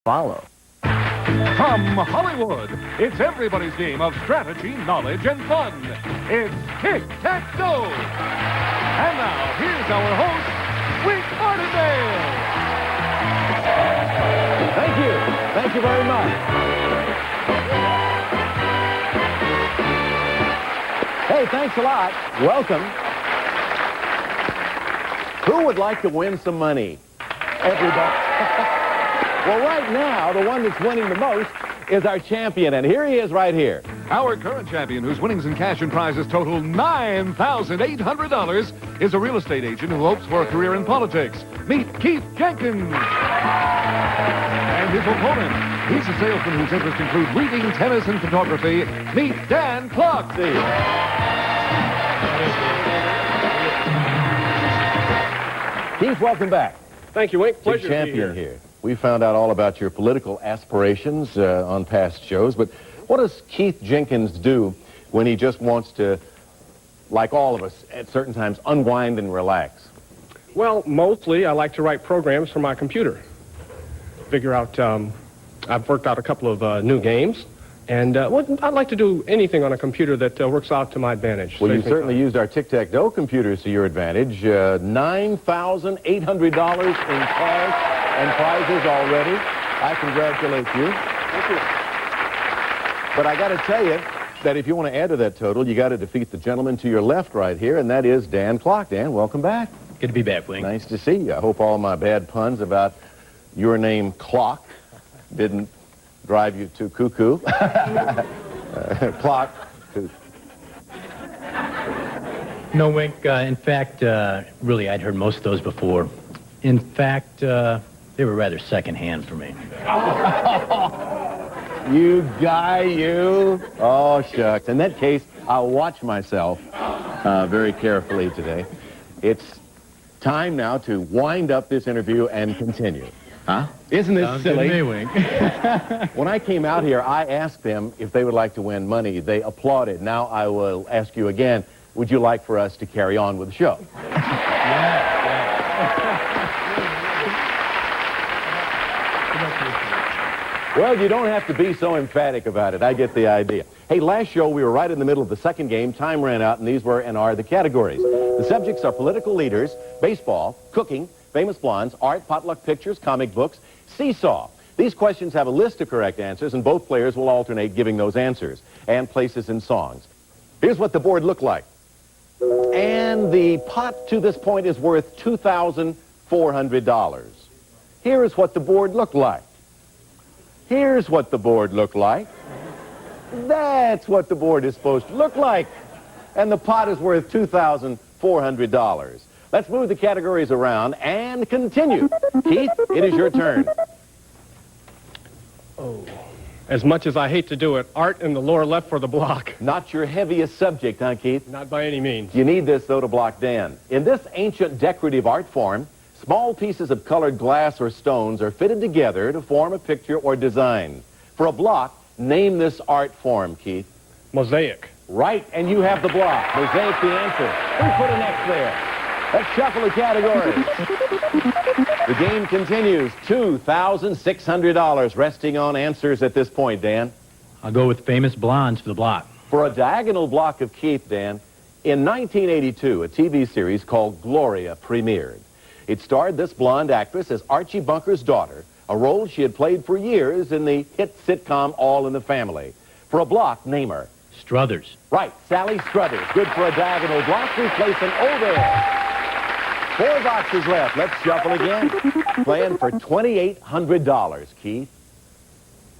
follow. From Hollywood, it's everybody's game of strategy, knowledge, and fun. It's Tic Tac Dough. And now, here's our host, Wink Martindale. Thank you. Thank you very much. Hey, thanks a lot. Welcome. Who would like to win some money? Everybody. Well, right now, the one that's winning the most is our champion, and here he is right here. Our current champion, whose winnings in cash and prizes total $9,800, is a real estate agent who hopes for a career in politics. Meet Keith Jenkins. And his opponent, he's a salesman whose interests include reading, tennis, and photography. Meet Dan Clark. Keith, welcome back. Thank you, Wink. Pleasure Big champion here. We found out all about your political aspirations on past shows, but what does Keith Jenkins do when he just wants to, like all of us, at certain times, unwind and relax? Well, mostly I like to write programs for my computer. Figure out, I've worked out a couple of new games, and I'd like to do anything on a computer that works out to my advantage. Well, you certainly used our Tic Tac Dough computers to your advantage. $9,800 in cash and prizes already. I congratulate you. Thank you. But I got to tell you that if you want to add to that total, you got to defeat the gentleman to your left right here, and that is Dan Clark. Dan, welcome back. Good to be back, Wink. Nice to see you. I hope all my bad puns about your name, Clock, didn't drive you too cuckoo. Clock. No, Wink. In fact, really, I'd heard most of those before. In fact, they were rather secondhand for me. You guy, you. Oh, shucks. In that case, I'll watch myself very carefully today. It's time now to wind up this interview and continue. Huh? Isn't this Sounds silly? good to me, Wink. When I came out here, I asked them if they would like to win money. They applauded. Now I will ask you again, would you like for us to carry on with the show? Well, you don't have to be so emphatic about it. I get the idea. Hey, last show we were right in the middle of the second game. Time ran out, and these were and are the categories. The subjects are political leaders, baseball, cooking, famous blondes, art, potluck pictures, comic books, seesaw. These questions have a list of correct answers, and both players will alternate giving those answers and places in songs. Here's what the board looked like. And the pot to this point is worth $2,400. Here is what the board looked like. Here's what the board looked like. That's what the board is supposed to look like. And the pot is worth $2,400. Let's move the categories around and continue. Keith, it is your turn. Oh. As much as I hate to do it, art in the lower left for the block. Not your heaviest subject, huh, Keith? Not by any means. You need this, though, to block Dan. In this ancient decorative art form, small pieces of colored glass or stones are fitted together to form a picture or design. For a block, name this art form, Keith. Mosaic. Right, and you have the block. Mosaic the answer. Who put an X there? Let's shuffle the categories. The game continues. $2,600 resting on answers at this point, Dan. I'll go with famous blondes for the block. For a diagonal block of Keith, Dan, in 1982, a TV series called Gloria premiered. It starred this blonde actress as Archie Bunker's daughter, a role she had played for years in the hit sitcom All in the Family. For a block, name her. Struthers. Right, Sally Struthers. Good for a diagonal block. We place an O there. 4 boxes left. Let's shuffle again. Playing for $2,800, Keith.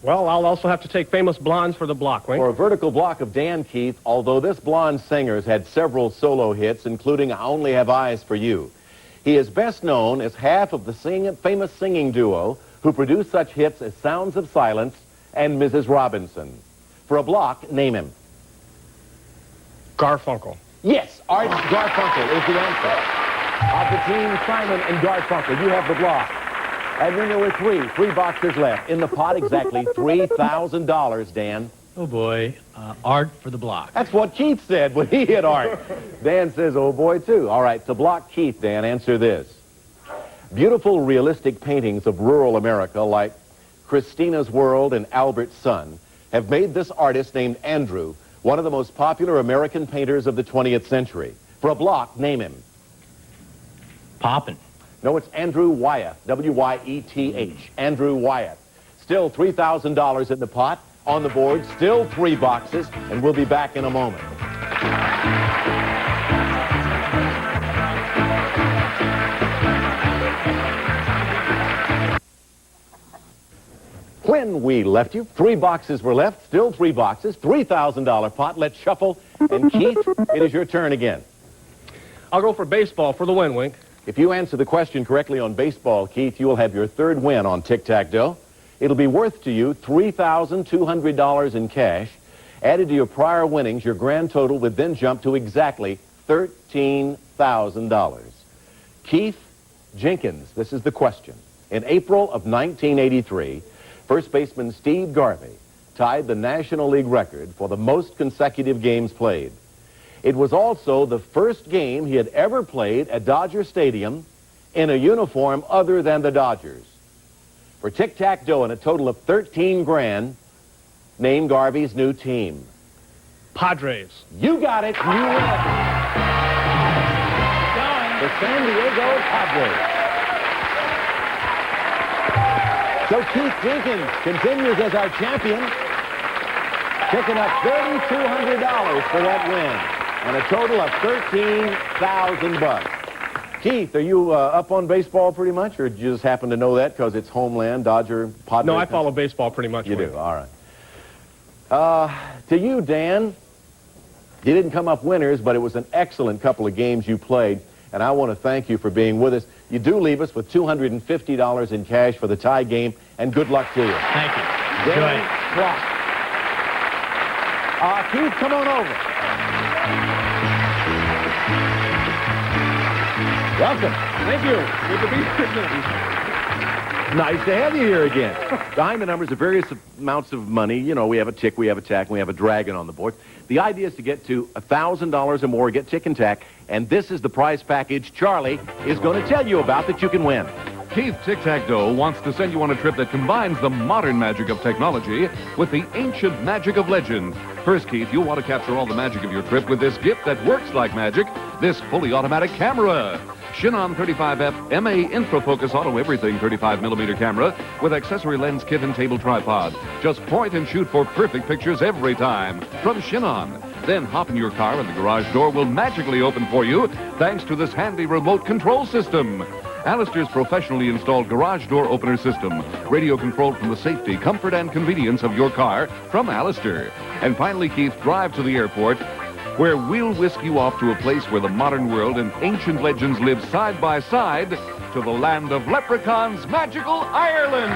Well, I'll also have to take famous blondes for the block, Wink. For a vertical block of Dan, Keith, although this blonde singer's had several solo hits, including I Only Have Eyes for You. He is best known as half of the famous singing duo who produced such hits as Sounds of Silence and Mrs. Robinson. For a block, name him. Garfunkel. Yes, Art Garfunkel is the answer. Of the team, Simon and Garfunkel, you have the block. And then there were 3 boxes left. In the pot, exactly $3,000, Dan. Oh, boy. Art for the block. That's what Keith said when he hit art. Dan says, oh, boy, too. All right, to block Keith, Dan, answer this. Beautiful, realistic paintings of rural America like Christina's World, and Albert's Son have made this artist named Andrew one of the most popular American painters of the 20th century. For a block, name him. Poppin'. No, it's Andrew Wyeth, W-Y-E-T-H, Andrew Wyeth. Still $3,000 in the pot, on the board, still 3 boxes, and we'll be back in a moment. When we left you, 3 boxes were left, still 3 boxes, $3,000 pot. Let's shuffle. And Keith, it is your turn again. I'll go for baseball for the win, Wink. If you answer the question correctly on baseball, Keith, you will have your 3rd win on Tic Tac Dough. It'll be worth to you $3,200 in cash. Added to your prior winnings, your grand total would then jump to exactly $13,000. Keith Jenkins, this is the question. In April of 1983, first baseman Steve Garvey tied the National League record for the most consecutive games played. It was also the first game he had ever played at Dodger Stadium in a uniform other than the Dodgers. For Tic Tac Dough and a total of 13 grand, name Garvey's new team. Padres. You got it. You win it. The San Diego Padres. So Keith Jenkins continues as our champion, picking up $3,200 for that win. And a total of $13,000. Keith, are you up on baseball pretty much, or did you just happen to know that because it's homeland, Dodger, Padres? No, I follow baseball pretty much. You Wink. do, all right. To you, Dan, you didn't come up winners, but it was an excellent couple of games you played, and I want to thank you for being with us. You do leave us with $250 in cash for the tie game, and good luck to you. Thank you. Dan Enjoy. Clark. Keith, come on over. Welcome. Thank you. Good to be here. Nice to have you here again. Behind the numbers are various amounts of money. You know, we have a tick, we have a tack, and we have a dragon on the board. The idea is to get to $1,000 or more, get tick and tack, and this is the prize package Charlie is going to tell you about that you can win. Keith Tic Tac Dough wants to send you on a trip that combines the modern magic of technology with the ancient magic of legend. First, Keith, you'll want to capture all the magic of your trip with this gift that works like magic, this fully automatic camera. Chinon 35F MA Infrafocus Auto Everything 35mm camera with accessory lens kit and table tripod. Just point and shoot for perfect pictures every time from Chinon. Then hop in your car and the garage door will magically open for you thanks to this handy remote control system. Alistair's professionally installed garage door opener system, radio controlled from the safety, comfort, and convenience of your car from Alistair. And finally, Keith, drive to the airport, where we'll whisk you off to a place where the modern world and ancient legends live side by side to the land of leprechauns, magical Ireland.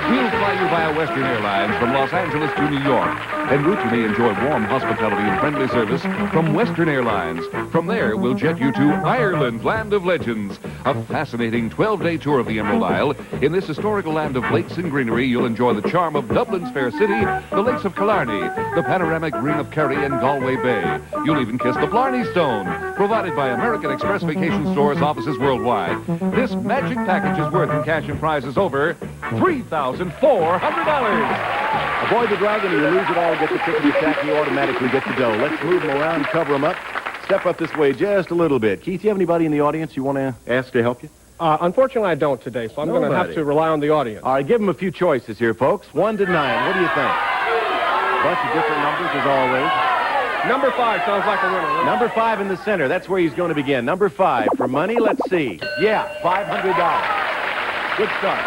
We'll fly you via Western Airlines from Los Angeles to New York. En route, you may enjoy warm hospitality and friendly service from Western Airlines. From there, we'll jet you to Ireland, land of legends. A fascinating 12-day tour of the Emerald Isle. In this historical land of lakes and greenery, you'll enjoy the charm of Dublin's fair city, the lakes of Killarney, the panoramic green of Kerry and Galway Bay. You'll even kiss the Blarney Stone, provided by American Express Vacation Stores offices worldwide. This magic package is worth in cash and prizes over $3,400. Avoid the dragon, or you lose it all, get the tickety tack, you automatically get the dough. Let's move them around, cover them up. Step up this way just a little bit. Keith, you have anybody in the audience you want to ask to help you? Unfortunately, I don't today, so I'm going to have to rely on the audience. All right, give them a few choices here, folks. 1 to 9. What do you think? Bunch of different numbers, as always. Number 5 sounds like a winner. Right? Number 5 in the center. That's where he's going to begin. Number 5 for money. Let's see. Yeah, $500. Good start.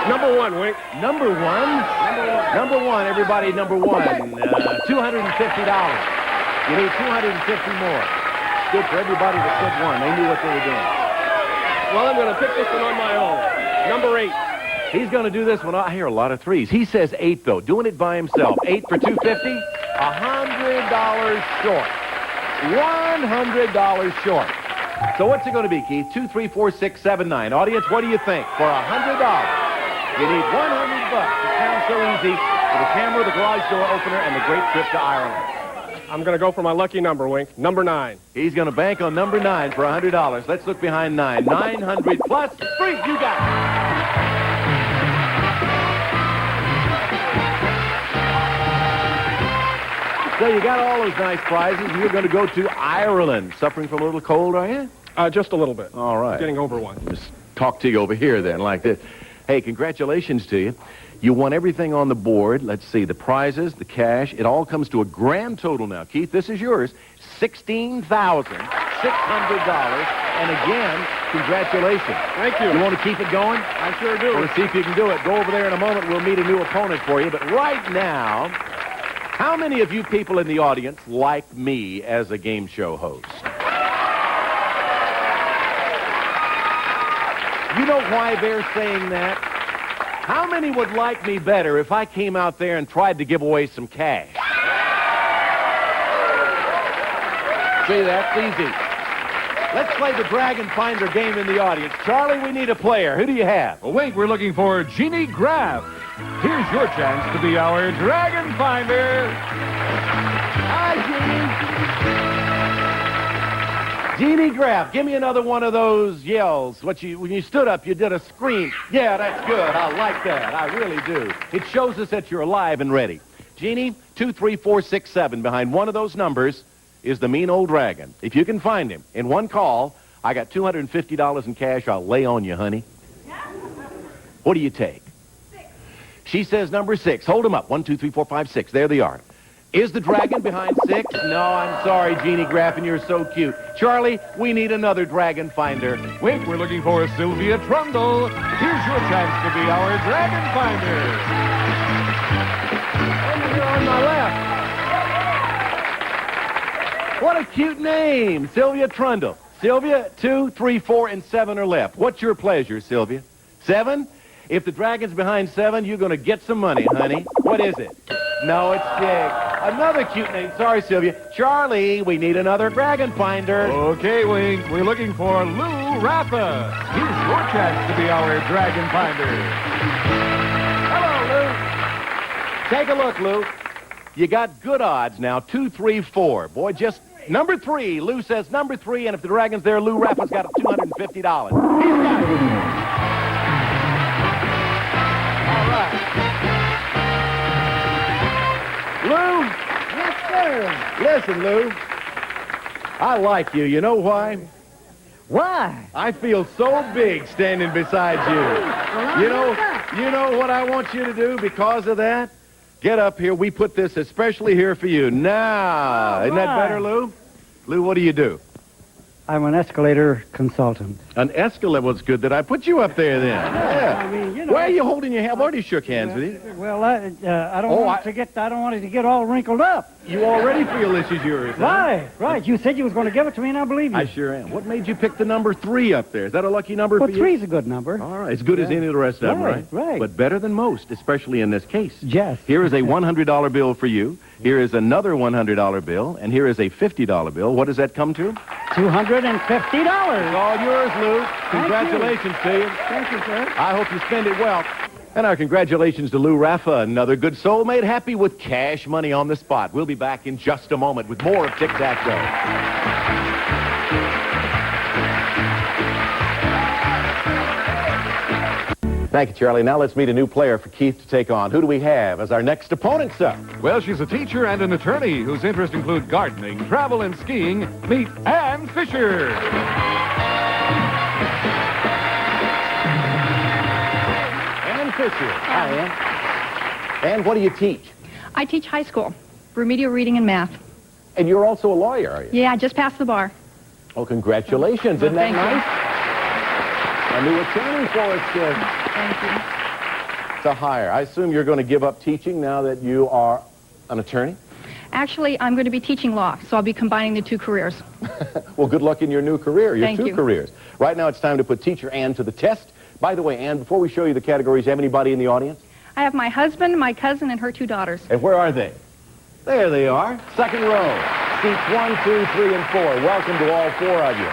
Number 1, Wink. Number 1. Number 1, everybody. Number 1. $250. You need 250 more. Good for everybody that said 1. They knew what they were doing. Well, I'm going to pick this one on my own. Number 8. He's going to do this one. I hear a lot of 3s. He says 8, though. Doing it by himself. 8 for $250. $100 short. $100 short. So what's it going to be, Keith? 2, 3, 4, 6, 7, 9. Audience, what do you think? For $100. You need $100. It sounds so easy for the camera, the garage door opener, and the great trip to Ireland. I'm going to go for my lucky number, Wink. Number 9. He's going to bank on number 9 for $100. Let's look behind 9. 900 plus 3. You got it. So you got all those nice prizes. You're going to go to Ireland. Suffering from a little cold, are you? Just a little bit. All right. Getting over one. Just talk to you over here then, like this. Hey, congratulations to you. You won everything on the board. Let's see, the prizes, the cash. It all comes to a grand total now. Keith, this is yours. $16,600. And again, congratulations. Thank you. You want to keep it going? I sure do. Want to see if you can do it. Go over there in a moment. We'll meet a new opponent for you. But right now, how many of you people in the audience like me as a game show host? You know why they're saying that? How many would like me better if I came out there and tried to give away some cash? See, that's easy. Let's play the Dragon Finder game in the audience. Charlie, we need a player. Who do you have? Well, wait, we're looking for Jeannie Graff. Here's your chance to be our Dragon Finder. Hi, Jeannie. Jeannie Graff, give me another one of those yells. When you stood up, you did a scream. Yeah, that's good. I like that. I really do. It shows us that you're alive and ready. Jeannie, 23467. Behind one of those numbers is the mean old dragon. If you can find him in one call, I got $250 in cash I'll lay on you, honey. What do you take? 6. She says number 6. Hold them up. 1, 2, 3, 4, 5, 6. There they are. Is the dragon behind 6? No, I'm sorry, Jeannie Graff, and you're so cute. Charlie, we need another dragon finder. Wait, we're looking for Sylvia Trundle. Here's your chance to be our Dragon Finder. Oh, you're on my left. What a cute name, Sylvia Trundle. Sylvia, 2, 3, 4, and 7 are left. What's your pleasure, Sylvia? 7? If the dragon's behind 7, you're going to get some money, honey. What is it? No, it's 6. Another cute name. Sorry, Sylvia. Charlie, we need another dragon finder. Okay, Wink, we're looking for Lou Raffa. Here's your chance to be our Dragon Finder. Hello, Lou. Take a look, Lou. You got good odds now. 2, 3, 4. Boy, just number 3. Lou says number 3, and if the dragon's there, Lou Raffa's got $250. He's got it. All right. Lou? Yes, sir. Listen, Lou. I like you. You know why? Why? I feel so big standing beside you. You know what I want you to do because of that? Get up here. We put this especially here for you. Now, isn't that better, Lou? Lou, what do you do? I'm an escalator consultant. An escalator was good that I put you up there then. Yeah. I mean, you know. Why are you holding your hand? I've already shook hands with you. Well, I don't want it to get all wrinkled up. You already feel this is yours, huh? Right. You said you was going to give it to me, and I believe you. I sure am. What made you pick the number 3 up there? Is that a lucky number Well, for you? 3's a good number. All right. As good as any of the rest of them, right? Right. But better than most, especially in this case. Yes. Here is a $100 bill for you. Here is another $100 bill. And here is a $50 bill. What does that come to? $250. It's all yours, Lou. Congratulations to you. Thank you, sir. I hope you spend it well. And our congratulations to Lou Raffa, another good soulmate, happy with cash money on the spot. We'll be back in just a moment with more of Tic Tac Dough. Thank you, Charlie. Now let's meet a new player for Keith to take on. Who do we have as our next opponent, sir? Well, she's a teacher and an attorney whose interests include gardening, travel, and skiing. Meet Ann Fisher. Fisher. Hi, Ann. Ann, what do you teach? I teach high school, remedial reading and math. And you're also a lawyer, are you? Yeah, I just passed the bar. Oh, congratulations. Isn't that Thank nice? A new attorney for us Thank you. to hire. I assume you're going to give up teaching now that you are an attorney? Actually, I'm going to be teaching law, so I'll be combining the 2 careers. Well, good luck in your new career, your Thank 2 you. careers. Right now, it's time to put teacher Ann to the test. By the way, Ann, before we show you the categories, you have anybody in the audience? I have my husband, my cousin, and her 2 daughters. And where are they? There they are. Second row. Seats 1, 2, 3, and 4. Welcome to all 4 of you.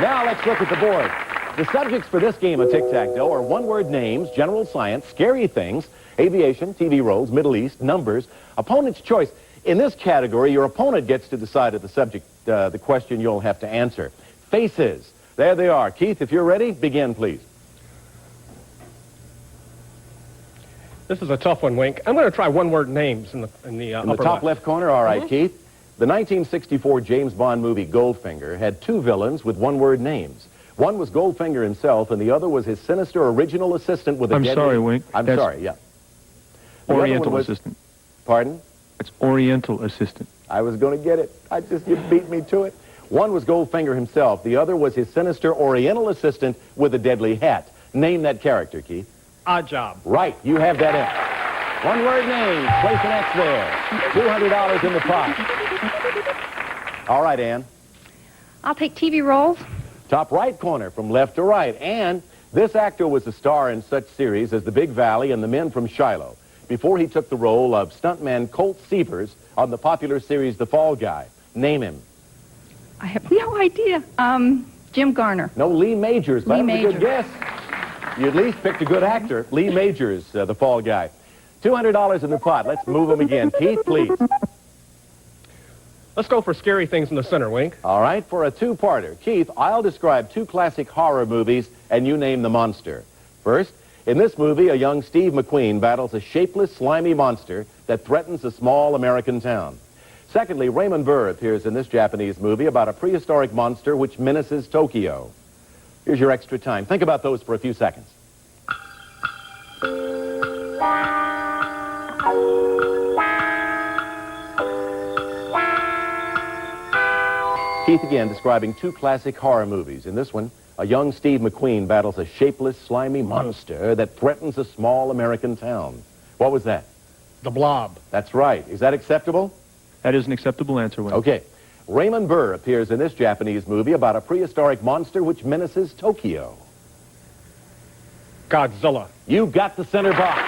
Now let's look at the board. The subjects for this game of Tic-Tac-Doe are one-word names, general science, scary things, aviation, TV roles, Middle East, numbers, opponent's choice. In this category, your opponent gets to decide the subject, the question you'll have to answer. Faces. There they are. Keith, if you're ready, begin, please. This is a tough one, Wink. I'm going to try one-word names in the upper top left corner, all right, Keith. The 1964 James Bond movie Goldfinger had two villains with one-word names. One was Goldfinger himself, and the other was his sinister original assistant with a I'm deadly... sorry, Wink. I'm That's sorry, yeah. The other Oriental one was... assistant. Pardon? It's Oriental assistant. I was going to get it. You beat me to it. One was Goldfinger himself. The other was his sinister Oriental assistant with a deadly hat. Name that character, Keith. Odd Job. Right, you have that in. One-word name. Place an X there. $200 in the pot. All right, Ann. I'll take TV roles. Top right corner from left to right. And this actor was a star in such series as The Big Valley and The Men from Shiloh before he took the role of stuntman Colt Seavers on the popular series The Fall Guy. Name him. I have no idea. Jim Garner. No, Lee Majors. Lee That was a good Majors. guess. You at least picked a good actor. Lee Majors, The Fall Guy. $200 in the pot. Let's move them again. Keith, please. Let's go for scary things in the center, Wink. All right, for a two-parter. Keith, I'll describe two classic horror movies, and you name the monster. First, in this movie, a young Steve McQueen battles a shapeless, slimy monster that threatens a small American town. Secondly, Raymond Burr appears in this Japanese movie about a prehistoric monster which menaces Tokyo. Here's your extra time. Think about those for a few seconds. Keith again describing two classic horror movies. In this one, a young Steve McQueen battles a shapeless, slimy monster that threatens a small American town. What was that? The Blob. That's right. Is that acceptable? That is an acceptable answer, Wink. Okay. Raymond Burr appears in this Japanese movie about a prehistoric monster which menaces Tokyo. Godzilla. You got the center box.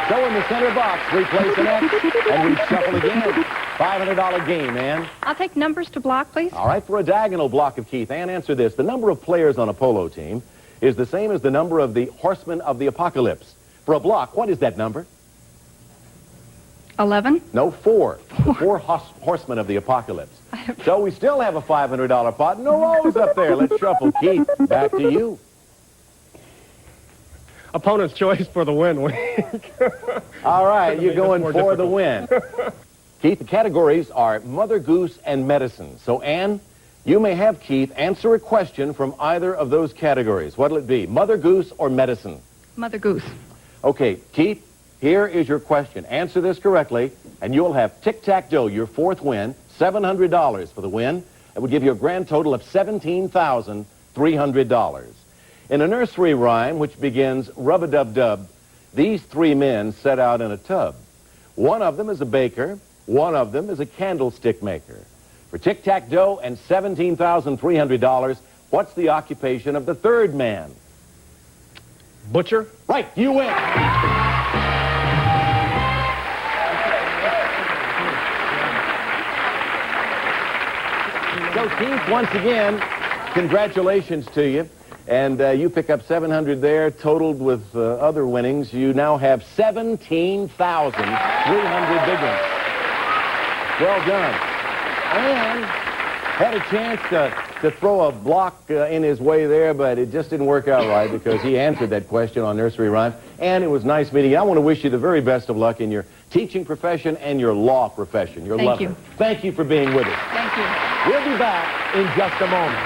So in the center box, replace an X, and we shuffle again. $500 game, Ann. I'll take numbers to block, please. All right, for a diagonal block of Keith. Ann, answer this. The number of players on a polo team is the same as the number of the horsemen of the apocalypse. For a block, what is that number? 11. No, 4. Four horsemen of the apocalypse. So we still have a $500 pot. No O's up there. Let's shuffle. Keith, back to you. Opponent's choice for the win, Wink. All right, you're going more for the difficult. win. Keith, the categories are Mother Goose and Medicine. So, Ann, you may have Keith answer a question from either of those categories. What'll it be, Mother Goose or Medicine? Mother Goose. Okay, Keith, here is your question. Answer this correctly, and you'll have Tic Tac Dough, your fourth win, $700 for the win. It would give you a grand total of $17,300. In a nursery rhyme which begins rub-a-dub-dub, these three men set out in a tub. One of them is a baker. One of them is a candlestick maker. For Tic Tac Dough and $17,300, what's the occupation of the third man? Butcher. Right, you win. So, Keith, once again, congratulations to you. And you pick up $700 there, totaled with other winnings. You now have 17,300 big ones. Well done. And had a chance to throw a block in his way there, but it just didn't work out right because he answered that question on Nursery Rhyme. And it was nice meeting you. I want to wish you the very best of luck in your teaching profession and your law profession. You're Thank lovely. you. Thank you for being with us. Thank you. We'll be back in just a moment.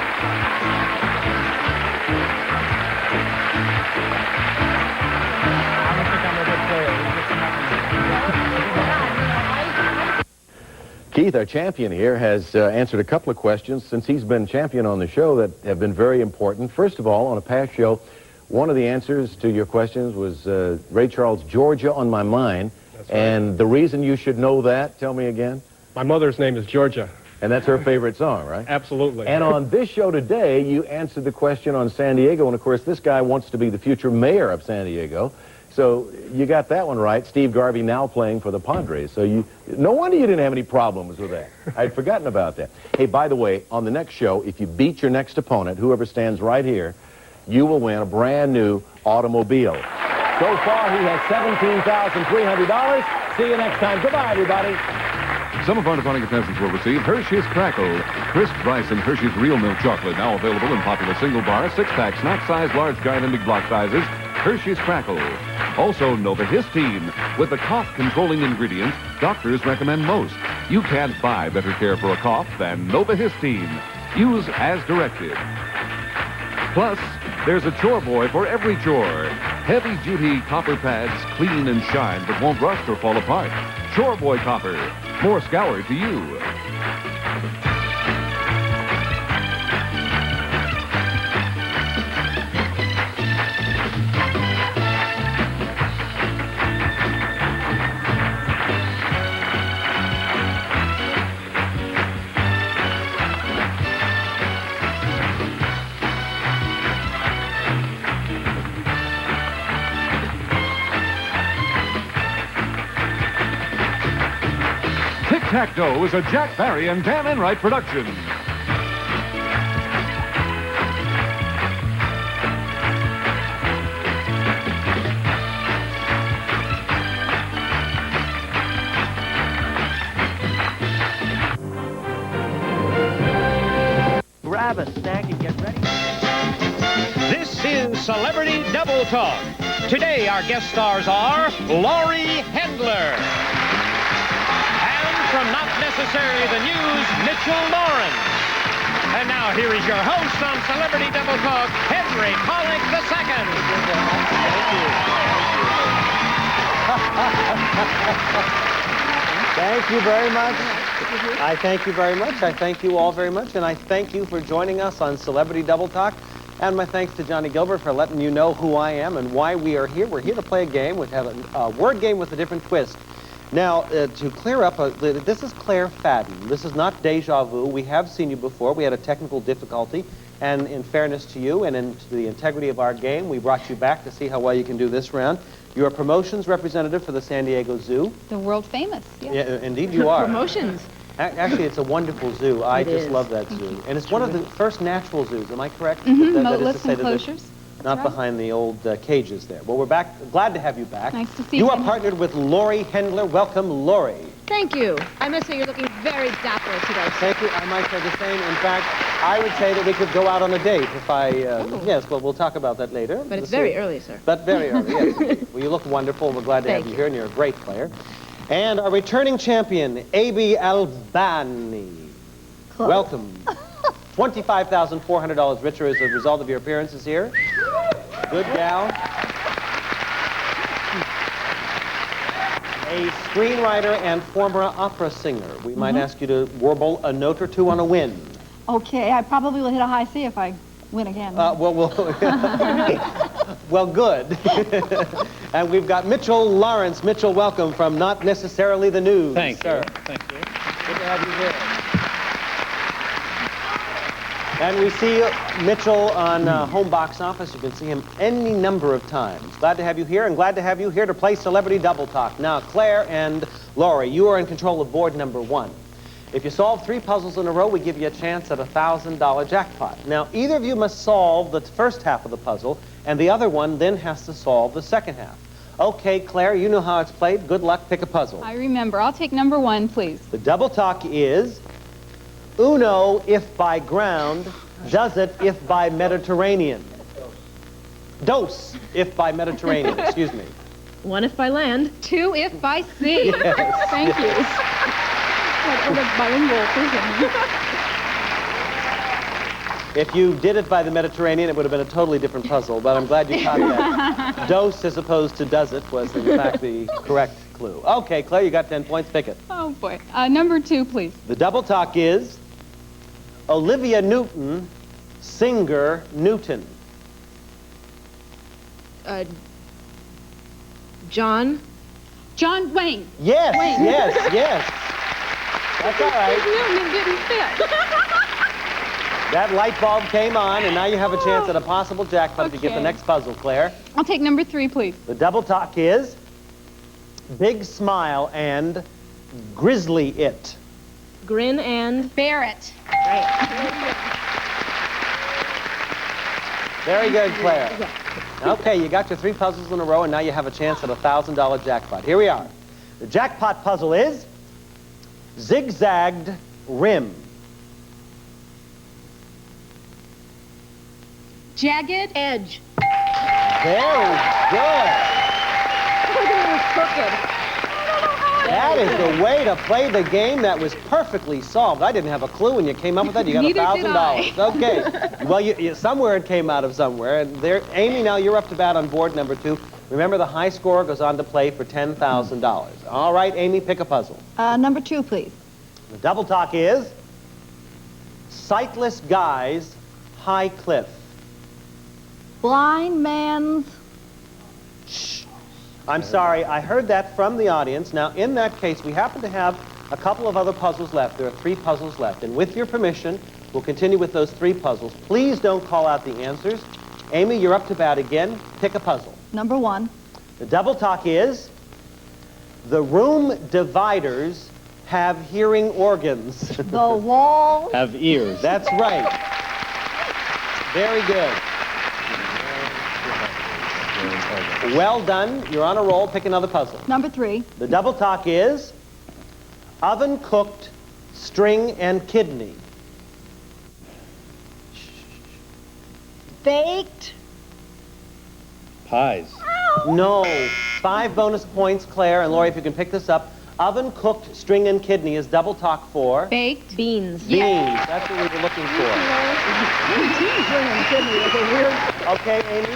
Keith, our champion here, has answered a couple of questions since he's been champion on the show that have been very important. First of all, on a past show, one of the answers to your questions was Ray Charles' Georgia on My Mind. That's right. And the reason you should know that, tell me again? My mother's name is Georgia. And that's her favorite song, right? Absolutely. And on this show today, you answered the question on San Diego. And, of course, this guy wants to be the future mayor of San Diego. So you got that one right. Steve Garvey now playing for the Padres. So no wonder you didn't have any problems with that. I'd forgotten about that. Hey, by the way, on the next show, if you beat your next opponent, whoever stands right here, you will win a brand new automobile. So far, he has $17,300. See you next time. Goodbye, everybody. Some of our departing contestants will receive Hershey's Crackle, crisp rice and Hershey's Real Milk Chocolate, now available in popular single bar, 6-pack, snack size, large, giant, and big block sizes. Hershey's Crackle. Also, Novahistine, with the cough-controlling ingredients doctors recommend most. You can't buy better care for a cough than Novahistine. Use as directed. Plus, there's a chore boy for every chore. Heavy-duty copper pads clean and shine but won't rust or fall apart. Chore boy copper. More scour to you. Tic Tac Dough is a Jack Barry and Dan Enright production. Grab a snack and get ready. This is Celebrity Double Talk. Today our guest stars are Laurie Hendler. And from Not Necessarily the News, Mitchell Lawrence. And now here is your host on Celebrity Double Talk, Henry Pollack II. Thank you very much. I thank you very much. I thank you all very much. And I thank you for joining us on Celebrity Double Talk. And my thanks to Johnny Gilbert for letting you know who I am and why we are here. We're here to play a game. We have a word game with a different twist. Now, to clear up, this is Claire Fadden. This is not deja vu. We have seen you before. We had a technical difficulty. And in fairness to you and in the integrity of our game, we brought you back to see how well you can do this round. You're a promotions representative for the San Diego Zoo. The world famous, yes. Yeah, indeed you are. Promotions. Actually, it's a wonderful zoo. I just love that zoo. And it's one of the first natural zoos, am I correct? Mm-hmm, That is to moatless say that enclosures. not behind the old cages there. Well, we're back. Glad to have you back. Nice to see you. You are partnered with Laurie Hendler. Welcome, Laurie. Thank you. I must say you're looking very dapper today. Thank you. I might say the same. In fact, I would say that we could go out on a date if I... Yes, well, we'll talk about that later. But it's very early, sir. But very early, yes. Well, you look wonderful. We're glad to have you here, and you're a great player. And our returning champion, A.B. Albani. Close. Welcome. $25,400 richer as a result of your appearances here. Good gal. A screenwriter and former opera singer. We might ask you to warble a note or two on a win. Okay, I probably will hit a high C if I win again. Well, good. And we've got Mitchell Lawrence. Mitchell, welcome from Not Necessarily the News. Thank you. Thank you. Good to have you here. And we see Mitchell on Home Box Office. You can see him any number of times. Glad to have you here, and glad to have you here to play Celebrity Double Talk. Now, Claire and Laurie, you are in control of board number 1. If you solve 3 puzzles in a row, we give you a chance at a $1,000 jackpot. Now, either of you must solve the first half of the puzzle, and the other one then has to solve the second half. Okay, Claire, you know how it's played. Good luck. Pick a puzzle. I remember. I'll take number 1, please. The double talk is uno if by ground, does it if by Mediterranean. Dos if by Mediterranean, excuse me. 1 if by land. 2 if by sea. Yes, Thank you. Like what a bilingual person. If you did it by the Mediterranean, it would have been a totally different puzzle, but I'm glad you caught that. Dos as opposed to does it was, in fact, the correct clue. Okay, Claire, you got 10 points. Pick it. Oh, boy. Number 2, please. The double talk is Olivia Newton, Singer Newton. John Wayne. Yes, Wayne. yes. That's all right. Newton didn't fit. That light bulb came on, and now you have a chance at a possible jackpot if you get the Okay. next puzzle, Claire. I'll take number 3, please. The double talk is Big Smile and Grizzly It. Grin and Barrett. Very good, Claire. Okay, you got your 3 puzzles in a row, and now you have a chance at a $1,000 jackpot. Here we are. The jackpot puzzle is zigzagged rim. Jagged Edge. Very good. That is the way to play the game. That was perfectly solved. I didn't have a clue when you came up with that. You got $1,000. Okay. Well, somewhere it came out of somewhere. And there, Amy, now you're up to bat on board number 2. Remember, the high scorer goes on to play for $10,000. All right, Amy, pick a puzzle. Number 2, please. The double talk is sightless guy's high cliff. Blind man's... I'm sorry, I heard that from the audience. Now, in that case, we happen to have a couple of other puzzles left. There are 3 puzzles left. And with your permission, we'll continue with those 3 puzzles. Please don't call out the answers. Amy, you're up to bat again. Pick a puzzle. Number 1. The double talk is the room dividers have hearing organs. The wall... Have ears. That's right. Very good. Well done. You're on a roll. Pick another puzzle. Number 3. The double talk is oven-cooked string and kidney. Baked... Pies. No. 5 bonus points, Claire. And Lori, if you can pick this up. Oven-cooked string and kidney is double talk for... Baked... Beans. Beans. That's what we were looking for. Okay, Amy.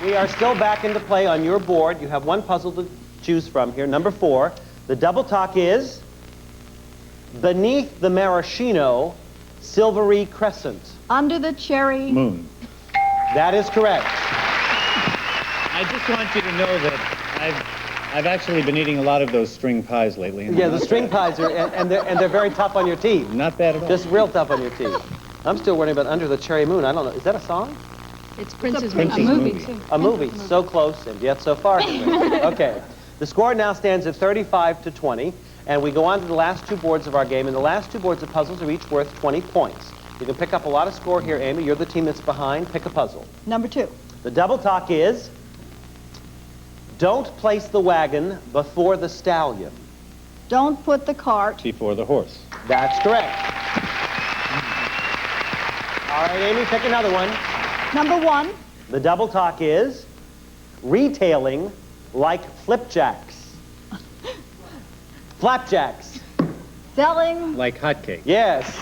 We are still back into play on your board. You have 1 puzzle to choose from here. Number 4. The double talk is beneath the maraschino, silvery crescent. Under the cherry... Moon. That is correct. I just want you to know that I've actually been eating a lot of those string pies lately. Yeah, the string pies are, and they're very tough on your teeth. Not bad at all. Just real tough on your teeth. I'm still worrying about Under the Cherry Moon. I don't know. Is that a song? It's Prince's movie. A movie. So close, and yet so far. Okay. The score now stands at 35-20, and we go on to the last 2 boards of our game, and the last 2 boards of puzzles are each worth 20 points. You can pick up a lot of score here, Amy. You're the team that's behind. Pick a puzzle. Number 2. The double talk is don't place the wagon before the stallion. Don't put the cart... Before the horse. That's correct. All right, Amy, pick another one. Number 1. The double talk is retailing like flipjacks. Flapjacks. Selling... Like hotcakes. Yes.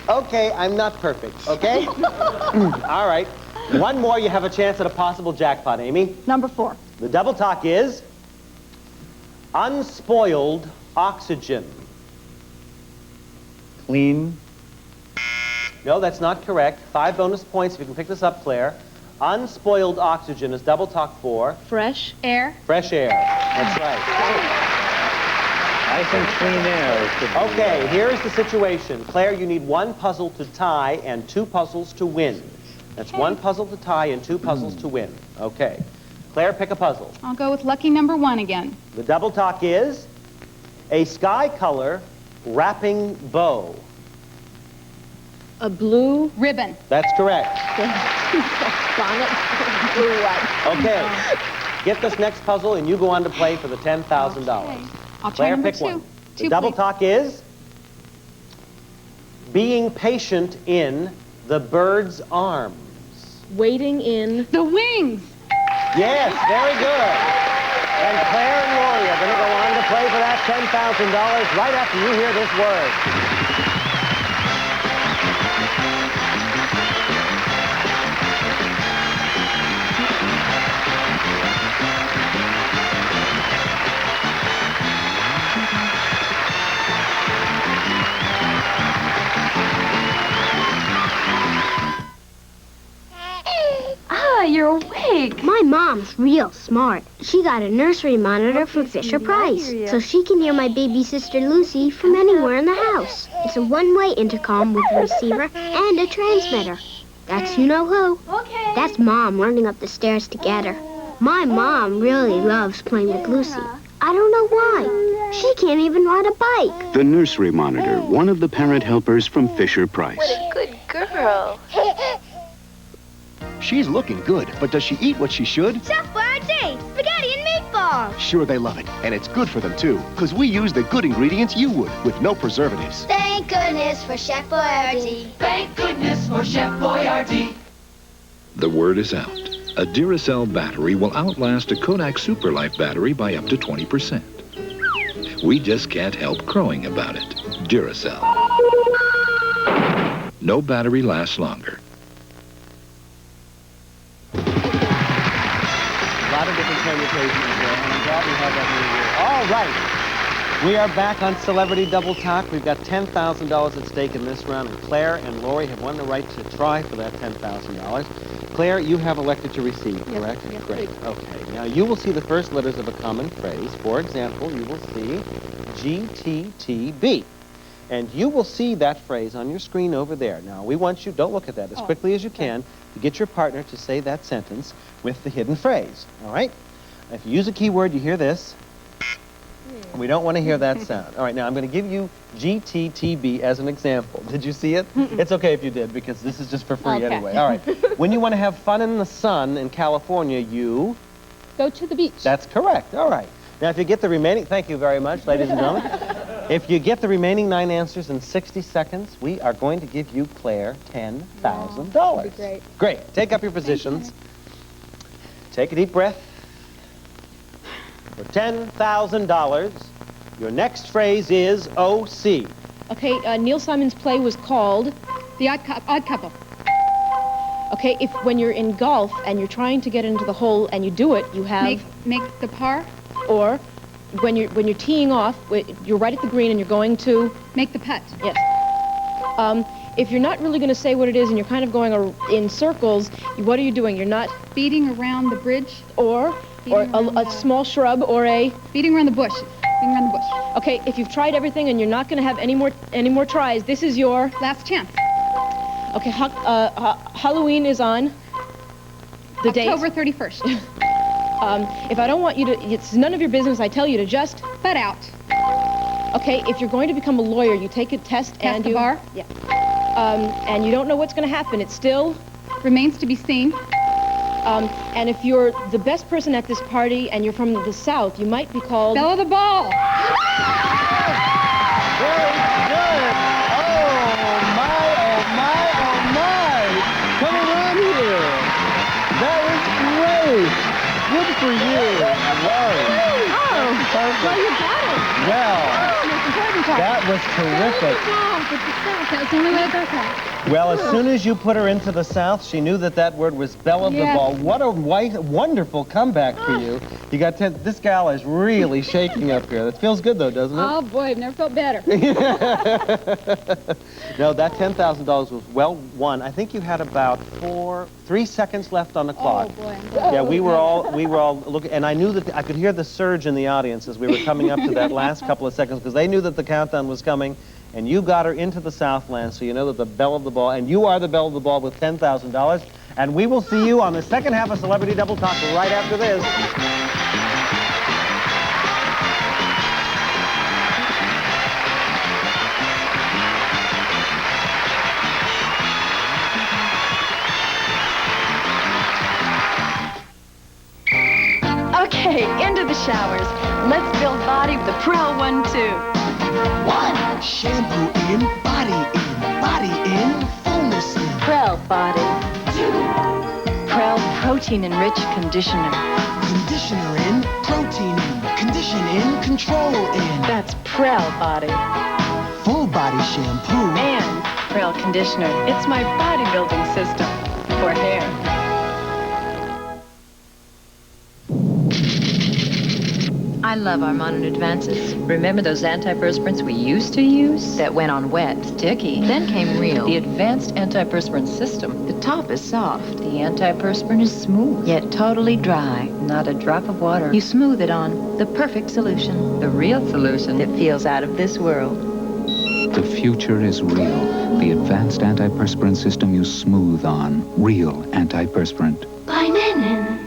Okay, I'm not perfect, okay? All right. 1 more, you have a chance at a possible jackpot, Amy. Number 4. The double talk is unspoiled oxygen. Clean. No, that's not correct. 5 bonus points if you can pick this up, Claire. Unspoiled oxygen is double talk for Fresh Air. fresh air. That's right. I think clean air could be... Okay, here's the situation. Claire, you need 1 puzzle to tie and 2 puzzles to win. That's 1 puzzle to tie and 2 puzzles to win. Okay. Claire, pick a puzzle. I'll go with lucky number 1 again. The double talk is a sky color wrapping bow. A blue Ribbon. That's correct. bonnet. Blue one. Okay. Get this next puzzle and you go on to play for the $10,000. I'll try Claire, number pick 2. one. The 2, double please. talk is being patient in the bird's arms. Waiting in. The wings. Yes, very good. And Claire and Lori are going to go on to play for that $10,000 right after you hear this word. You're awake. My mom's real smart. She got a nursery monitor from Fisher-Price, so she can hear my baby sister Lucy from anywhere in the house. It's a one-way intercom with a receiver and a transmitter. That's you-know-who. Okay. That's Mom running up the stairs to get her. My mom really loves playing with Lucy. I don't know why. She can't even ride a bike. The nursery monitor, one of the parent helpers from Fisher-Price. What a good girl. She's looking good, but does she eat what she should? Chef Boyardee, spaghetti and meatballs. Sure, they love it. And it's good for them, too, because we use the good ingredients you would, with no preservatives. Thank goodness for Chef Boyardee. Thank goodness for Chef Boyardee. The word is out. A Duracell battery will outlast a Kodak Superlife battery by up to 20%. We just can't help crowing about it. Duracell. No battery lasts longer. A lot of different permutations there, and I'm glad we have that new year. All right. We are back on Celebrity Double Talk. We've got $10,000 at stake in this round, and Claire and Lori have won the right to try for that $10,000. Claire, you have elected to receive, correct? Yes, great. Okay. Now, you will see the first letters of a common phrase. For example, you will see GTTB. And you will see that phrase on your screen over there. Now, we want you, don't look at that, as quickly as you can, to get your partner to say that sentence with the hidden phrase. All right? If you use a keyword, you hear this. We don't want to hear that sound. All right, now I'm going to give you GTTB as an example. Did you see it? It's okay if you did, because this is just for free anyway. All right. When you want to have fun in the sun in California, you... Go to the beach. That's correct. All right. Now, if you get the remaining... Thank you very much, ladies and gentlemen. If you get the remaining 9 answers in 60 seconds, we are going to give you, Claire, $10,000. That'd be great. Great. Take up your positions. Take a deep breath. For $10,000, your next phrase is OC. Okay, Neil Simon's play was called The Odd Couple. Okay, if when you're in golf and you're trying to get into the hole and you do it, you have Make the par. Or when you're teeing off, you're right at the green and you're going to Make the putt. Yes. If you're not really going to say what it is and you're kind of going in circles, what are you doing? You're not Beating around the bridge. or a small shrub or a Beating around the bush. Beating around the bush. Okay, if you've tried everything and you're not going to have any more tries, this is your Last chance. Okay, Halloween is on the date. October 31st. If I don't want you to, it's none of your business, I tell you to just Butt out. Okay, if you're going to become a lawyer, you take a test and the bar. Yeah. And you don't know what's going to happen. It still Remains to be seen. And if you're the best person at this party and you're from the South, you might be called Belle of the Ball. Very good. Oh, my, oh, my, oh, my. Coming on here. That was great. Good for you, Lori. Oh, well, you got it. Well, Most important part. that was terrific. That was the only way I got that. Well, as soon as you put her into the South, she knew that word was Belle of the Ball. What a wonderful comeback for you. You got 10. This gal is really shaking up here. That feels good, though, doesn't it? Oh, boy, I've never felt better. No, that $10,000 was well won. I think you had about 3 seconds left on the clock. Oh, boy. Yeah, we were all looking, and I knew that I could hear the surge in the audience as we were coming up to that last couple of seconds, because they knew that the countdown was coming. And you got her into the Southland, so you know that the Belle of the Ball, and you are the Belle of the Ball with $10,000. And we will see you on the second half of Celebrity Double Talk right after this. Okay, into the showers. Let's build body with the Prel 1-2. 1. Shampoo in, body in, fullness in. Prel body. 2. Prel protein-enriched conditioner. Conditioner in, protein in, condition in, control in. That's Prel body. Full body shampoo. And Prel conditioner. It's my bodybuilding system for hair. I love our modern advances. Remember those antiperspirants we used to use? That went on wet, sticky. Then came Real, the advanced antiperspirant system. The top is soft. The antiperspirant is smooth, yet totally dry. Not a drop of water. You smooth it on. The perfect solution. The real solution that feels out of this world. The future is Real, the advanced antiperspirant system you smooth on. Real antiperspirant. By Nen.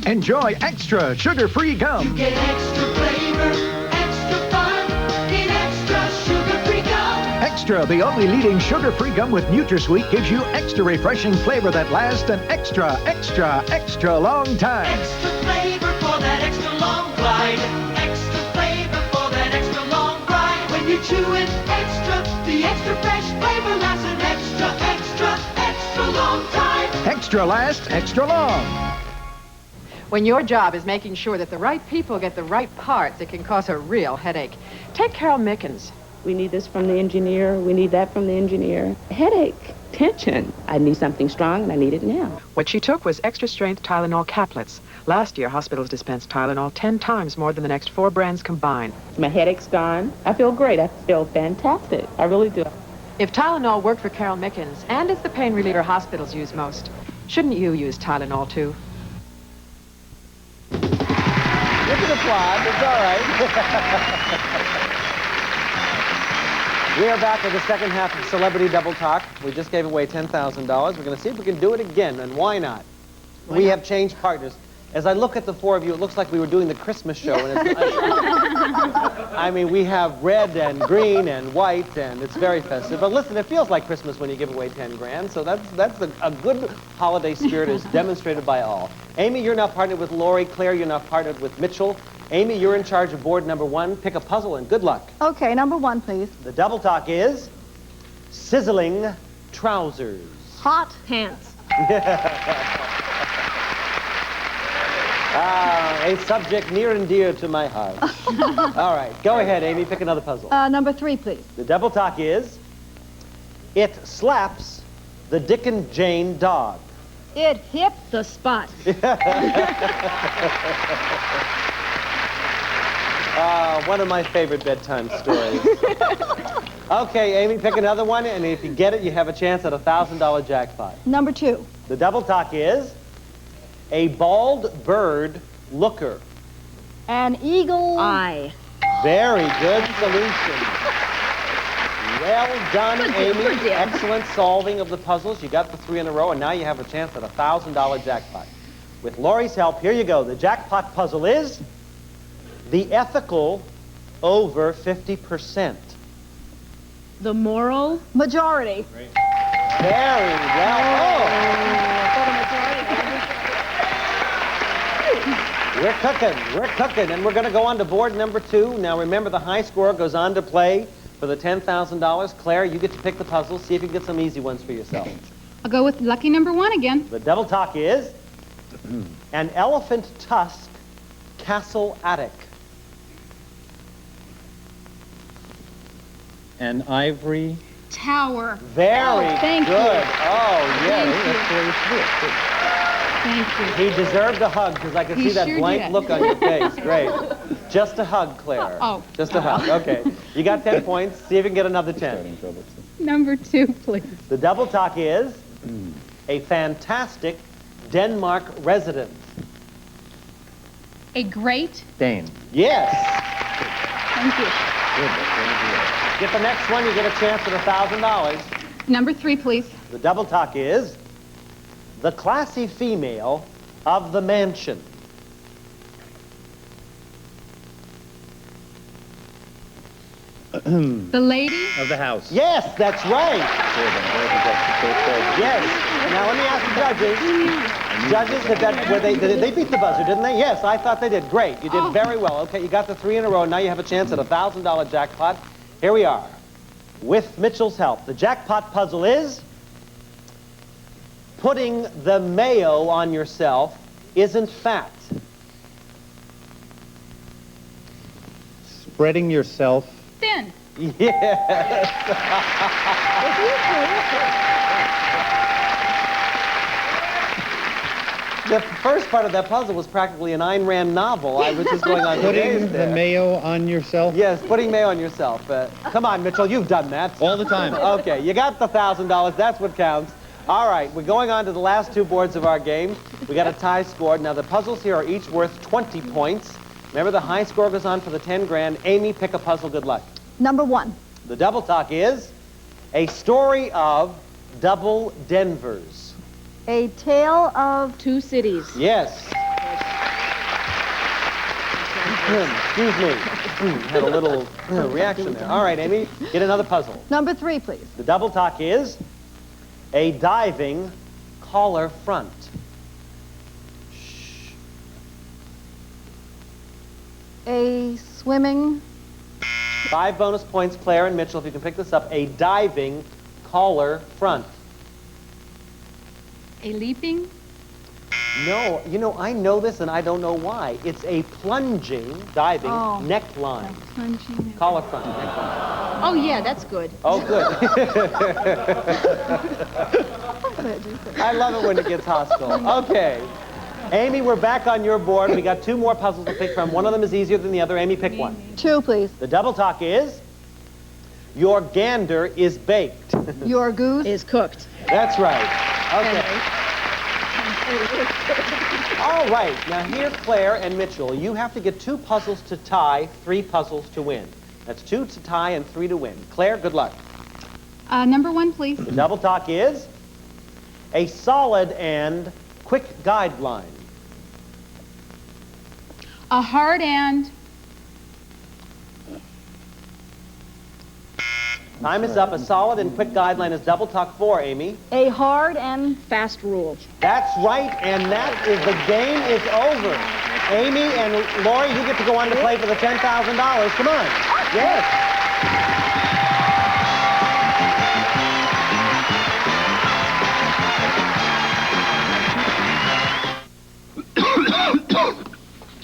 Enjoy extra sugar-free gum. You get extra flavor, extra fun in extra sugar-free gum. Extra, the only leading sugar-free gum with NutraSweet, gives you extra refreshing flavor that lasts an extra, extra, extra long time. Extra flavor for that extra long glide. Extra flavor for that extra long ride. When you chew it extra, the extra fresh flavor lasts an extra, extra, extra long time. Extra lasts extra long. When your job is making sure that the right people get the right parts, it can cause a real headache. Take Carol Mickens. We need this from the engineer. We need that from the engineer. Headache, tension. I need something strong, and I need it now. What she took was extra-strength Tylenol caplets. Last year, hospitals dispensed Tylenol 10 times more than the next 4 brands combined. My headache's gone. I feel great. I feel fantastic. I really do. If Tylenol worked for Carol Mickens, and it's the pain reliever hospitals use most, shouldn't you use Tylenol, too? You can applaud. It's all right. We are back with the second half of Celebrity Double Talk. We just gave away $10,000. We're going to see if we can do it again, and why not? We have changed partners. As I look at the four of you, it looks like we were doing the Christmas show. And it's, I mean, we have red and green and white, and it's very festive. But listen, it feels like Christmas when you give away 10 grand, so that's a good holiday spirit as demonstrated by all. Amy, you're now partnered with Lori. Claire, you're now partnered with Mitchell. Amy, you're in charge of board number 1. Pick a puzzle and good luck. Okay, number 1, please. The double talk is sizzling trousers. Hot pants. A subject near and dear to my heart. All right, go ahead, Amy. Pick another puzzle. Number 3, please. The double talk is it slaps the Dick and Jane dog. It hit the spot. One of my favorite bedtime stories. Okay, Amy, pick another one, and if you get it, you have a chance at a $1,000 jackpot. Number 2. The double talk is a bald bird looker. An eagle eye. Very good solution. Well done, Amy. Excellent solving of the puzzles. You got the 3 in a row, and now you have a chance at a $1,000 jackpot. With Lori's help, here you go. The jackpot puzzle is the ethical over 50%. The moral majority. Very well. We're cooking, and we're going to go on to board number 2. Now remember, the high scorer goes on to play for the $10,000. Claire, you get to pick the puzzle. See if you can get some easy ones for yourself. I'll go with lucky number 1 again. The double talk is an elephant tusk castle attic. An ivory tower. Very thank good. You. Oh, yes. Thank you. He deserved a hug because I could see that blank look on your face. Great. Just a hug, Claire. Oh. Just a hug. Okay. You got 10 points. See if you can get another 10. Number 2, please. The double talk is a fantastic Denmark resident. A great Dane. Yes. Thank you. Get the next one, you get a chance at $1,000. Number 3, please. The double talk is the classy female of the mansion. The lady of the house. Yes, that's right. Yes. Now let me ask the judges. Judges, they beat the buzzer, didn't they? Yes, I thought they did. Great. You did very well. Okay, you got the 3 in a row. Now you have a chance at a $1,000 jackpot. Here we are. With Mitchell's help, the jackpot puzzle is putting the mayo on yourself isn't fat. Spreading yourself thin. Yes. The first part of that puzzle was practically an Ayn Rand novel. I was just going on putting the mayo on yourself? Yes, putting mayo on yourself. Come on, Mitchell, you've done that. All the time. Okay, you got the $1,000. That's what counts. All right, we're going on to the last 2 boards of our game. We got a tie score. Now, the puzzles here are each worth 20 points. Remember, the high score goes on for the 10 grand. Amy, pick a puzzle. Good luck. Number 1. The double talk is a story of double Denvers. A tale of 2 cities. Yes. Excuse me. Had a little reaction there. All right, Amy, get another puzzle. Number 3, please. The double talk is a diving collar front. A swimming. 5 bonus points, Claire and Mitchell, if you can pick this up. A diving collar front. A leaping? No, you know, I know this and I don't know why. It's a plunging diving neckline. Plunging. Collar front neckline. Oh, yeah, that's good. Oh, good. I love it when it gets hostile. Okay. Amy, we're back on your board. We got 2 more puzzles to pick from. One of them is easier than the other. Amy, pick one. 2, please. The double talk is, your gander is baked. Your goose is cooked. That's right. Okay. All right. Now here, Claire and Mitchell, you have to get 2 puzzles to tie, 3 puzzles to win. That's 2 to tie and 3 to win. Claire, good luck. Number 1, please. The double talk is a solid and quick guideline. A hard and... Time is up. A solid and quick guideline is double talk 4, Amy. A hard and fast rule. That's right, and that is the game is over. Amy and Lori, you get to go on to play for the $10,000. Come on. Yes.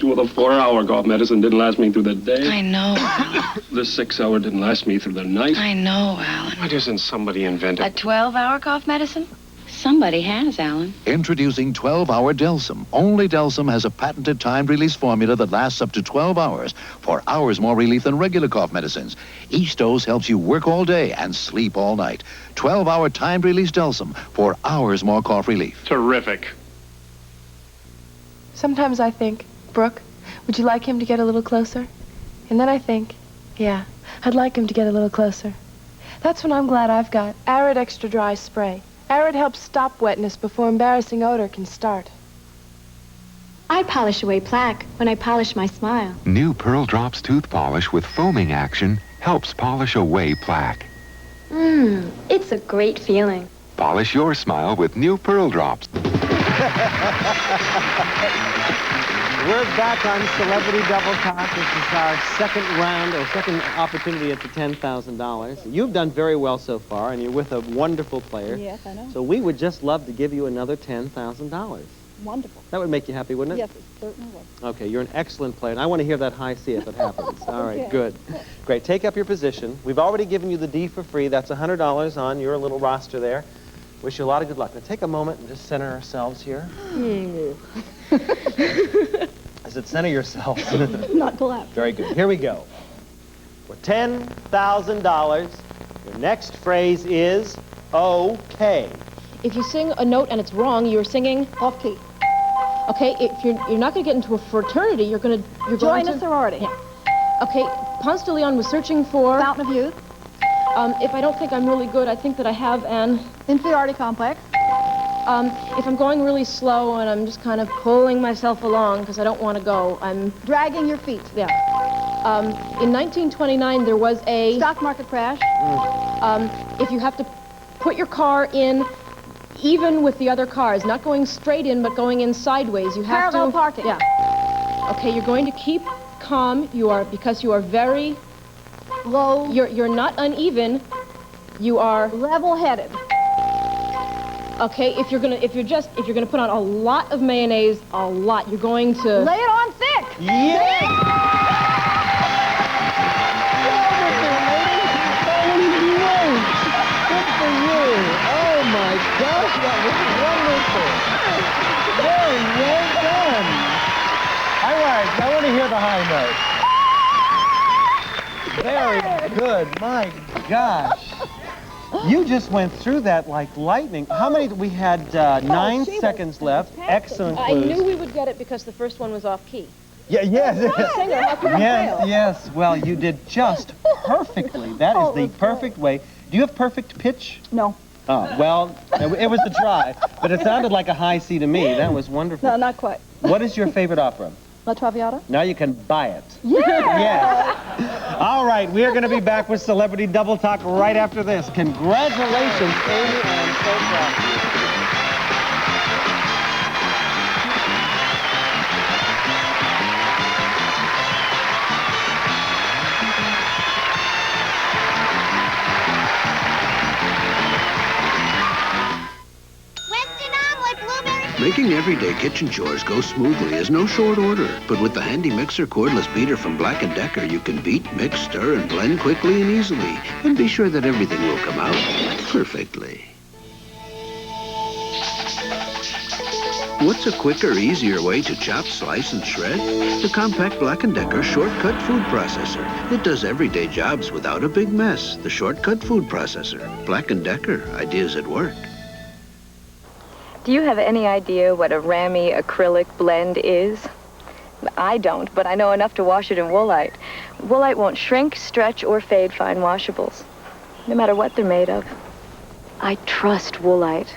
Well, the 4-hour cough medicine didn't last me through the day. I know, Alan. The 6-hour didn't last me through the night. I know, Alan. Why doesn't somebody invent A it? 12-hour cough medicine? Somebody has, Alan. Introducing 12-Hour Delsum. Only Delsum has a patented timed-release formula that lasts up to 12 hours for hours more relief than regular cough medicines. Each dose helps you work all day and sleep all night. 12-hour timed-release Delsum for hours more cough relief. Terrific. Sometimes I think, Brooke, would you like him to get a little closer? And then I think, yeah, I'd like him to get a little closer. That's when I'm glad I've got Arid Extra Dry Spray. Arid helps stop wetness before embarrassing odor can start. I polish away plaque when I polish my smile. New Pearl Drops tooth polish with foaming action helps polish away plaque. It's a great feeling. Polish your smile with new Pearl Drops. We're back on Celebrity Double Talk. This is our second round, or second opportunity at the $10,000. You've done very well so far, and you're with a wonderful player. Yes, I know. So we would just love to give you another $10,000. Wonderful. That would make you happy, wouldn't it? Yes, it certainly would. Okay, you're an excellent player, and I want to hear that high C if it happens. All right, Okay. good. Great, take up your position. We've already given you the D for free. That's $100 on your little roster there. Wish you a lot of good luck. Now take a moment and just center ourselves here. I said center yourself. Not collapse. Very good. Here we go. For $10,000, your next phrase is okay. If you sing a note and it's wrong, you're singing off key. Okay, if you're not going to get into a fraternity, you're going to Join a sorority. Yeah. Okay, Ponce de Leon was searching for Fountain of Youth. If I don't think I'm really good, I think that I have an inferiority complex. If I'm going really slow and I'm just kind of pulling myself along because I don't want to go, I'm dragging your feet. Yeah. In 1929, there was a stock market crash. If you have to put your car in even with the other cars, not going straight in, but going in sideways, you have Parallel to parking. Yeah. Okay, you're going to keep calm. Because you are very low. You're not uneven. You are level-headed. Okay, if you're gonna put on a lot of mayonnaise, you're going to lay it on thick. Yeah. Good for you. Oh my gosh, that was wonderful. Very well done. I want to hear the high note. Very good. My gosh. You just went through that like lightning. How many? We had 9 seconds left. Excellent I clues. knew we would get it because the first one was off key. Yeah, yes. Singer, how could you fail? Yes. Well, you did just perfectly. That is the perfect way. Do you have perfect pitch? No. Oh, well, it was a try, but it sounded like a high C to me. That was wonderful. No, not quite. What is your favorite opera? La Traviata? Now you can buy it. Yeah! Yes. All right, we are going to be back with Celebrity Double Talk right after this. Congratulations, Amy. I'm so proud of you. Making everyday kitchen chores go smoothly is no short order, but with the handy mixer cordless beater from Black & Decker, you can beat, mix, stir, and blend quickly and easily, and be sure that everything will come out perfectly. What's a quicker, easier way to chop, slice, and shred? The compact Black & Decker Shortcut Food Processor. It does everyday jobs without a big mess. The Shortcut Food Processor. Black & Decker. Ideas at work. Do you have any idea what a Ramy acrylic blend is? I don't, but I know enough to wash it in Woolite. Woolite won't shrink, stretch, or fade fine washables, no matter what they're made of. I trust Woolite.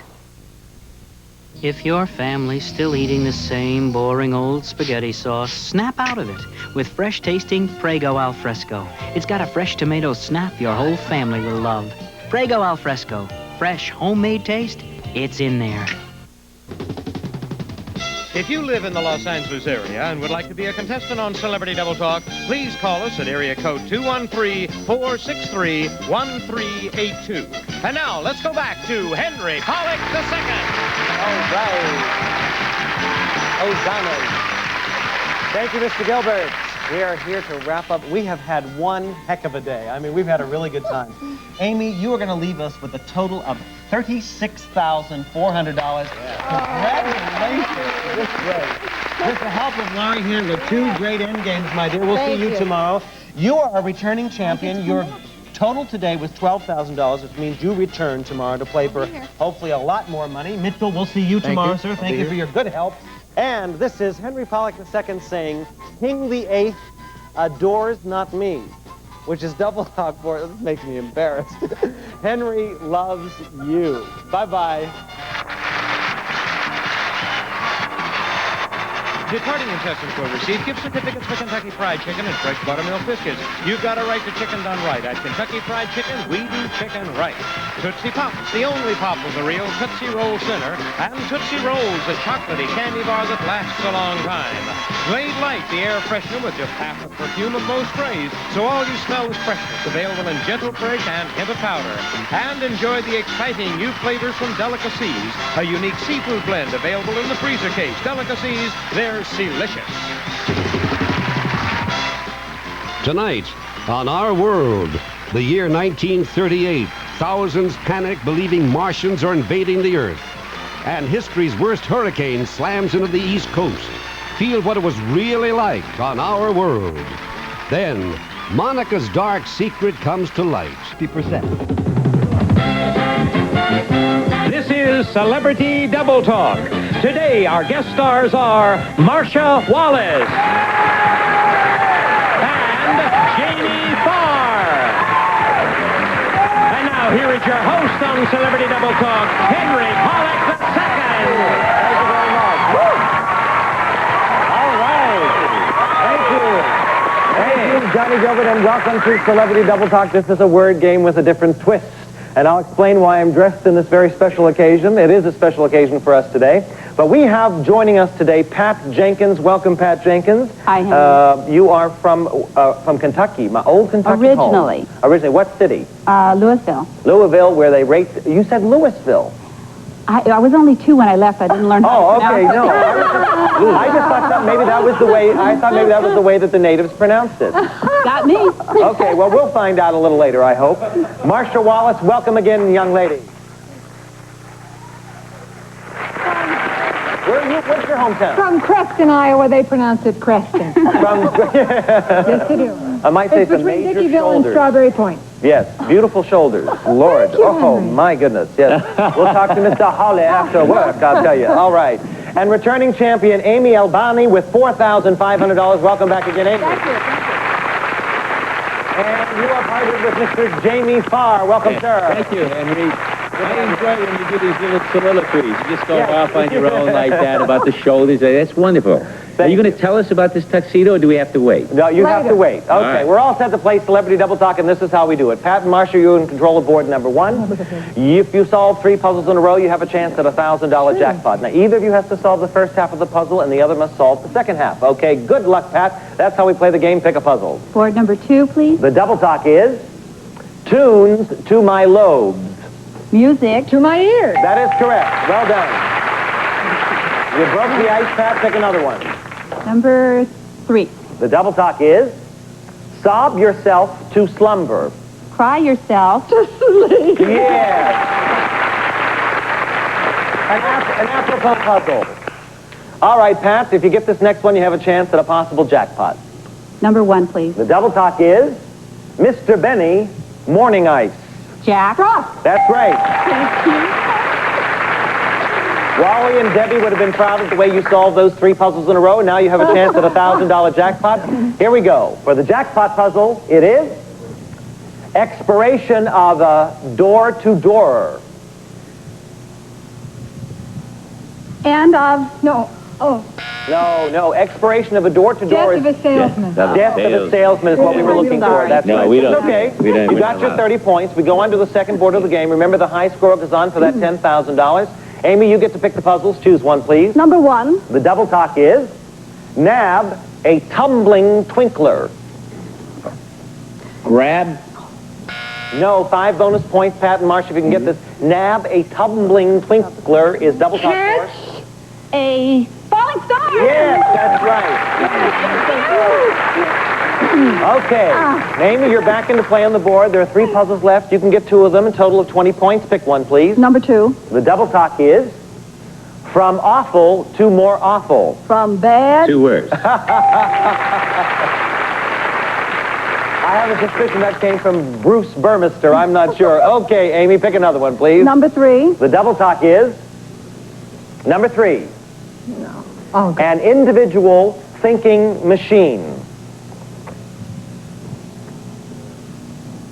If your family's still eating the same boring old spaghetti sauce, snap out of it with fresh-tasting Prego Al Fresco. It's got a fresh tomato snap your whole family will love. Prego Al Fresco. Fresh, homemade taste, it's in there. If you live in the Los Angeles area and would like to be a contestant on Celebrity Double Talk, please call us at area code 213-463-1382. And now, let's go back to Henry Pollock II. All right. Hosanna. Thank you, Mr. Gilbert. We are here to wrap up. We have had one heck of a day. I mean, we've had a really good time. Amy, you are going to leave us with a total of $36,400. Congratulations. This is great. With the help of Larry Handler, 2 great end games, my dear. We'll see you tomorrow. You are a returning champion. Your total today was $12,000, which means you return tomorrow to play for hopefully a lot more money. Mitchell, we'll see you tomorrow, sir. Thank you for your good help. And this is Henry Pollock II saying, King VIII adores not me, which is double talk for, this makes me embarrassed. Henry loves you. Bye-bye. Departing contestants will receive gift certificates for Kentucky Fried Chicken and fresh buttermilk biscuits. You've got a right to chicken done right. At Kentucky Fried Chicken, we do chicken right. Tootsie Pops, the only pop with a real Tootsie Roll center, and Tootsie Rolls, the chocolatey candy bar that lasts a long time. Glade Light, the air freshener with just half the perfume of most sprays, so all you smell is freshness, available in gentle fresh and hint of powder. And enjoy the exciting new flavors from Delicacies, a unique seafood blend available in the freezer case. Delicacies, they're delicious. Tonight, on Our World, the year 1938, thousands panic believing Martians are invading the Earth. And history's worst hurricane slams into the East Coast. Feel what it was really like on Our World. Then, Monica's dark secret comes to light. 50%. This is Celebrity Double Talk. Today, our guest stars are Marsha Wallace and Jamie Farr. And now, here is your host on Celebrity Double Talk, Henry Pollock II. Thank you very much. Woo! All right. Thank you. Thank you, Johnny Gilbert, and welcome to Celebrity Double Talk. This is a word game with a different twist. And I'll explain why I'm dressed in this very special occasion. It is a special occasion for us today. But we have joining us today Pat Jenkins. Welcome, Pat Jenkins. Hi, Henry. You are from Kentucky, my old Kentucky Originally. home. Originally. What city? Louisville. Louisville, where they rate... You said Louisville. I was only 2 when I left. I didn't learn how to okay, pronounce no. it. I just thought that maybe that was the way... I thought maybe that was the way that the natives pronounced it. Got me. Okay, well, we'll find out a little later, I hope. Marsha Wallace, welcome again, young lady. What's your hometown? From Creston, Iowa. They pronounce it Creston. Yes, they do. I might say it's some between major Dickeyville shoulders. and Strawberry Point. Yes, beautiful shoulders. Lord. Oh, my goodness. Yes. We'll talk to Mr. Holly after work, I'll tell you. All right. And returning champion Amy Albani with $4,500. Welcome back again, Amy. Thank you. And you are partnered with Mr. Jamie Farr. Welcome, sir. Thank you, Henry. I enjoy when you do these little soliloquies. You just go off on your own like that about the shoulders. That's wonderful. Are you going to tell us about this tuxedo, or do we have to wait? No, you have to wait. Okay, right. We're all set to play Celebrity Double Talk, and this is how we do it. Pat and Marcia, you're in control of board number 1. If you solve 3 puzzles in a row, you have a chance at a $1,000 jackpot. Now, either of you has to solve the first half of the puzzle, and the other must solve the second half. Okay, good luck, Pat. That's how we play the game. Pick a puzzle. Board number 2, please. The Double Talk is tunes to my lobes. Music. To my ears. That is correct. Well done. You broke the ice, Pat. Pick another one. Number 3. The Double Talk is sob yourself to slumber. Cry yourself. To sleep. Yeah. An apropos puzzle. All right, Pat, if you get this next one, you have a chance at a possible jackpot. Number 1, please. The Double Talk is Mr. Benny Morning Ice. Jack. Frost. That's right. Thank you. Wally and Debbie would have been proud of the way you solved those 3 puzzles in a row. Now you have a chance at a $1,000 jackpot. Here we go. For the jackpot puzzle, it is expiration of a door-to-doorer. And of, no, oh. No, expiration of a door-to-door Death of a salesman. Death of a salesman is what we were looking for. That's No, right. we don't. It's okay. We don't. You got your 30 points. We go on to the second board of the game. Remember, the high score goes on for that $10,000. Amy, you get to pick the puzzles. Choose one, please. Number 1. The Double Talk is nab a tumbling twinkler. Grab. No, 5 bonus points, Pat and Marcia, if you can get this. Nab a tumbling twinkler is Double Talk Catch for. a falling star. Yes, that's right. Okay. Amy, you're back into play on the board. There are 3 puzzles left. You can get 2 of them, a total of 20 points. Pick one, please. Number 2. The Double Talk is from awful to more awful. From bad. 2 words. I have a suspicion that came from Bruce Burmester. I'm not sure. Okay, Amy, pick another one, please. Number 3. The Double Talk is number 3. No. Oh, God. An individual thinking machine.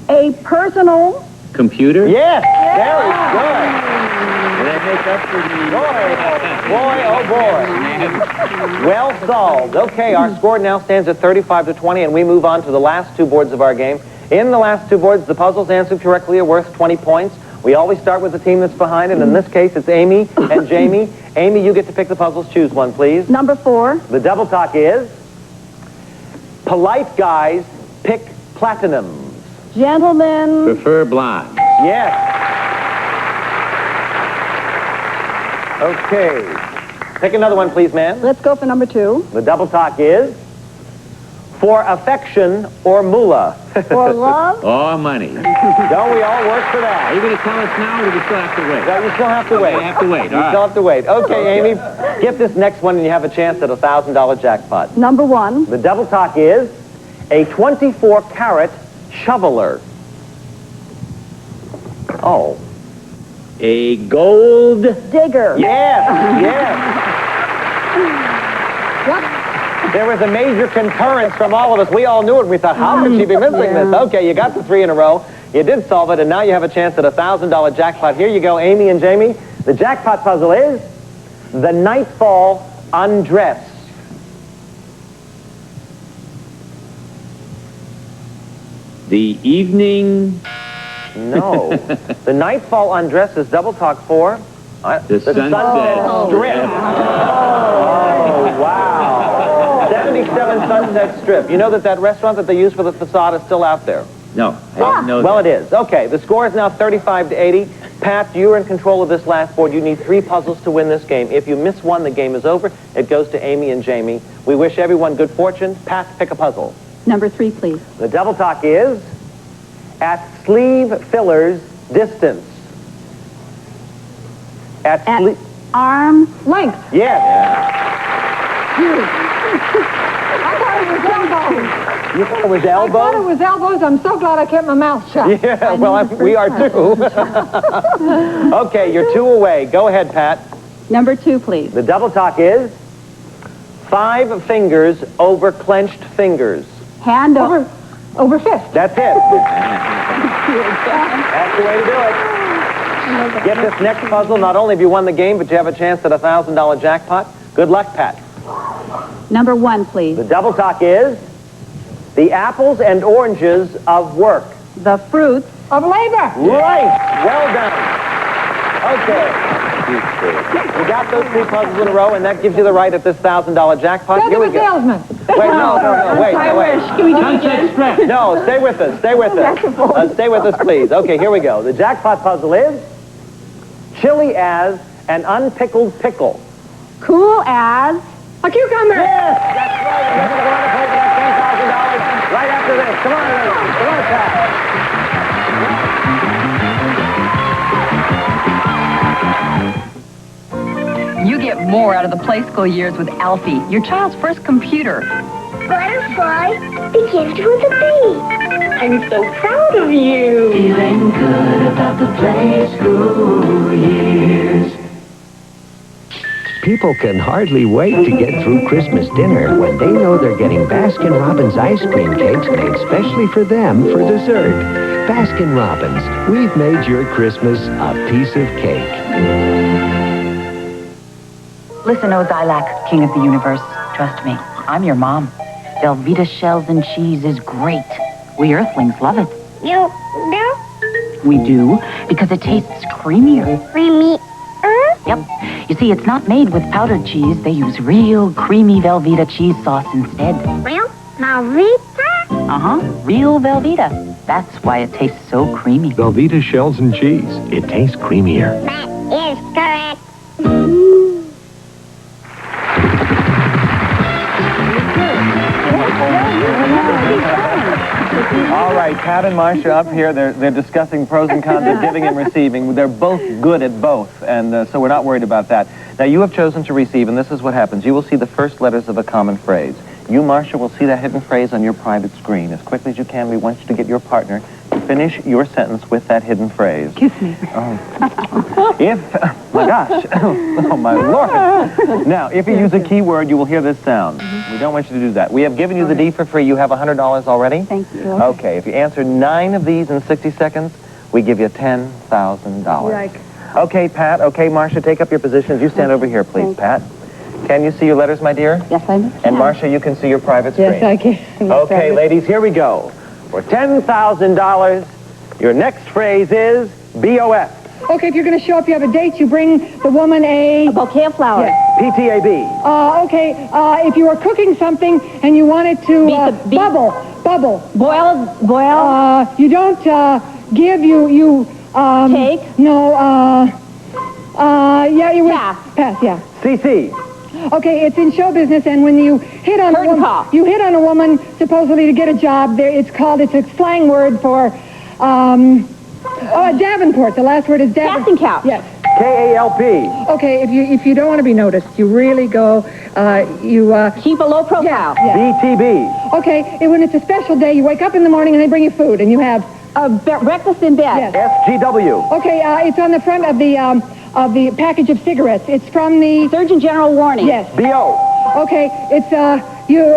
A personal. Computer. Yes, very good. Did I make up for the... Boy, oh boy. Well solved. Okay, our score now stands at 35-20, and we move on to the last 2 boards of our game. In the last 2 boards, the puzzles answered correctly are worth 20 points. We always start with the team that's behind, and in this case, it's Amy and Jamie. Amy, you get to pick the puzzles. Choose one, please. Number 4. The Double Talk is polite guys pick platinums. Gentlemen. Prefer blonde. Yes. Okay. Pick another one, please, ma'am. Let's go for number 2. The Double Talk is for affection or moolah. For love. Or money. Don't we all work for that? Are you going to tell us now, or do we still have to wait? No, you still have to wait. We have to wait. You still have to wait. Okay, Amy, get this next one and you have a chance at a $1,000 jackpot. Number 1. The Double Talk is a 24-carat shoveler. Oh. A gold... Digger. Yes, yes. What? There was a major concurrence from all of us. We all knew it. We thought, how could she be missing this? Okay, you got the 3 in a row. You did solve it, and now you have a chance at a $1,000 jackpot. Here you go, Amy and Jamie. The jackpot puzzle is the Nightfall Undress. The evening... No. The Nightfall Undress is Double Talk 4. The sunset Strip. Oh, wow. 77 Sunset Strip. You know that restaurant that they use for the facade is still out there? No, I didn't know Well, that. it is. Okay, the score is now 35-80. Pat, you're in control of this last board. You need 3 puzzles to win this game. If you miss one, the game is over. It goes to Amy and Jamie. We wish everyone good fortune. Pat, pick a puzzle. Number 3, please. The Double Talk is at sleeve filler's distance. At arm's length. Yes. I thought it was elbows. You thought it was elbows? I thought it was elbows. I'm so glad I kept my mouth shut. Yeah, well, we are too. Okay, you're 2 away. Go ahead, Pat. Number 2, please. The Double Talk is 5 fingers over clenched fingers. Hand over fist. That's it. That's the way to do it. get this next puzzle. Not only have you won the game, but you have a chance at a $1,000 jackpot. Good luck, Pat. Number 1, please. The double talk is the apples and oranges of work. The fruits of labor. Right. Well done. Okay. You got those 3 puzzles in a row, and that gives you the right at this $1,000 jackpot. Here we go. Salesman. Wait, no, wait. Can we do it again? No, stay with us. Stay with us, please. Okay, here we go. The jackpot puzzle is chilly as an unpickled pickle. Cool as a cucumber. Yes, that's right. You're going to want to play for that $10,000 right after this. Come on, ladies. Come on, Pat. You get more out of the play school years with Alfie, your child's first computer. Butterfly begins with a B. I'm so proud of you. Feeling good about the play school years. People can hardly wait to get through Christmas dinner when they know they're getting Baskin-Robbins ice cream cakes made specially for them for dessert. Baskin-Robbins, we've made your Christmas a piece of cake. Listen, Ozilak, king of the universe. Trust me, I'm your mom. Velveeta shells and cheese is great. We Earthlings love it. You do? We do, because it tastes creamier. Creamy. Yep. You see, it's not made with powdered cheese. They use real creamy Velveeta cheese sauce instead. Real Velveeta? Uh-huh. Real Velveeta. That's why it tastes so creamy. Velveeta shells and cheese. It tastes creamier. That is correct. All right, Pat and Marcia up here, they're discussing pros and cons of giving and receiving. They're both good at both, and so we're not worried about that. Now, you have chosen to receive, and this is what happens. You will see the first letters of a common phrase. You, Marcia, will see that hidden phrase on your private screen. As quickly as you can, we want you to get your partner to finish your sentence with that hidden phrase. Kiss me. My gosh. Oh, my Lord. Now, if you use a keyword, you will hear this sound. We don't want you to do that. We have given you the D for free. You have $100 already? Thank you. Okay, if you answer 9 of these in 60 seconds, we give you $10,000. Okay, Pat. Okay, Marcia, take up your positions. You stand over here, please, Pat. Can you see your letters, my dear? Yes, I can. And Marcia, you can see your private screen. Yes, I can. Okay, ladies, here we go. For $10,000, your next phrase is BOF. Okay, if you're going to show up, you have a date, you bring the woman a bouquet of flowers. Yes. PTAB. Okay, if you were cooking something and you wanted to bubble. Boil. You don't give, you Take? No, yeah, you would. Pass, yeah. CC. Okay, it's in show business, and when you hit on a woman, supposedly to get a job, it's a slang word for, Davenport. The last word is Davenport. Casting couch. Yes. KALP. Okay, if you don't want to be noticed, you really go, keep a low profile. Yeah. BTB. Okay, when it's a special day, you wake up in the morning and they bring you food, and you have breakfast in bed. Yes. SGW. Okay, it's on the front of the package of cigarettes. It's from the Surgeon General warning. Yes. BO. Okay, it's you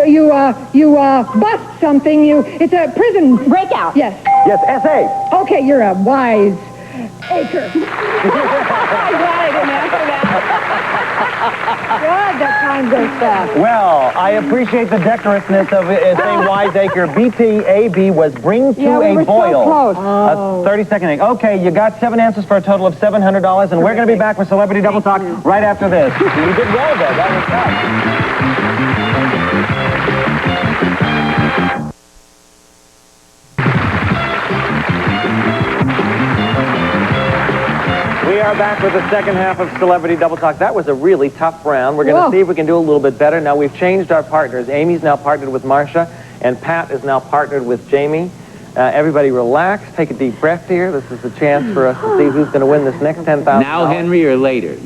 bust something. It's a prison breakout. Yes. Yes. SA. Okay, you're a wise acre. I'm glad I didn't answer that. God, that time goes fast. Well, I appreciate the decorousness of it saying wiseacre. BTAB was bring to we a boil. So close. 30-second thing. Okay, you got 7 answers for a total of $700, and we're going to be back with Celebrity Double Talk right after this. You did well there. That was tough. We are back with the second half of Celebrity Double Talk. That was a really tough round. We're going to see if we can do a little bit better. Now, we've changed our partners. Amy's now partnered with Marcia, and Pat is now partnered with Jamie. Everybody relax. Take a deep breath here. This is the chance for us to see who's going to win this next $10,000. Now, Henry, or later?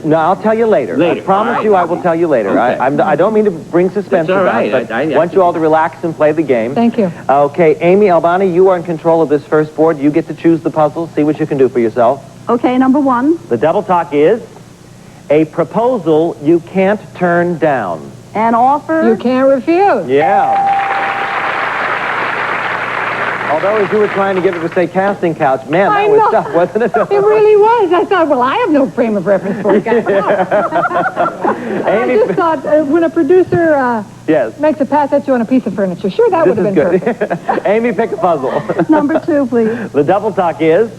No, I'll tell you later. I promise you I will tell you later. Okay. I don't mean to bring suspense about it, but I want you all to relax and play the game. Thank you. Okay, Amy Albani, you are in control of this first board. You get to choose the puzzle. See what you can do for yourself. Okay, number 1. The double talk is a proposal you can't turn down. An offer you can't refuse. Yeah. Although as you were trying to get her to say casting couch, man, I that was know. tough, wasn't it? It really was. I thought, well, I have no frame of reference for it. I just thought when a producer yes. makes a pass at you on a piece of furniture, sure, that would have been perfect. Amy, pick a puzzle. Number 2, please. The double talk is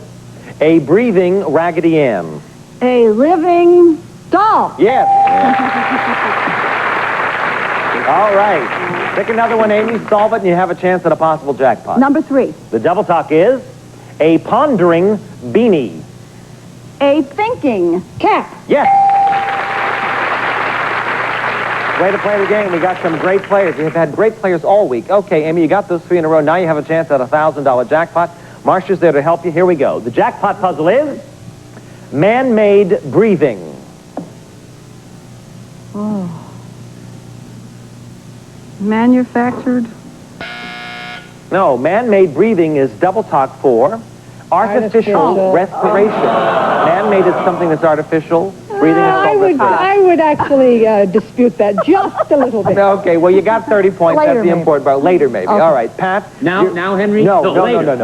a breathing Raggedy Ann. A living doll. Yes. All right. Pick another one, Amy. Solve it, and you have a chance at a possible jackpot. Number 3. The double talk is a pondering beanie. A thinking cat. Yes. Way to play the game. We got some great players. We have had great players all week. Okay, Amy, you got those 3 in a row. Now you have a chance at a $1,000 jackpot. Marcia's there to help you. Here we go. The jackpot puzzle is man-made breathing. Oh. Manufactured. No, man-made breathing is double talk for artificial respiration. Man-made is something that's artificial. Breathing is called respiration. I would actually dispute that just a little bit. Okay, well, you got 30 points. Later, That's the maybe. important part. Later, maybe. Okay. All right, Pat. Now, Henry? No. Later.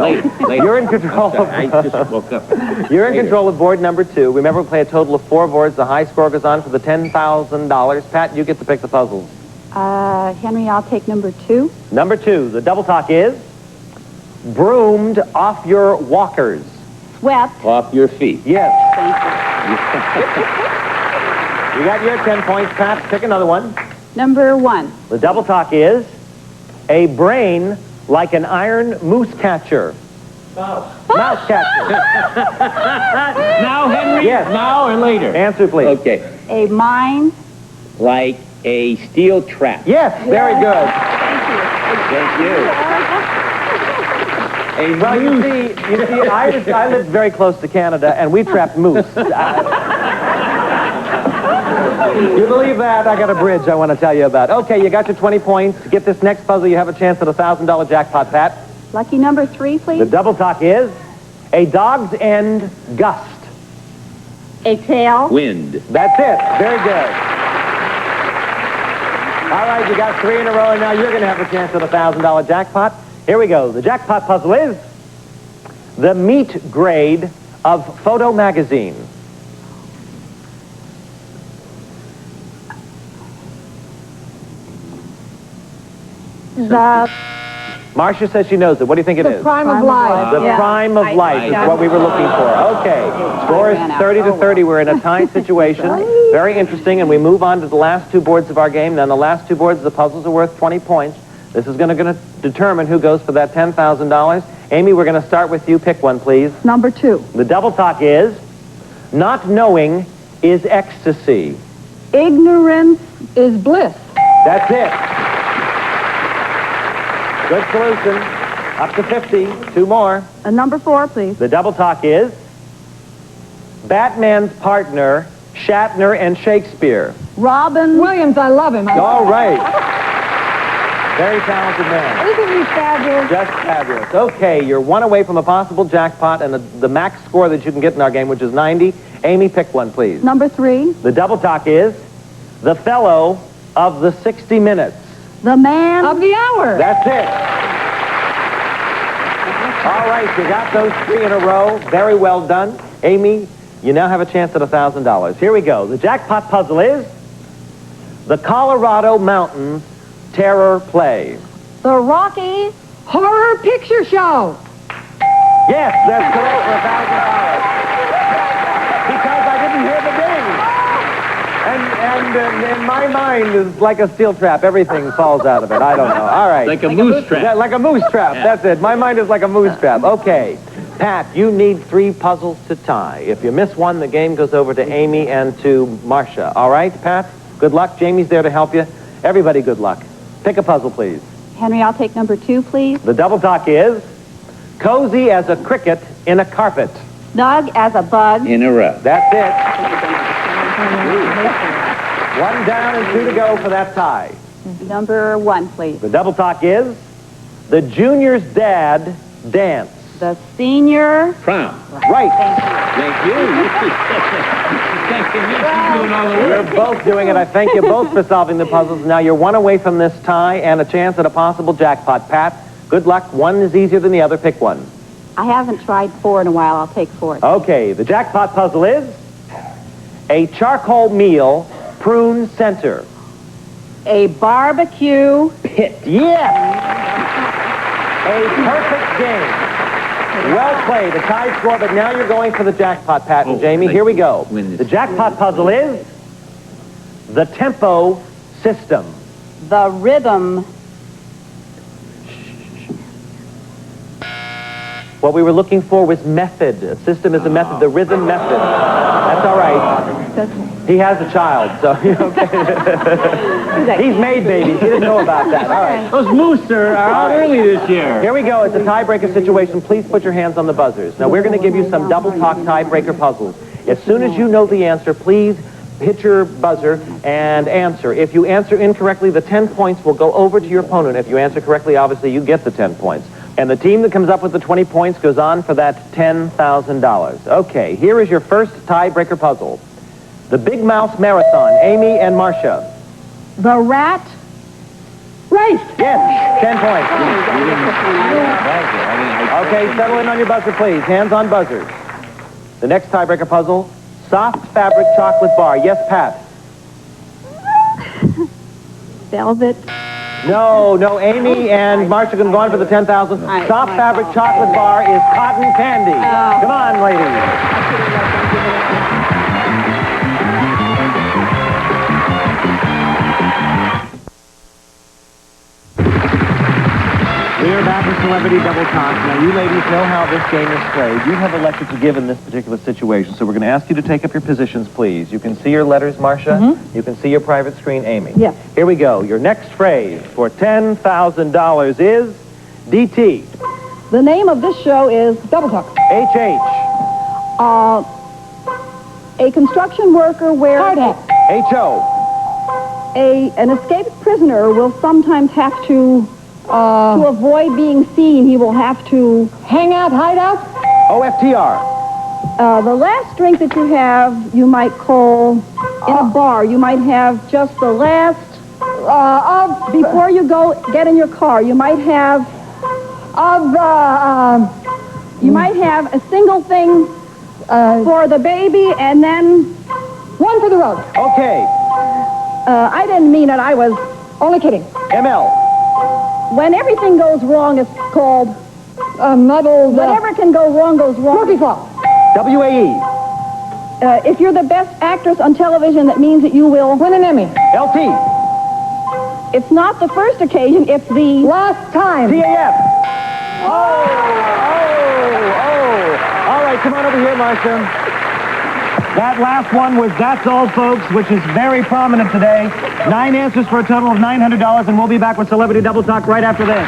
You're in control of... I just woke up. You're in control of board number 2. Remember, we play a total of 4 boards. The high score goes on for the $10,000. Pat, you get to pick the puzzles. Henry, I'll take number 2. Number 2, the double talk is broomed off your walkers. Swept. Off your feet. Yes. Thank You got your 10 points, Pat. Pick another one. you. Number 1. The double talk is a brain like an iron moose catcher. Mouse catcher. Now, Henry? Yes. Now or later? Answer, please. Okay. A mind. Like a steel trap. Yes, very good. Thank you. Well, you see, I lived very close to Canada, and we trapped moose. You believe that? I got a bridge I want to tell you about. Okay, you got your 20 points. To get this next puzzle, you have a chance at a $1,000 jackpot, Pat. Lucky number 3, please. The double talk is a dog's end gust. A tail. Wind. That's it. Very good. All right, you got 3 in a row, and now you're going to have a chance at a $1,000 jackpot. Here we go. The jackpot puzzle is the meat grade of Photo Magazine. The Marcia says she knows it. What do you think it is? The prime of life. The prime of life is what we were looking for. Okay. Score is 30-30. We're in a tie situation. Very interesting, and we move on to the last 2 boards of our game. Now, the last 2 boards, the puzzles are worth 20 points. This is going to determine who goes for that $10,000. Amy, we're going to start with you. Pick one, please. number 2. The double talk is not knowing is ecstasy. Ignorance. Is bliss. That's it. Good solution. Up to 50. 2 more. Number 4, please. The double talk is Batman's partner, Shatner and Shakespeare. Robin Williams, I love him. All right. Very talented man. Isn't he fabulous? Just fabulous. Okay, you're 1 away from a possible jackpot and the max score that you can get in our game, which is 90. Amy, pick one, please. Number 3. The double talk is the fellow of the 60 Minutes. The man of the hour. That's it. All right, you got those 3 in a row. Very well done. Amy, you now have a chance at $1,000. Here we go. The jackpot puzzle is the Colorado Mountains Terror Play. The Rocky Horror Picture Show. Yes, that's correct for $1,000. Because I didn't hear the ding. And in my mind is like a steel trap. Everything falls out of it. I don't know. All right. Like a moose trap. Yeah, like a moose trap. Yeah. That's it. My mind is like a moose trap. Okay. Pat, you need 3 puzzles to tie. If you miss one, the game goes over to Amy and to Marcia. All right, Pat? Good luck. Jamie's there to help you. Everybody, good luck. Pick a puzzle, please. Henry, I'll take number 2, please. The double talk is cozy as a cricket in a carpet. Snug as a bug. In a row. That's it. 1 down and 2 to go for that tie. Number 1, please. The double talk is the junior's dad dance. The senior Prom. Right. Thank you. Thank you. You're doing all the work. You're both doing it. I thank you both for solving the puzzles. Now you're 1 away from this tie and a chance at a possible jackpot. Pat, Good luck. One is easier than the other. Pick one. I haven't tried 4 in a while. I'll take 4. Okay, the jackpot puzzle is a charcoal meal prune center. A barbecue pit. Yes! A perfect game. Well played. A tie score, but now you're going for the jackpot, Pat and Jamie. Here we go. The jackpot puzzle is the tempo system. The rhythm. What we were looking for was method. A system is a method. The rhythm method. That's all right. He has a child, so okay. He's made babies. He didn't know about that. All right. Those moose are out early this year. Here we go. It's a tiebreaker situation. Please put your hands on the buzzers. Now, we're going to give you some double talk tiebreaker puzzles. As soon as you know the answer, please hit your buzzer and answer. If you answer incorrectly, the 10 points will go over to your opponent. If you answer correctly, obviously, you get the 10 points. And the team that comes up with the 20 points goes on for that $10,000. Okay, here is your first tiebreaker puzzle. The Big Mouse Marathon, Amy and Marcia. The rat race. Yes, 10 points. Okay, settle in on your buzzer, please. Hands on buzzers. The next tiebreaker puzzle, soft fabric chocolate bar. Yes, Pat. Velvet. No, Amy and Marcia are going to go on for the 10,000. Soft fabric chocolate bar is cotton candy. Come on, ladies. We are back with Celebrity Double Talk. Now, you ladies know how this game is played. You have elected to give in this particular situation, so we're going to ask you to take up your positions, please. You can see your letters, Marcia. You can see your private screen, Amy. Yes. Here we go. Your next phrase for $10,000 is DT. The name of this show is Double Talk. HH. A construction worker wears... Hard hat. HO. An escaped prisoner will sometimes have to avoid being seen, he will have to... Hang out, hide out? OFTR. The last drink that you have, you might call in a bar. You might have just the last... before you get in your car, you might have... you might have a single thing for the baby, and then... One for the road. Okay. I didn't mean it. I was... Only kidding. ML. When everything goes wrong, it's called... muddled... Whatever can go wrong, goes wrong. Rookie flaw. WAE. If you're the best actress on television, that means that you will... Win an Emmy. LT. It's not the first occasion, it's the... Last time. TAF. Oh. All right, come on over here, Marcia. That last one was That's All, Folks, which is very prominent today. 9 answers for a total of $900, and we'll be back with Celebrity Double Talk right after this.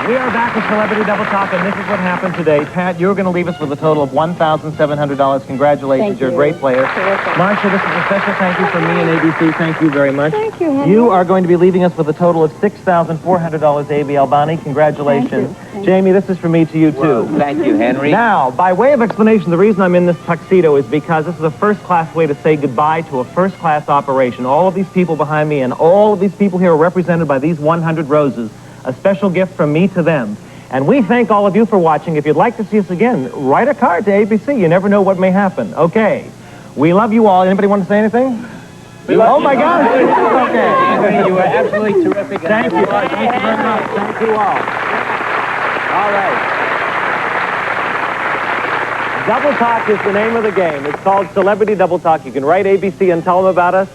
We are back with Celebrity Double Talk, and this is what happened today. Pat, you're going to leave us with a total of $1,700. Congratulations. Thank You're a you. great player. Terrific. Marcia, this is a special thank you from me and ABC. Thank you very much. Thank you, Henry. You are going to be leaving us with a total of $6,400, A.B. Albani. Congratulations. Thank you. Jamie, this is for me to you, too. Thank you, Henry. Now, by way of explanation, the reason I'm in this tuxedo is because this is a first-class way to say goodbye to a first-class operation. All of these people behind me and all of these people here are represented by these 100 roses. A special gift from me to them. And we thank all of you for watching. If you'd like to see us again, write a card to ABC. You never know what may happen. Okay. We love you all. Anybody want to say anything? Oh, my God. Okay. Henry, you were absolutely terrific. Thank you. Thank you very much. Thank you all. All right. Double Talk is the name of the game. It's called Celebrity Double Talk. You can write ABC and tell them about us.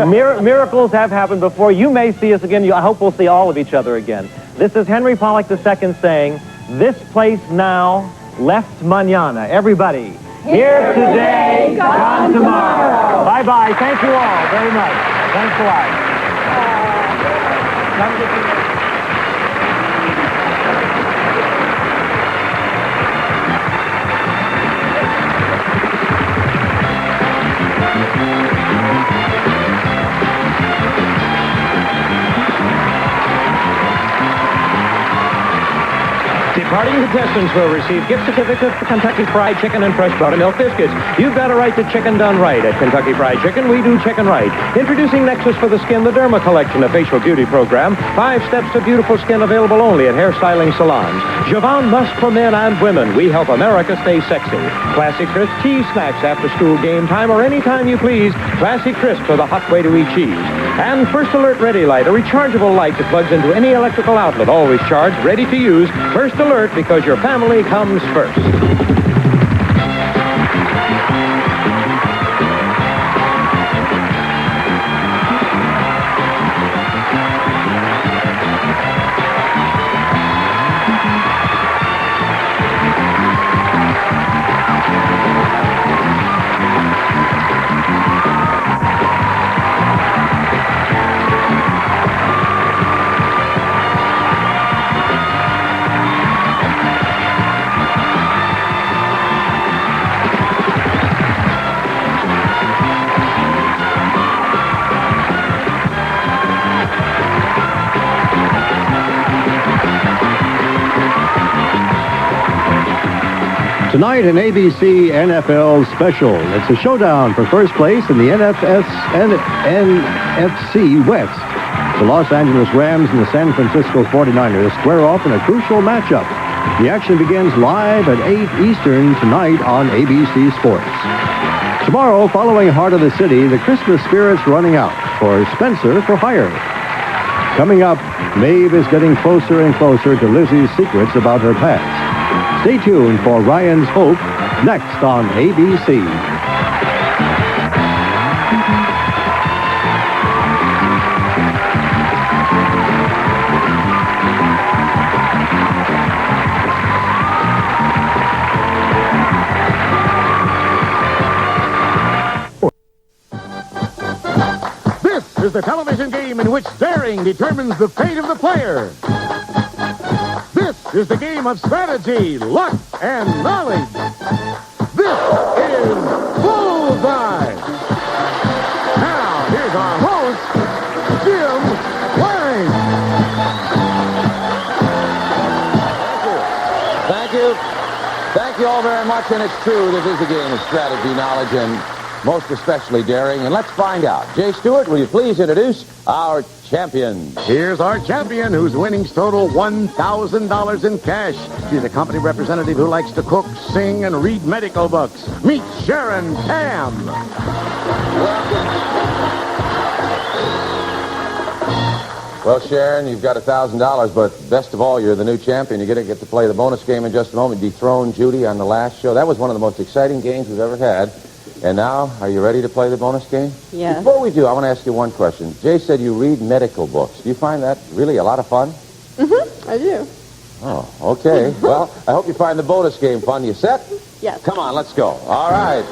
Miracles have happened before. You may see us again. I hope we'll see all of each other again. This is Henry Pollack II saying, this place now, left mañana. Everybody, here today, gone tomorrow. Bye-bye. Thank you all very much. Thanks a lot. Tip Departing contestants will receive gift certificates for Kentucky Fried Chicken and fresh buttermilk biscuits. You've got a right to chicken done right. At Kentucky Fried Chicken, we do chicken right. Introducing Nexus for the Skin, the Derma Collection, a facial beauty program. 5 steps to beautiful skin available only at hairstyling salons. Javon Musk for men and women. We help America stay sexy. Classic Crisp cheese snacks after school game time or anytime you please. Classic Crisp for the hot way to eat cheese. And First Alert Ready Light, a rechargeable light that plugs into any electrical outlet. Always charged, ready to use. First Alert, because your family comes first. Tonight, an ABC NFL special. It's a showdown for first place in the NFC West. The Los Angeles Rams and the San Francisco 49ers square off in a crucial matchup. The action begins live at 8 Eastern tonight on ABC Sports. Tomorrow, following Heart of the City, the Christmas spirit's running out for Spencer for Hire. Coming up, Maeve is getting closer and closer to Lizzie's secrets about her past. Stay tuned for Ryan's Hope, next on ABC. This is the television game in which daring determines the fate of the player. This is the game of strategy, luck, and knowledge. This is Bullseye. Now, here's our host, Jim Wayne. Thank you. Thank you all very much, and it's true, this is a game of strategy, knowledge, and most especially daring. And let's find out. Jay Stewart, will you please introduce our champion? Here's our champion, whose winnings total $1,000 in cash. She's a company representative who likes to cook, sing, and read medical books. Meet Sharon Tam. Well, Sharon, you've got $1,000, but best of all, you're the new champion. You're going to get to play the bonus game in just a moment. Dethrone Judy on the last show. That was one of the most exciting games we've ever had. And now, are you ready to play the bonus game? Yes. Before we do, I want to ask you one question. Jay said you read medical books. Do you find that really a lot of fun? Mm-hmm, I do. Oh, okay. Well, I hope you find the bonus game fun. You set? Yes. Come on, let's go. All right.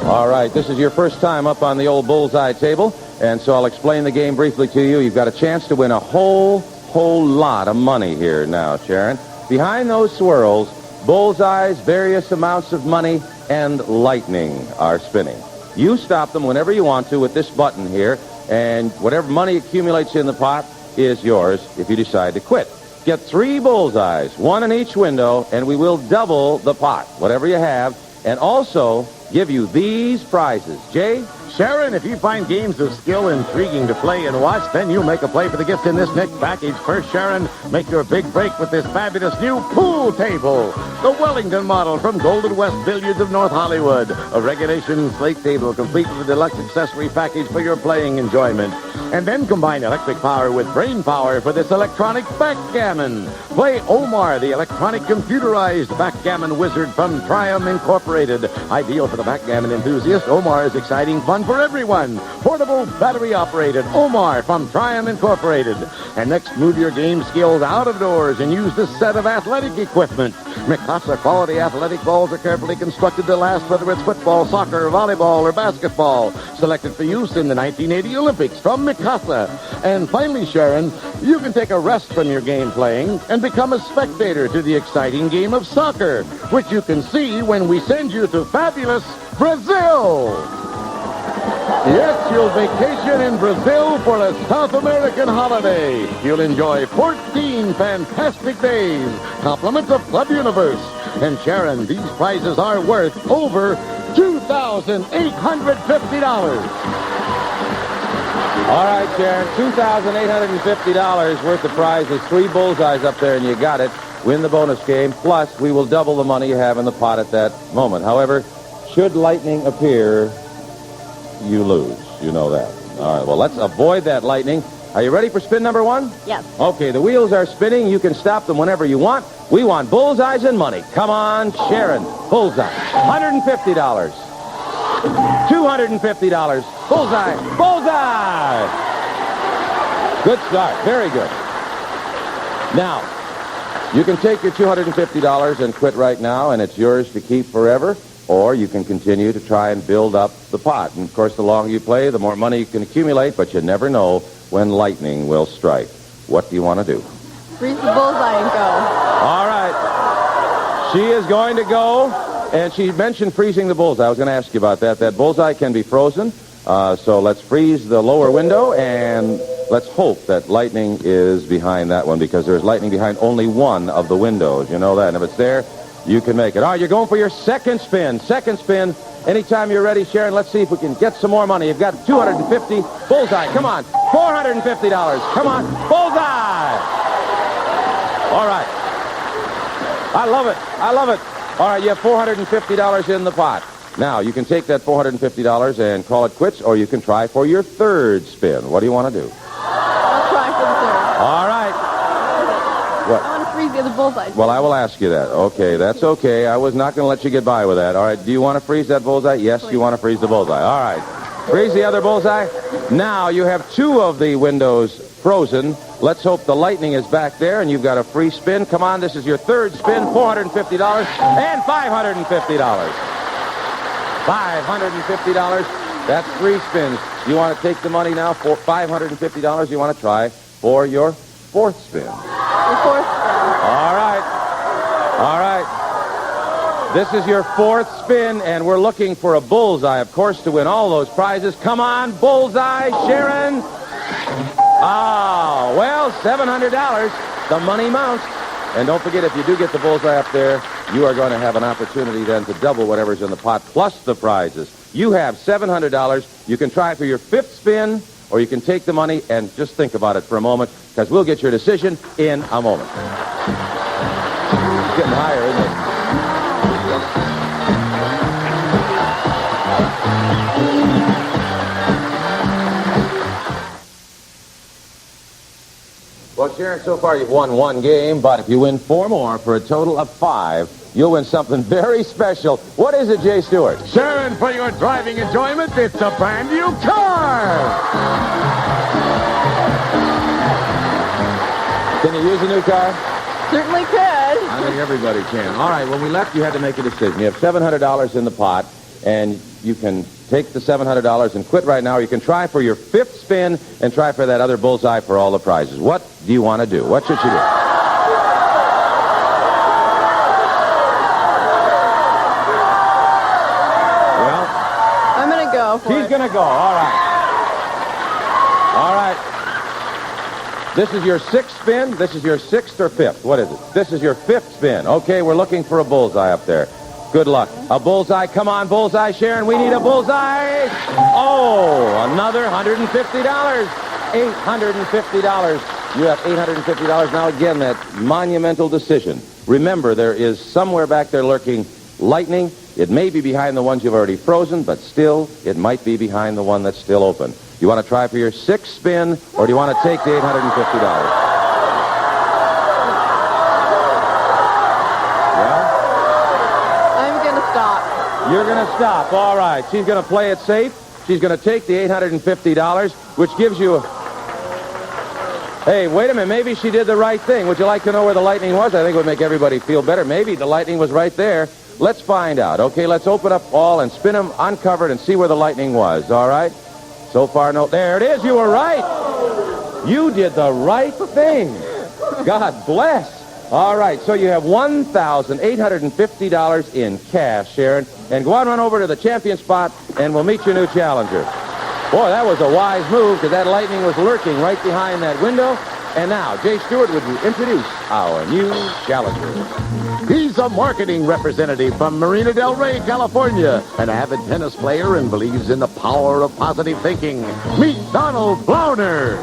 All right, this is your first time up on the old Bullseye table, and so I'll explain the game briefly to you. You've got a chance to win a whole lot of money here now, Sharon. Behind those swirls, Bullseye's various amounts of money and lightning are spinning. You stop them whenever you want to with this button here, and whatever money accumulates in the pot is yours if you decide to quit. Get 3 bullseyes, 1 in each window, and we will double the pot, whatever you have, and also give you these prizes. Jay? Sharon, if you find games of skill intriguing to play and watch, then you make a play for the gift in this next package. First, Sharon, make your big break with this fabulous new pool table. The Wellington model from Golden West Billiards of North Hollywood. A regulation slate table complete with a deluxe accessory package for your playing enjoyment. And then combine electric power with brain power for this electronic backgammon. Play Omar, the electronic computerized backgammon wizard from Triumph Incorporated. Ideal for the backgammon enthusiast, Omar is exciting fun for everyone. For portable, battery-operated Omar from Triumph Incorporated. And next, move your game skills out of doors and use this set of athletic equipment. Mikasa quality athletic balls are carefully constructed to last whether it's football, soccer, volleyball, or basketball. Selected for use in the 1980 Olympics from Mikasa. And finally, Sharon, you can take a rest from your game playing and become a spectator to the exciting game of soccer, which you can see when we send you to fabulous Brazil. Yes, you'll vacation in Brazil for a South American holiday. You'll enjoy 14 fantastic days, compliments of Club Universe. And Sharon, these prizes are worth over $2,850. All right, Sharon, $2,850 worth of prizes, 3 bullseyes up there, and you got it. Win the bonus game, plus we will double the money you have in the pot at that moment. However, should lightning appear, you lose. You know that. All right, well, let's avoid that lightning. Are you ready for spin number 1? Yes. Okay, the wheels are spinning. You can stop them whenever you want. We want bullseyes and money. Come on, Sharon. Bullseye. $150. $250. Bullseye. Bullseye! Good start. Very good. Now, you can take your $250 and quit right now, and it's yours to keep forever, or you can continue to try and build up the pot. And, of course, the longer you play, the more money you can accumulate, but you never know when lightning will strike. What do you want to do? Freeze the bullseye and go. All right. She is going to go, and she mentioned freezing the bullseye. I was going to ask you about that. That bullseye can be frozen, so let's freeze the lower window, and let's hope that lightning is behind that one, because there's lightning behind only one of the windows. You know that. And if it's there, you can make it. All right, you're going for your second spin. Second spin. Anytime you're ready, Sharon, let's see if we can get some more money. You've got $250. Bullseye. Come on. $450. Come on. Bullseye. All right. I love it. I love it. All right, you have $450 in the pot. Now, you can take that $450 and call it quits, or you can try for your third spin. What do you want to do? I'll try for the third. All right. What? I want to freeze the other bullseye. Well, I will ask you that. Okay, that's okay. I was not going to let you get by with that. All right, do you want to freeze that bullseye? Yes, you want to freeze the bullseye. All right. Freeze the other bullseye. Now, you have 2 of the windows frozen. Let's hope the lightning is back there, and you've got a free spin. Come on, this is your third spin, $450 and $550. $550. That's 3 spins. You want to take the money now for $550? You want to try for your 4th spin? The 4th spin. All right. All right. This is your 4th spin, and we're looking for a bullseye, of course, to win all those prizes. Come on, bullseye, Sharon. Oh, well, $700. The money mounts. And don't forget, if you do get the bullseye up there, you are going to have an opportunity then to double whatever's in the pot plus the prizes. You have $700. You can try for your 5th spin, or you can take the money and just think about it for a moment, because we'll get your decision in a moment. It's getting higher, isn't it? Well, Sharon, so far you've won 1 game, but if you win 4 more for a total of 5, you'll win something very special. What is it, Jay Stewart? Sharon, for your driving enjoyment, it's a brand new car. Can you use a new car? Certainly could. I think everybody can. All right, when we left, you had to make a decision. You have $700 in the pot, and you can take the $700 and quit right now, or you can try for your 5th spin and try for that other bullseye for all the prizes. What do you want to do? What should you do? Well, I'm going to go for it. She's going to go. All right. All right. This is your 6th spin. This is your 6th or 5th. What is it? This is your 5th spin. Okay, we're looking for a bullseye up there. Good luck. A bullseye. Come on, bullseye, Sharon. We need a bullseye. Oh, another $150. $850. You have $850. Now, again, that monumental decision. Remember, there is somewhere back there lurking lightning. It may be behind the ones you've already frozen, but still, it might be behind the one that's still open. You want to try for your 6th spin, or do you want to take the $850? I'm going to stop. You're going to stop. All right. She's going to play it safe. She's going to take the $850, which gives you a... Hey, wait a minute. Maybe she did the right thing. Would you like to know where the lightning was? I think it would make everybody feel better. Maybe the lightning was right there. Let's find out. Okay, let's open up all and spin them uncovered and see where the lightning was, all right? So far, no. There it is. You were right. You did the right thing. God bless. All right, so you have $1,850 in cash, Sharon. And go on, run over to the champion spot, and we'll meet your new challenger. Boy, that was a wise move, because that lightning was lurking right behind that window. And now, Jay Stewart, would you introduce our new challenger? He's a marketing representative from Marina Del Rey, California, an avid tennis player and believes in the power of positive thinking. Meet Donald Flauner.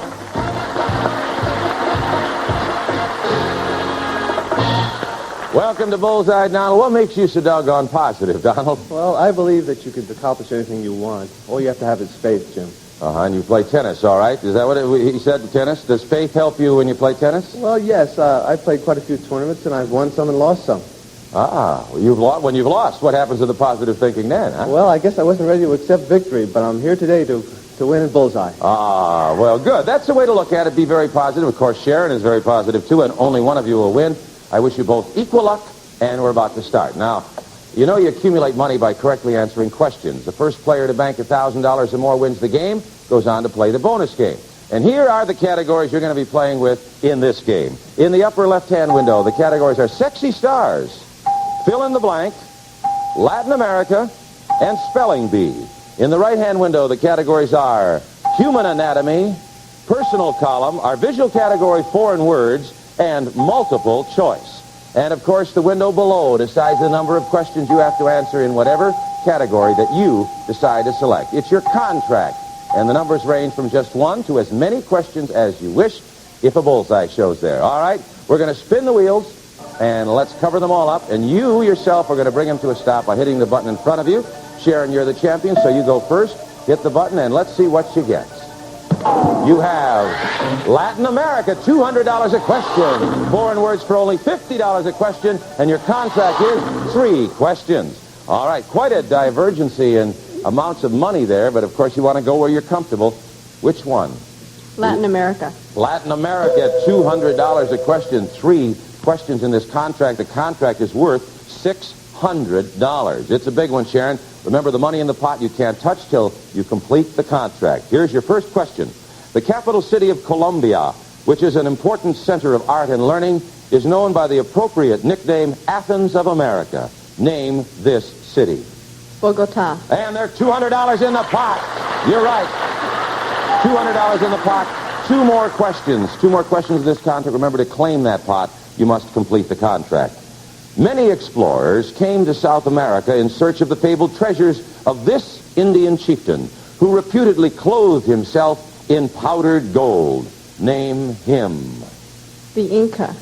Welcome to Bullseye, Donald. What makes you so doggone positive, Donald? Well, I believe that you can accomplish anything you want. All you have to have is faith, Jim. And you play tennis, all right? Is that what he said, tennis? Does faith help you when you play tennis? Well, yes. I played quite a few tournaments, and I've won some and lost some. When you've lost, what happens to the positive thinking then, huh? Well, I guess I wasn't ready to accept victory, but I'm here today to win in Bullseye. Well, good. That's the way to look at it. Be very positive. Of course, Sharon is very positive, too, and only one of you will win. I wish you both equal luck, and we're about to start. Now, you know you accumulate money by correctly answering questions. The first player to bank $1,000 or more wins the game, goes on to play the bonus game. And here are the categories you're going to be playing with in this game. In the upper left-hand window, the categories are sexy stars, fill in the blank, Latin America, and spelling bee. In the right-hand window, the categories are human anatomy, personal column, our visual category, foreign words, and multiple choice. And, of course, the window below decides the number of questions you have to answer in whatever category that you decide to select. It's your contract, and the numbers range from just one to as many questions as you wish if a bullseye shows there. All right, we're going to spin the wheels, and let's cover them all up, and you yourself are going to bring them to a stop by hitting the button in front of you. Sharon, you're the champion, so you go first. Hit the button, and let's see what she gets. You have Latin America, $200 a question. Foreign words for only $50 a question, and your contract is 3 questions. All right, quite a divergency in amounts of money there, but of course you want to go where you're comfortable. Which one? Latin America. Latin America, $200 a question. 3 questions in this contract. The contract is worth $600. It's a big one, Sharon. Remember, the money in the pot you can't touch till you complete the contract. Here's your first question. The capital city of Colombia, which is an important center of art and learning, is known by the appropriate nickname Athens of America. Name this city. Bogota. And there are $200 in the pot. You're right. $200 in the pot. 2 more questions. 2 more questions in this contract. Remember, to claim that pot, you must complete the contract. Many explorers came to South America in search of the fabled treasures of this Indian chieftain who reputedly clothed himself in powdered gold. Name him. The Inca.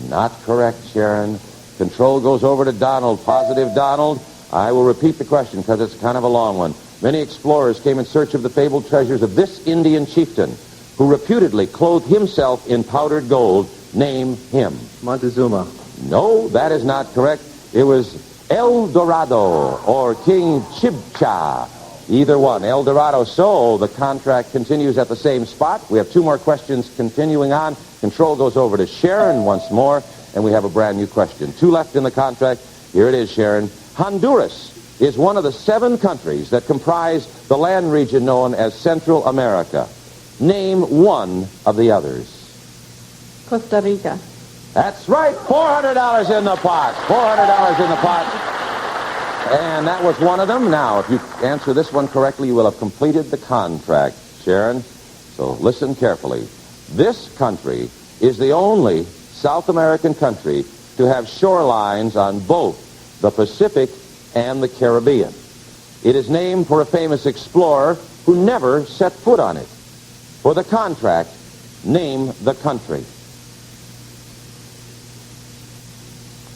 Not correct, Sharon. Control goes over to Donald. Positive, Donald. I will repeat the question because it's kind of a long one. Many explorers came in search of the fabled treasures of this Indian chieftain who reputedly clothed himself in powdered gold. Name him. Montezuma. No, that is not correct. It was El Dorado or King Chibcha. Either one. El Dorado. So the contract continues at the same spot. We have 2 more questions continuing on. Control goes over to Sharon once more, and we have a brand new question. 2 left in the contract. Here it is, Sharon. Honduras is one of the 7 countries that comprise the land region known as Central America. Name one of the others. Costa Rica. That's right. $400 in the pot. $400 in the pot. And that was one of them. Now, if you answer this one correctly, you will have completed the contract, Sharon. So listen carefully. This country is the only South American country to have shorelines on both the Pacific and the Caribbean. It is named for a famous explorer who never set foot on it. For the contract, name the country.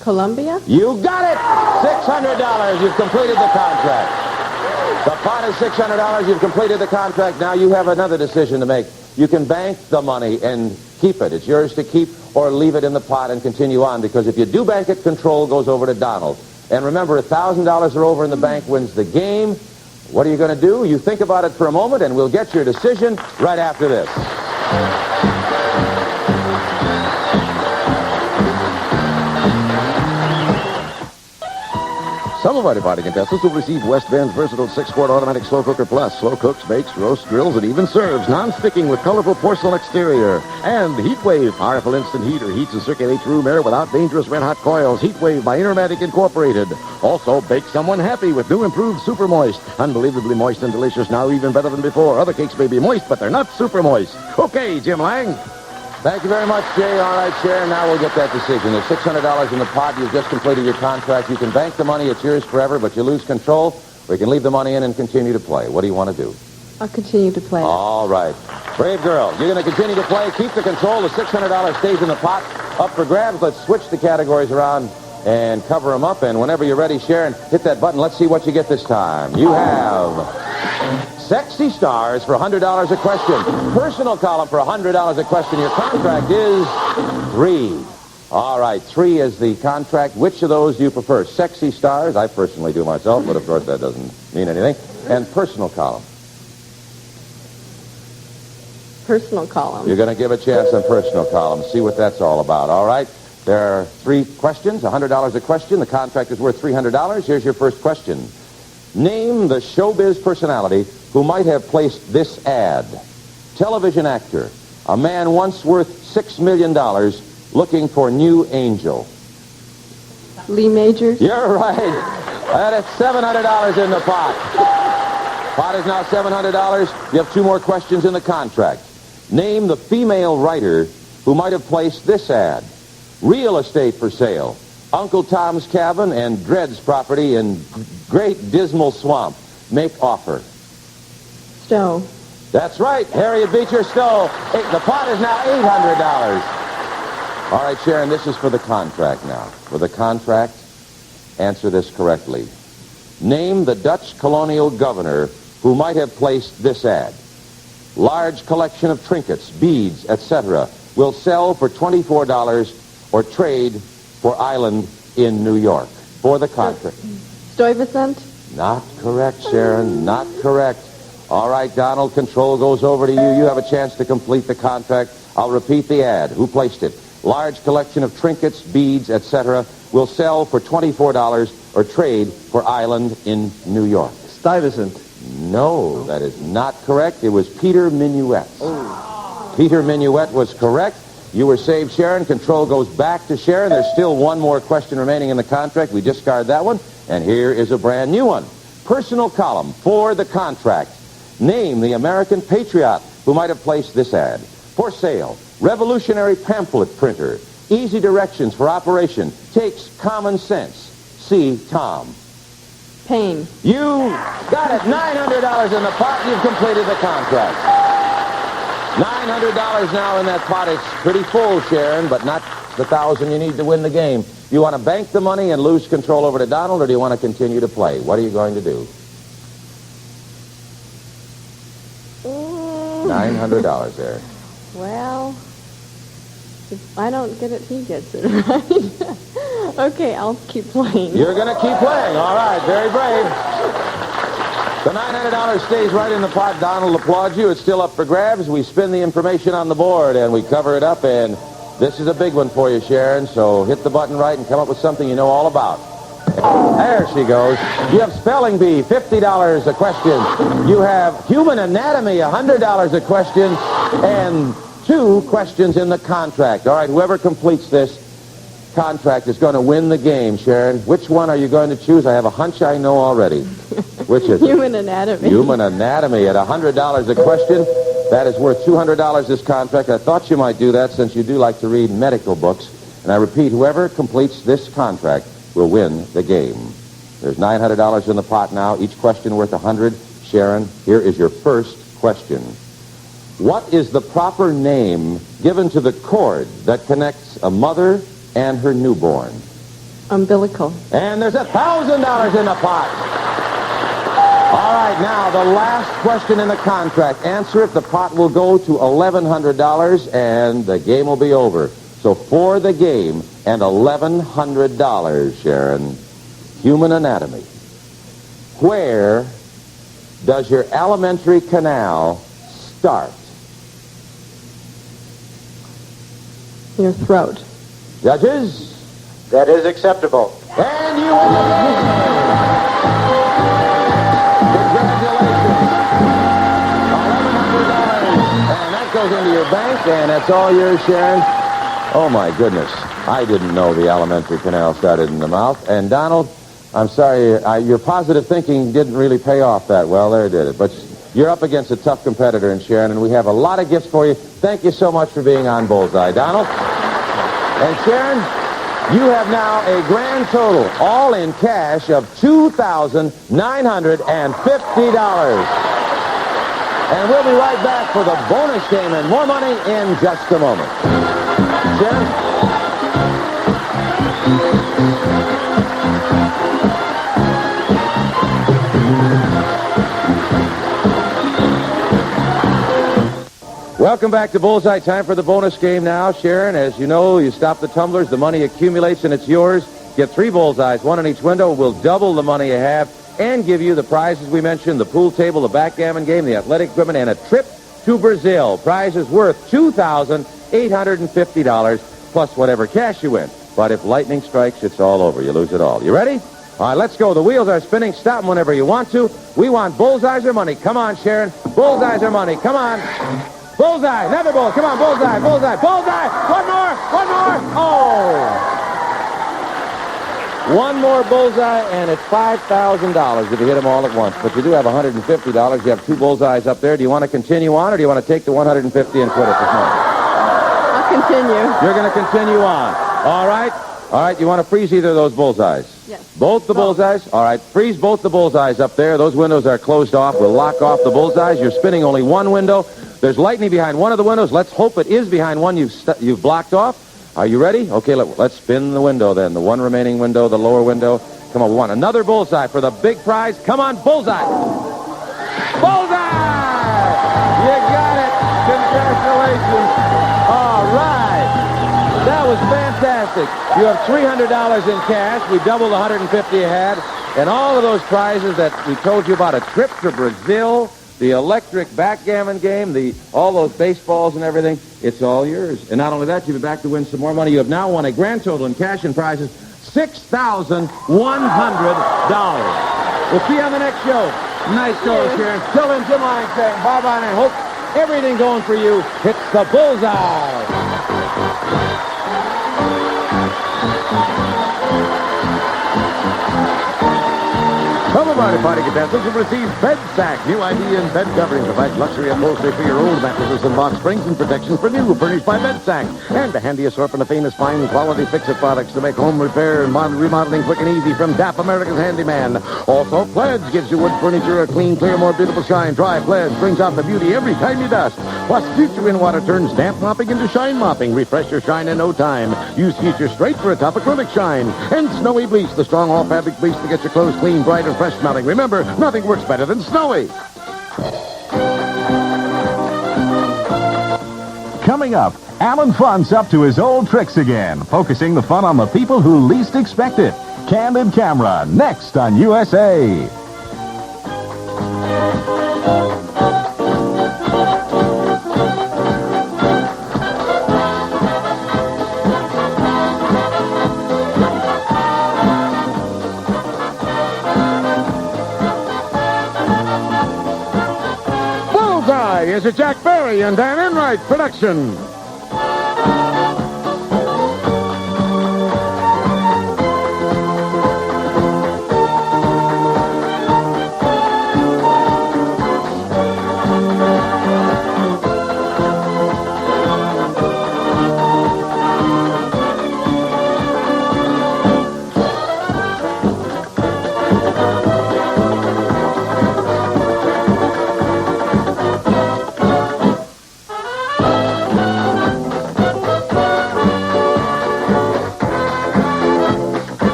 Colombia? You got it! $600. You've completed the contract. The pot is $600. You've completed the contract. Now you have another decision to make. You can bank the money and keep it. It's yours to keep, or leave it in the pot and continue on, because if you do bank it, control goes over to Donald. And remember, $1,000 or over in the bank wins the game. What are you going to do? You think about it for a moment, and we'll get your decision right after this. Some of our departing contestants will receive West Bend's versatile 6-quart automatic slow cooker plus. Slow cooks, bakes, roasts, grills, and even serves. Non-sticking with colorful porcelain exterior. And Heat Wave, powerful instant heater. Heats and circulates room air without dangerous red-hot coils. Heat Wave by Intermatic Incorporated. Also, bake someone happy with new improved Super Moist. Unbelievably moist and delicious, now even better than before. Other cakes may be moist, but they're not super moist. Okay, Jim Lang. Thank you very much, Jay. All right, Sharon, now we'll get that decision. There's $600 in the pot. You've just completed your contract. You can bank the money. It's yours forever, but you lose control. Or you can leave the money in and continue to play. What do you want to do? I'll continue to play. All right. Brave girl, you're going to continue to play. Keep the control. The $600 stays in the pot. Up for grabs. Let's switch the categories around and cover them up. And whenever you're ready, Sharon, hit that button. Let's see what you get this time. You have Sexy Stars for $100 a question. Personal column for $100 a question. Your contract is 3. All right, 3 is the contract. Which of those do you prefer? Sexy Stars, I personally do myself, but of course that doesn't mean anything. And personal column. Personal column. You're going to give a chance on personal column. See what that's all about. All right, there are 3 questions, $100 a question. The contract is worth $300. Here's your first question. Name the showbiz personality who might have placed this ad. Television actor, a man once worth $6 million looking for new angel. Lee Majors. You're right. That is $700 in the pot. Pot is now $700. You have 2 more questions in the contract. Name the female writer who might have placed this ad. Real estate for sale. Uncle Tom's Cabin and Dred's property in Great Dismal Swamp. Make offer. Stowe. That's right. Harriet Beecher Stowe. The pot is now $800. All right, Sharon, this is for the contract now. For the contract, answer this correctly. Name the Dutch colonial governor who might have placed this ad. Large collection of trinkets, beads, etc. will sell for $24 or trade for island in New York. For the contract. Stuyvesant? Not correct, Sharon. Not correct. All right, Donald, control goes over to you. You have a chance to complete the contract. I'll repeat the ad. Who placed it? Large collection of trinkets, beads, etc. will sell for $24 or trade for island in New York. Stuyvesant. No, that is not correct. It was Peter Minuet. Oh. Peter Minuet was correct. You were saved, Sharon. Control goes back to Sharon. There's still 1 more question remaining in the contract. We discard that one. And here is a brand new one. Personal column for the contract. Name the American patriot who might have placed this ad. For sale, revolutionary pamphlet printer. Easy directions for operation. Takes common sense. See Tom. Payne. You got it. $900 in the pot. You've completed the contract. $900 now in that pot. It's pretty full, Sharon, but not the $1,000 you need to win the game. You want to bank the money and lose control over to Donald, or do you want to continue to play? What are you going to do? $900 there. Well, if I don't get it, he gets it, right? Okay, I'll keep playing. You're going to keep playing. All right, very brave. The $900 stays right in the pot. Donald applauds you. It's still up for grabs. We spin the information on the board, and we cover it up, and this is a big one for you, Sharon, so hit the button right and come up with something you know all about. There she goes. You have spelling bee, $50 a question. You have human anatomy, $100 a question, and 2 questions in the contract. All right, whoever completes this contract is going to win the game, Sharon. Which one are you going to choose? I have a hunch I know already. Which is it? Human anatomy. Human anatomy at $100 a question. That is worth $200, this contract. I thought you might do that since you do like to read medical books. And I repeat, whoever completes this contract will win the game. There's $900 in the pot now, each question worth $100. Sharon, here is your first question. What is the proper name given to the cord that connects a mother and her newborn? Umbilical. And there's $1,000 in the pot. All right, now, the last question in the contract. Answer it. The pot will go to $1,100, and the game will be over. So for the game and $1,100, Sharon, human anatomy. Where does your alimentary canal start? Your throat. Judges? That is acceptable. And you win the game! Congratulations. $1,100. And that goes into your bank, and that's all yours, Sharon. Oh, my goodness. I didn't know the alimentary canal started in the mouth. And, Donald, I'm sorry, your positive thinking didn't really pay off that well. There, did it? But you're up against a tough competitor in Sharon, and we have a lot of gifts for you. Thank you so much for being on Bullseye, Donald. And, Sharon, you have now a grand total, all in cash, of $2,950. And we'll be right back for the bonus game and more money in just a moment. Sharon? Welcome back to Bullseye. Time for the bonus game now. Sharon, as you know, you stop the tumblers, the money accumulates, and it's yours. Get 3 bullseyes, 1 in each window. We'll double the money you have and give you the prizes we mentioned, the pool table, the backgammon game, the athletic equipment, and a trip to Brazil. Prizes worth $2,850 plus whatever cash you win. But if lightning strikes, it's all over. You lose it all. You ready? All right, let's go. The wheels are spinning. Stop them whenever you want to. We want bullseyes or money. Come on, Sharon. Bullseyes or money. Come on. Bullseye. Another bull. Come on, bullseye. Bullseye. Bullseye. One more. One more. Oh. One more bullseye, and it's $5,000 if you hit them all at once. But you do have $150. You have 2 bullseyes up there. Do you want to continue on, or do you want to take the $150 and quit it this morning? I'll continue. You're going to continue on. All right. All right. You want to freeze either of those bullseyes? Yes. Both the bullseyes? All right. Freeze both the bullseyes up there. Those windows are closed off. We'll lock off the bullseyes. You're spinning only one window. There's lightning behind one of the windows. Let's hope it is behind one you've blocked off. Are you ready? Okay, let's spin the window then. The one remaining window, the lower window. Come on, we want another bullseye for the big prize. Come on, bullseye! Bullseye! You got it. Congratulations. All right. That was fantastic. You have $300 in cash. We doubled the $150 you had. And all of those prizes that we told you about, a trip to Brazil, the electric backgammon game, all those baseballs and everything, it's all yours. And not only that, you'll be back to win some more money. You have now won a grand total in cash and prizes, $6,100. We'll see you on the next show. Nice show, Sharon. Till then, Jim Lyons saying bye-bye, and I hope everything going for you hits the bullseye. Come about it, party contestants, will receive Bed Sack. New idea in bed covering provides luxury upholstery for your old mattresses and box springs and protection for new, furnished by Bed Sack. And a handy assortment of famous fine quality fix-it products to make home repair and remodeling quick and easy from DAP America's Handyman. Also, Pledge gives your wood furniture a clean, clear, more beautiful shine. Dry Pledge brings out the beauty every time you dust. Plus, Future In Water turns damp mopping into shine mopping. Refresh your shine in no time. Use Future Straight for a top acrylic shine. And Snowy Bleach, the strong all-fabric bleach that gets your clothes clean, bright, and fresh smelling. Remember, nothing works better than Snowy. Coming up, Alan Funt's up to his old tricks again, focusing the fun on the people who least expect it. Candid Camera, next on USA. Is a Jack Barry and Dan Enright production.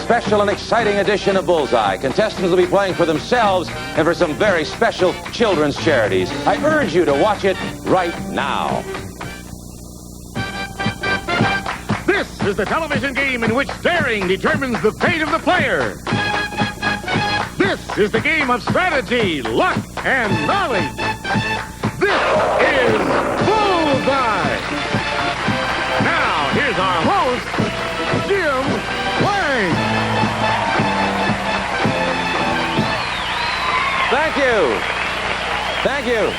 Special and exciting edition of Bullseye. Contestants will be playing for themselves and for some very special children's charities. I urge you to watch it right now. This is the television game in which daring determines the fate of the player. This is the game of strategy, luck, and knowledge. This is Bullseye. Now, here's our host, Jim Wayne. Thank you. Thank you.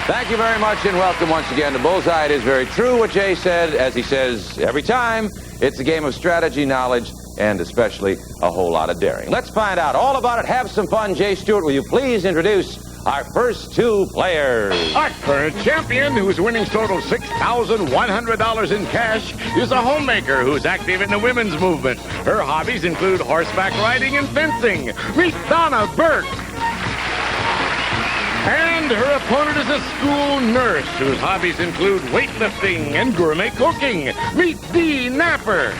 Thank you very much, and welcome once again to Bullseye. It is very true what Jay said, as he says every time. It's a game of strategy, knowledge, and especially a whole lot of daring. Let's find out all about it. Have some fun. Jay Stewart, will you please introduce our first two players? Our current champion, whose winnings total $6,100 in cash, is a homemaker who's active in the women's movement. Her hobbies include horseback riding and fencing. Meet Donna Burke. And her opponent is a school nurse whose hobbies include weightlifting and gourmet cooking. Meet Dee Napper.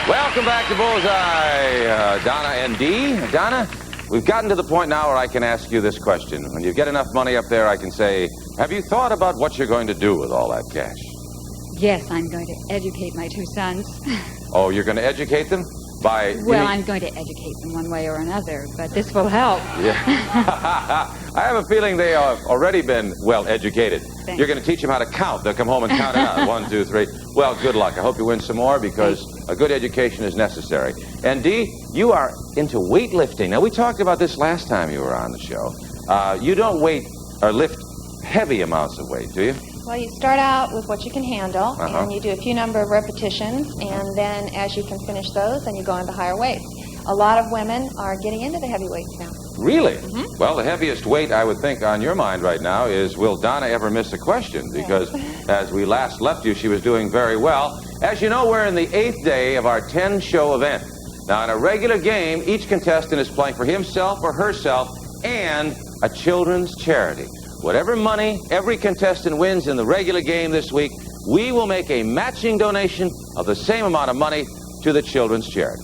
Welcome back to Bullseye, Donna and Dee. Donna, we've gotten to the point now where I can ask you this question. When you get enough money up there, I can say, have you thought about what you're going to do with all that cash? Yes, I'm going to educate my two sons. Oh, you're going to educate them? Well, I'm going to educate them one way or another, but this will help. Yeah. I have a feeling they have already been well educated. Thanks. You're going to teach them how to count. They'll come home and count it out. 1, 2, 3. Well, good luck. I hope you win some more because a good education is necessary. And Dee, you are into weightlifting. Now, we talked about this last time you were on the show. You don't lift heavy amounts of weight, do you? Well, you start out with what you can handle, Uh-huh. and you do a few number of repetitions, and then as you can finish those, then you go into higher weights. A lot of women are getting into the heavy weights now. Really? Well, the heaviest weight I would think on your mind right now is, will Donna ever miss a question? Because as we last left you, she was doing very well. As you know, we're in the 8th day of our 10-show event. Now, in a regular game, each contestant is playing for himself or herself and a children's charity. Whatever money every contestant wins in the regular game this week, we will make a matching donation of the same amount of money to the children's charity.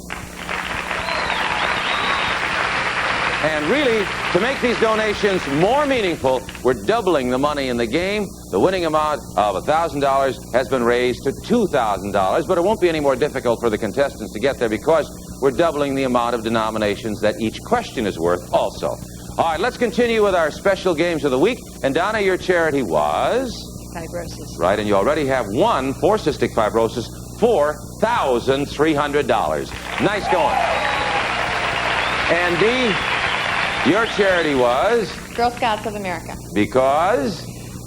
And really, to make these donations more meaningful, we're doubling the money in the game. The winning amount of $1,000 has been raised to $2,000, but it won't be any more difficult for the contestants to get there because we're doubling the amount of denominations that each question is worth also. All right, let's continue with our special games of the week. And Donna, your charity was? Fibrosis. Right, and you already have won for cystic fibrosis $4,300. Nice going. And Dee, your charity was? Girl Scouts of America. Because?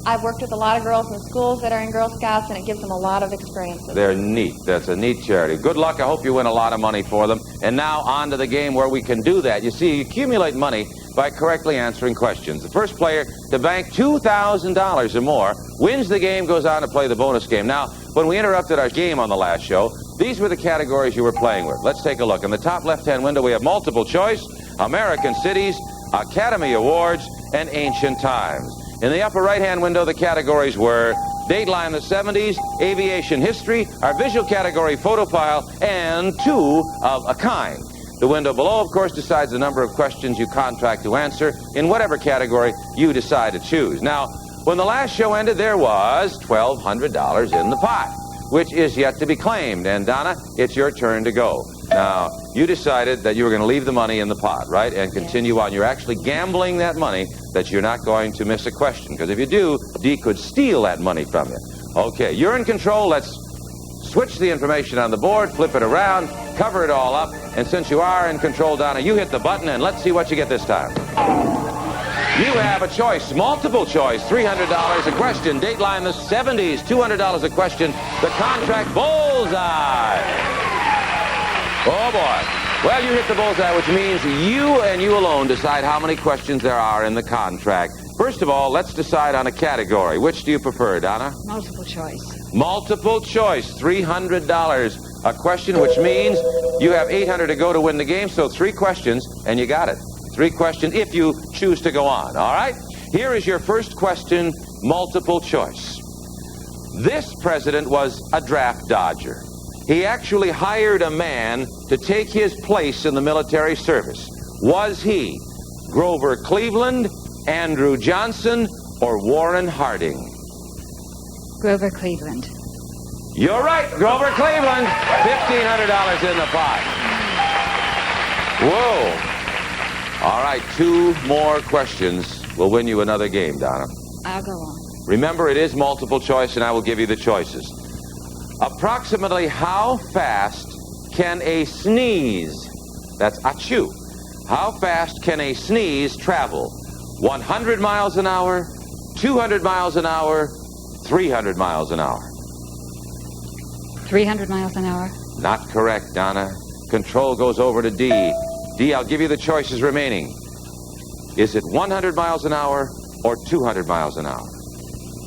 I've worked with a lot of girls in schools that are in Girl Scouts, and it gives them a lot of experiences. They're neat. That's a neat charity. Good luck. I hope you win a lot of money for them. And now on to the game where we can do that. You see, you accumulate money by correctly answering questions. The first player to bank $2,000 or more wins the game, goes on to play the bonus game. Now, when we interrupted our game on the last show, these were the categories you were playing with. Let's take a look. In the top left-hand window, we have multiple choice, American cities, Academy Awards, and ancient times. In the upper right-hand window, the categories were Dateline the 70s, Aviation History, our visual category Photo File, and Two of a Kind. The window below, of course, decides the number of questions you contract to answer in whatever category you decide to choose. Now, when the last show ended, there was $1,200 in the pot, which is yet to be claimed. And Donna, it's your turn to go. Now, you decided that you were going to leave the money in the pot, right, and continue on. You're actually gambling that money that you're not going to miss a question, because if you do, Dee could steal that money from you. Okay, you're in control. Let's switch the information on the board, flip it around, cover it all up, and since you are in control, Donna, you hit the button, and let's see what you get this time. You have a choice, multiple choice, $300 a question. Dateline the 70s, $200 a question. The contract Bullseye. Oh, boy. Well, you hit the bullseye, which means you and you alone decide how many questions there are in the contract. First of all, let's decide on a category. Which do you prefer, Donna? Multiple choice. Multiple choice, $300 a question, which means you have $800 to go to win the game, so 3 questions, and you got it. 3 questions if you choose to go on, all right? Here is your first question, multiple choice. This president was a draft dodger. He actually hired a man to take his place in the military service. Was he Grover Cleveland, Andrew Johnson, or Warren Harding? Grover Cleveland. You're right, Grover Cleveland. $1,500 in the pot. Whoa. All right, 2 more questions will win you another game, Donna. I'll go on. Remember, it is multiple choice, and I will give you the choices. Approximately how fast can a sneeze, that's achoo, how fast can a sneeze travel? 100 miles an hour, 200 miles an hour, 300 miles an hour? 300 miles an hour. Not correct, Donna. Control goes over to D. D, I'll give you the choices remaining. Is it 100 miles an hour or 200 miles an hour?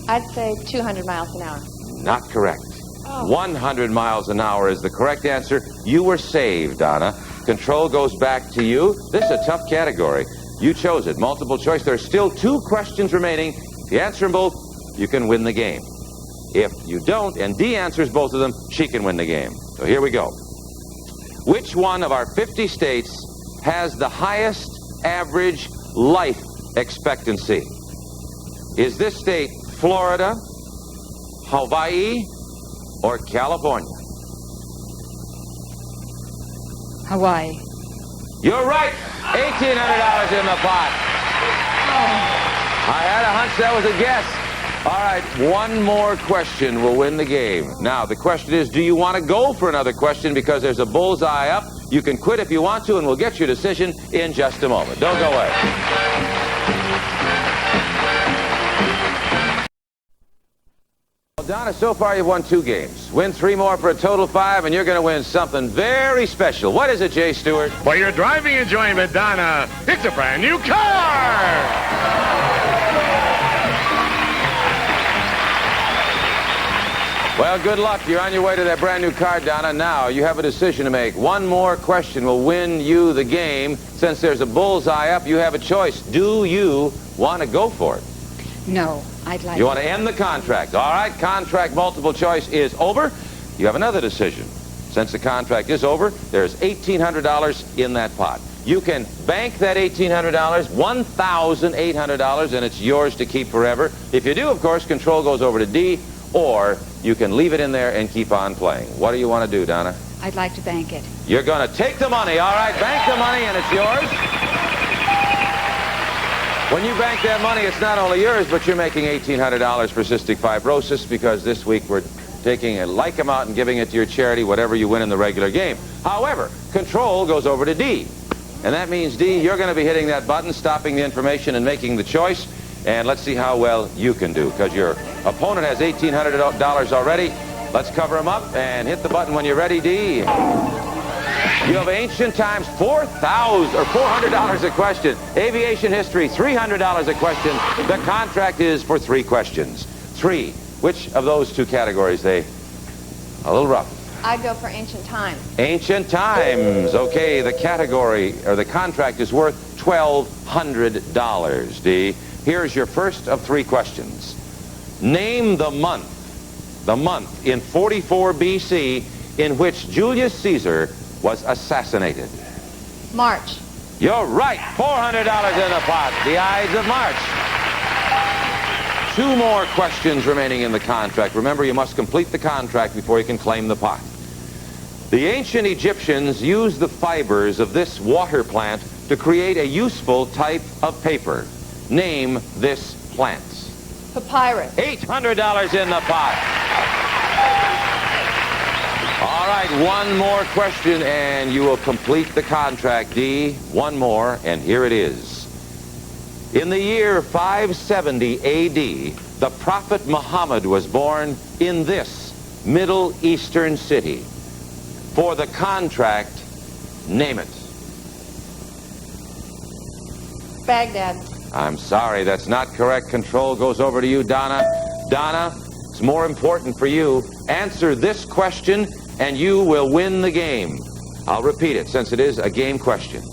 I'd say 200 miles an hour. Not correct. 100 miles an hour is the correct answer. You were saved, Donna. Control goes back to you. This is a tough category. You chose it. Multiple choice. There are still 2 questions remaining. If you answer them both, you can win the game. If you don't, and D answers both of them, she can win the game. So here we go. Which one of our 50 states has the highest average life expectancy? Is this state Florida, Hawaii, or California? Hawaii. You're right. $1,800 in the pot. I had a hunch that was a guess. All right, 1 more question will win the game. Now, the question is, do you want to go for another question? Because there's a bullseye up. You can quit if you want to, and we'll get your decision in just a moment. Don't go away. Well, Donna, so far you've won 2 games. Win 3 more for a total of 5, and you're going to win something very special. What is it, Jay Stewart? For your driving enjoyment, Donna, it's a brand new car! Well, good luck. You're on your way to that brand new car, Donna. Now, you have a decision to make. 1 more question will win you the game. Since there's a bullseye up, you have a choice. Do you want to go for it? No, I'd like You want to end the contract. All right, contract multiple choice is over. You have another decision. Since the contract is over, there's $1,800 in that pot. You can bank that $1,800, $1,800, and it's yours to keep forever. If you do, of course, control goes over to D, or you can leave it in there and keep on playing. What do you want to do, Donna? I'd like to bank it. You're going to take the money. All right, bank the money, and it's yours. When you bank that money, it's not only yours, but you're making $1,800 for cystic fibrosis, because this week we're taking a like amount and giving it to your charity, whatever you win in the regular game. However, control goes over to D. And that means, D, you're going to be hitting that button, stopping the information, and making the choice. And let's see how well you can do, because your opponent has $1,800 already. Let's cover him up and hit the button when you're ready, D. You have ancient times, $400 a question. Aviation history, $300 a question. The contract is for 3 questions. 3. Which of those 2 categories, a little rough? I'd go for ancient times. Ancient times. Okay, the category, or the contract is worth $1,200, D. Here's your first of 3 questions. Name the month in 44 BC in which Julius Caesar was assassinated. March. You're right. $400 in the pot. The Ides of March. 2 more questions remaining in the contract. Remember, you must complete the contract before you can claim the pot. The ancient Egyptians used the fibers of this water plant to create a useful type of paper. Name this plant. Papyrus. $800 in the pot. All right, 1 more question, and you will complete the contract, D. 1 more, and here it is. In the year 570 A.D., the Prophet Muhammad was born in this Middle Eastern city. For the contract, name it. Baghdad. I'm sorry, that's not correct. Control goes over to you, Donna. Donna, it's more important for you. Answer this question, and you will win the game. I'll repeat it, since it is a game question.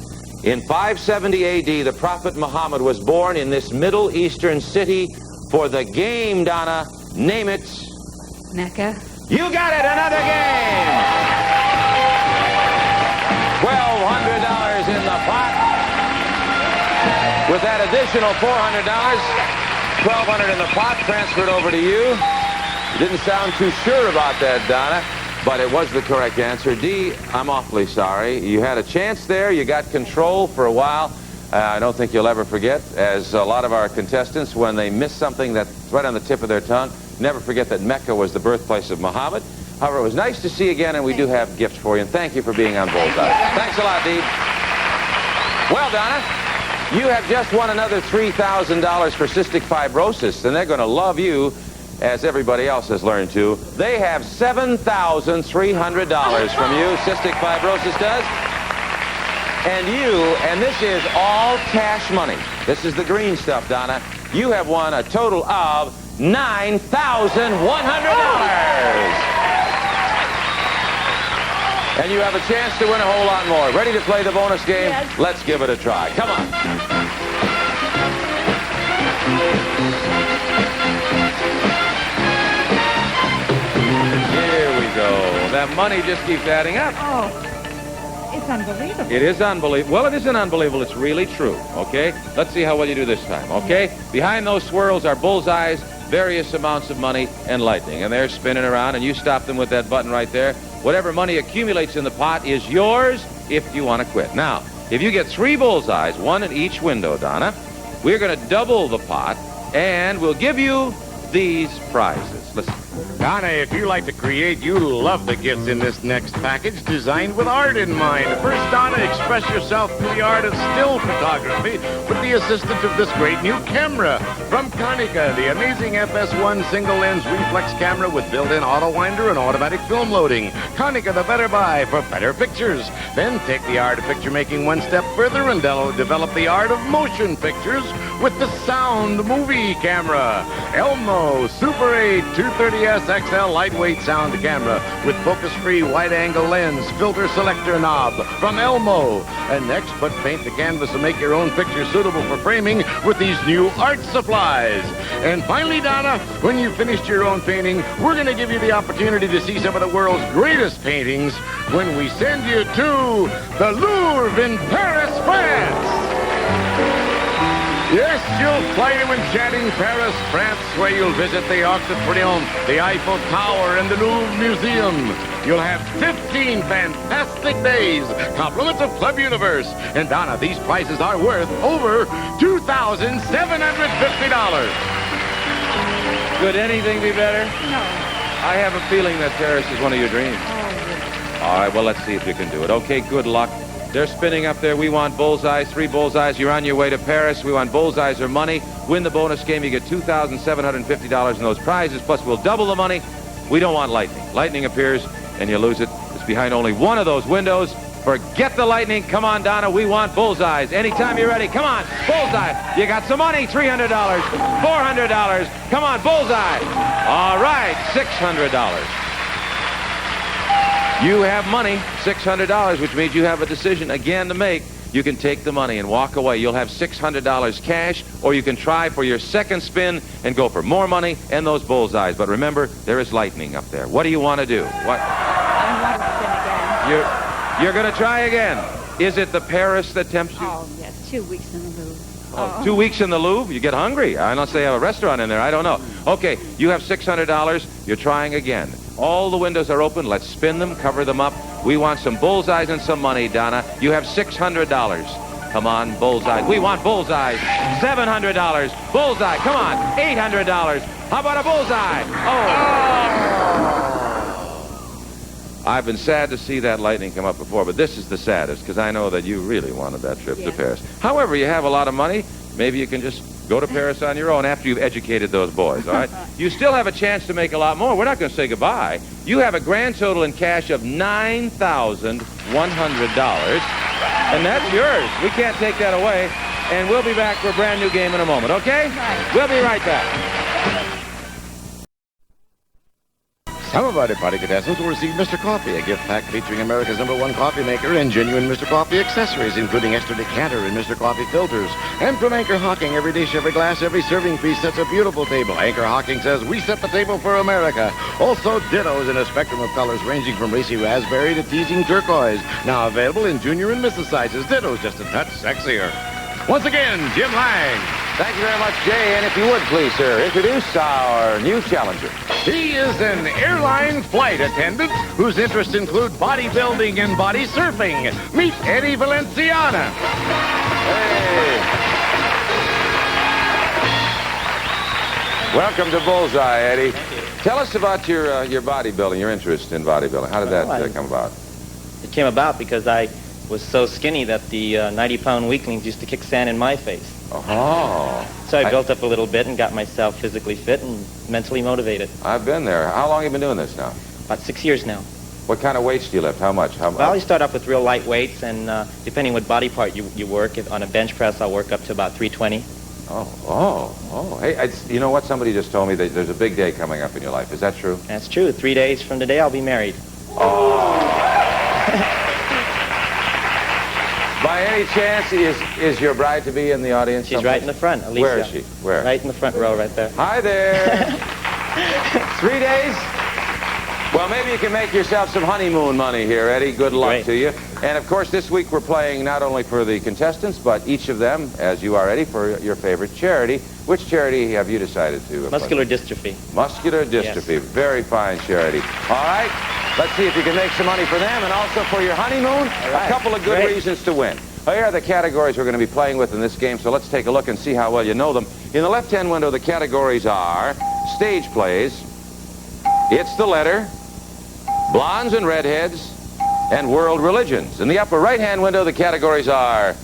In 570 A.D., the Prophet Muhammad was born in this Middle Eastern city. For the game, Donna, name it. Mecca. You got it, another game! $1,200 in the pot. With that additional $400, $1,200 in the pot, transferred over to you. You didn't sound too sure about that, Donna, but it was the correct answer. D, I'm awfully sorry. You had a chance there. You got control for a while. I don't think you'll ever forget, as a lot of our contestants, when they miss something that's right on the tip of their tongue, never forget that Mecca was the birthplace of Muhammad. However, it was nice to see you again, and we do have gifts for you, and thank you for being on Bullseye. Thanks a lot, Dee. Well, Donna, you have just won another $3,000 for cystic fibrosis, and they're going to love you, as everybody else has learned to. They have $7,300 from you, cystic fibrosis does. And this is all cash money. This is the green stuff, Donna. You have won a total of $9,100. And you have a chance to win a whole lot more. Ready to play the bonus game? Yes. Let's give it a try. Come on. Here we go. That money just keeps adding up. Oh. It's unbelievable. It is unbelievable. Well, it isn't unbelievable. It's really true, okay? Let's see how well you do this time, okay? Behind those swirls are bullseyes, various amounts of money, and lightning. And they're spinning around, and you stop them with that button right there. Whatever money accumulates in the pot is yours if you want to quit. Now, if you get 3 bullseyes, 1 in each window, Donna, we're going to double the pot, and we'll give you these prizes. Listen. Donna, if you like to create, you'll love the gifts in this next package designed with art in mind. First, Donna, express yourself through the art of still photography with the assistance of this great new camera from Konica, the amazing FS1 single-lens reflex camera with built-in auto winder and automatic film loading. Konica, the better buy for better pictures. Then take the art of picture making one step further and develop the art of motion pictures with the sound movie camera. Elmo Super 8 230S XL lightweight sound camera with focus-free wide-angle lens filter selector knob from Elmo. And next, put paint the canvas and make your own picture suitable for framing with these new art supplies. And finally, Donna, when you've finished your own painting, we're going to give you the opportunity to see some of the world's greatest paintings when we send you to the Louvre in Paris, France. Yes, you'll fly to enchanting Paris, France, where you'll visit the Arc de Triomphe, the Eiffel Tower, and the Louvre Museum. You'll have 15 fantastic days, compliments of Club Universe. And Donna, these prizes are worth over $2,750. Could anything be better? No. I have a feeling that Paris is one of your dreams. All right, well, let's see if you can do it. Okay, good luck. They're spinning up there. We want bullseyes, 3 bullseyes. You're on your way to Paris. We want bullseyes or money. Win the bonus game. You get $2,750 in those prizes, plus we'll double the money. We don't want lightning. Lightning appears, and you lose it. It's behind only one of those windows. Forget the lightning. Come on, Donna. We want bullseyes. Anytime you're ready. Come on, bullseye. You got some money, $300, $400. Come on, bullseye. All right, $600. You have money, $600, which means you have a decision again to make. You can take the money and walk away. You'll have $600 cash, or you can try for your second spin and go for more money and those bullseyes. But remember, there is lightning up there. What do you want to do? What? I want to spin again. You're going to try again. Is it the Paris that tempts you? Oh, yes. 2 weeks in the Louvre. Oh, 2 weeks in the Louvre? You get hungry. Unless they have a restaurant in there. I don't know. Okay, you have $600. You're trying again. All the windows are open. Let's spin them, cover them up. We want some bullseyes and some money, Donna. You have $600. Come on, bullseye. We want bullseyes. $700. Bullseye. Come on, $800. How about a bullseye? Oh. I've been sad to see that lightning come up before, but this is the saddest because I know that you really wanted that trip to Paris. However, you have a lot of money. Maybe you can just go to Paris on your own after you've educated those boys, all right? You still have a chance to make a lot more. We're not going to say goodbye. You have a grand total in cash of $9,100, and that's yours. We can't take that away, and we'll be back for a brand new game in a moment, okay? We'll be right back. Some of our departing contestants will receive Mr. Coffee, a gift pack featuring America's #1 coffee maker and genuine Mr. Coffee accessories, including extra decanter and Mr. Coffee filters. And from Anchor Hawking, every dish, every glass, every serving piece sets a beautiful table. Anchor Hawking says, we set the table for America. Also, dittos in a spectrum of colors ranging from racy raspberry to teasing turquoise. Now available in junior and Mrs. sizes. Dittos just a touch sexier. Once again, Jim Lang. Thank you very much, Jay. And if you would, please, sir, introduce our new challenger. He is an airline flight attendant whose interests include bodybuilding and body surfing. Meet Eddie Valenciana. Welcome to Bullseye, Eddie. Tell us about your bodybuilding, your interest in bodybuilding. How did that come about? It came about because I was so skinny that the 90-pound weaklings used to kick sand in my face. Oh. So I built up a little bit and got myself physically fit and mentally motivated. I've been there. How long have you been doing this now? About 6 years now. What kind of weights do you lift? How much? Well, you start off with real light weights, and depending what body part you work, if on a bench press, I'll work up to about 320. Oh. Hey, you know what? Somebody just told me that there's a big day coming up in your life. Is that true? That's true. 3 days from today, I'll be married. By any chance, is your bride to be in the audience? She's right in the front, Alicia. Where is she? Where? Right in the front row, right there. Hi there. 3 days? Well, maybe you can make yourself some honeymoon money here, Eddie. Good luck to you. And, of course, this week we're playing not only for the contestants, but each of them, as you are, Eddie, for your favorite charity. Which charity have you decided to Muscular dystrophy. Muscular dystrophy. Yes. Very fine charity. All right. Let's see if you can make some money for them and also for your honeymoon. A couple of good reasons to win. Here are the categories we're going to be playing with in this game, so let's take a look and see how well you know them. In the left-hand window, the categories are stage plays, It's the Letter, Blondes and Redheads, and World Religions. In the upper right-hand window, the categories are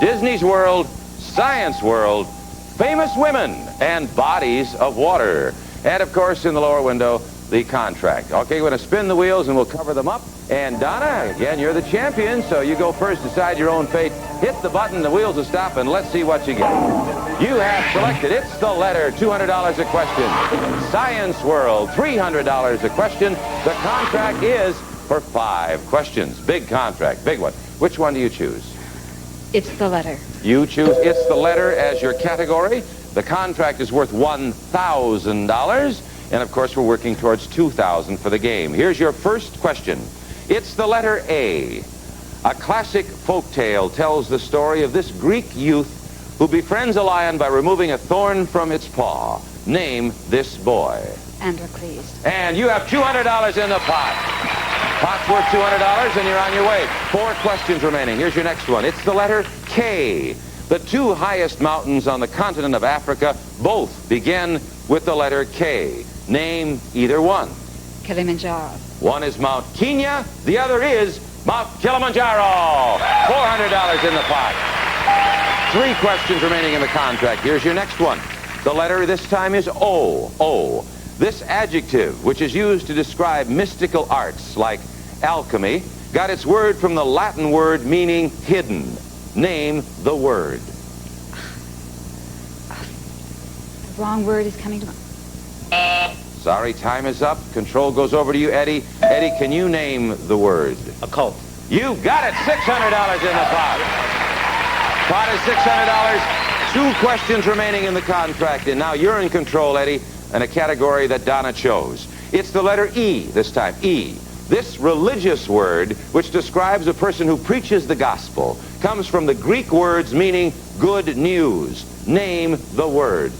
Disney's World, Science World, Famous Women, and Bodies of Water. And, of course, in the lower window, the contract. Okay, we're going to spin the wheels and we'll cover them up. And Donna, again, you're the champion, so you go first, decide your own fate. Hit the button, the wheels will stop, and let's see what you get. You have selected It's the Letter, $200 a question. Science World, $300 a question. The contract is for 5 questions. Big contract, big one. Which one do you choose? It's the Letter. You choose It's the Letter as your category. The contract is worth $1,000. And, of course, we're working towards $2,000 for the game. Here's your first question. It's the letter A. A classic folk tale tells the story of this Greek youth who befriends a lion by removing a thorn from its paw. Name this boy. Androcles. And you have $200 in the pot. Pot's worth $200, and you're on your way. 4 questions remaining. Here's your next one. It's the letter K. The 2 highest mountains on the continent of Africa both begin with the letter K. Name either one. Kilimanjaro. One is Mount Kenya. The other is Mount Kilimanjaro. $400 in the pot. 3 questions remaining in the contract. Here's your next one. The letter this time is O. O. This adjective, which is used to describe mystical arts like alchemy, got its word from the Latin word meaning hidden. Name the word. The wrong word is coming to mind. Sorry, time is up. Control goes over to you, Eddie. Eddie, can you name the word? Occult. You got it. $600 in the pot. Pot is $600. 2 questions remaining in the contract. And now you're in control, Eddie, in a category that Donna chose. It's the letter E this time. E. This religious word, which describes a person who preaches the gospel, comes from the Greek words meaning good news. Name the word.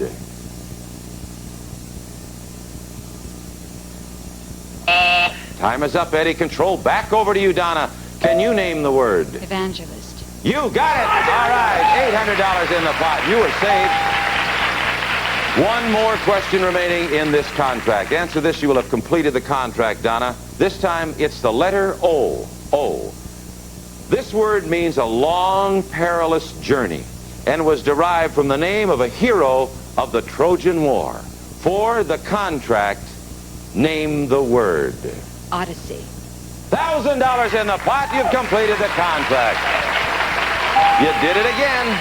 Time is up, Eddie. Control back over to you, Donna. Can you name the word? Evangelist. You got it. All right. $800 in the pot. You were saved. 1 more question remaining in this contract. Answer this, you will have completed the contract, Donna. This time, it's the letter O. O. This word means a long, perilous journey and was derived from the name of a hero of the Trojan War. For the contract, name the word. Odyssey. $1,000 in the pot. You've completed the contract. You did it again.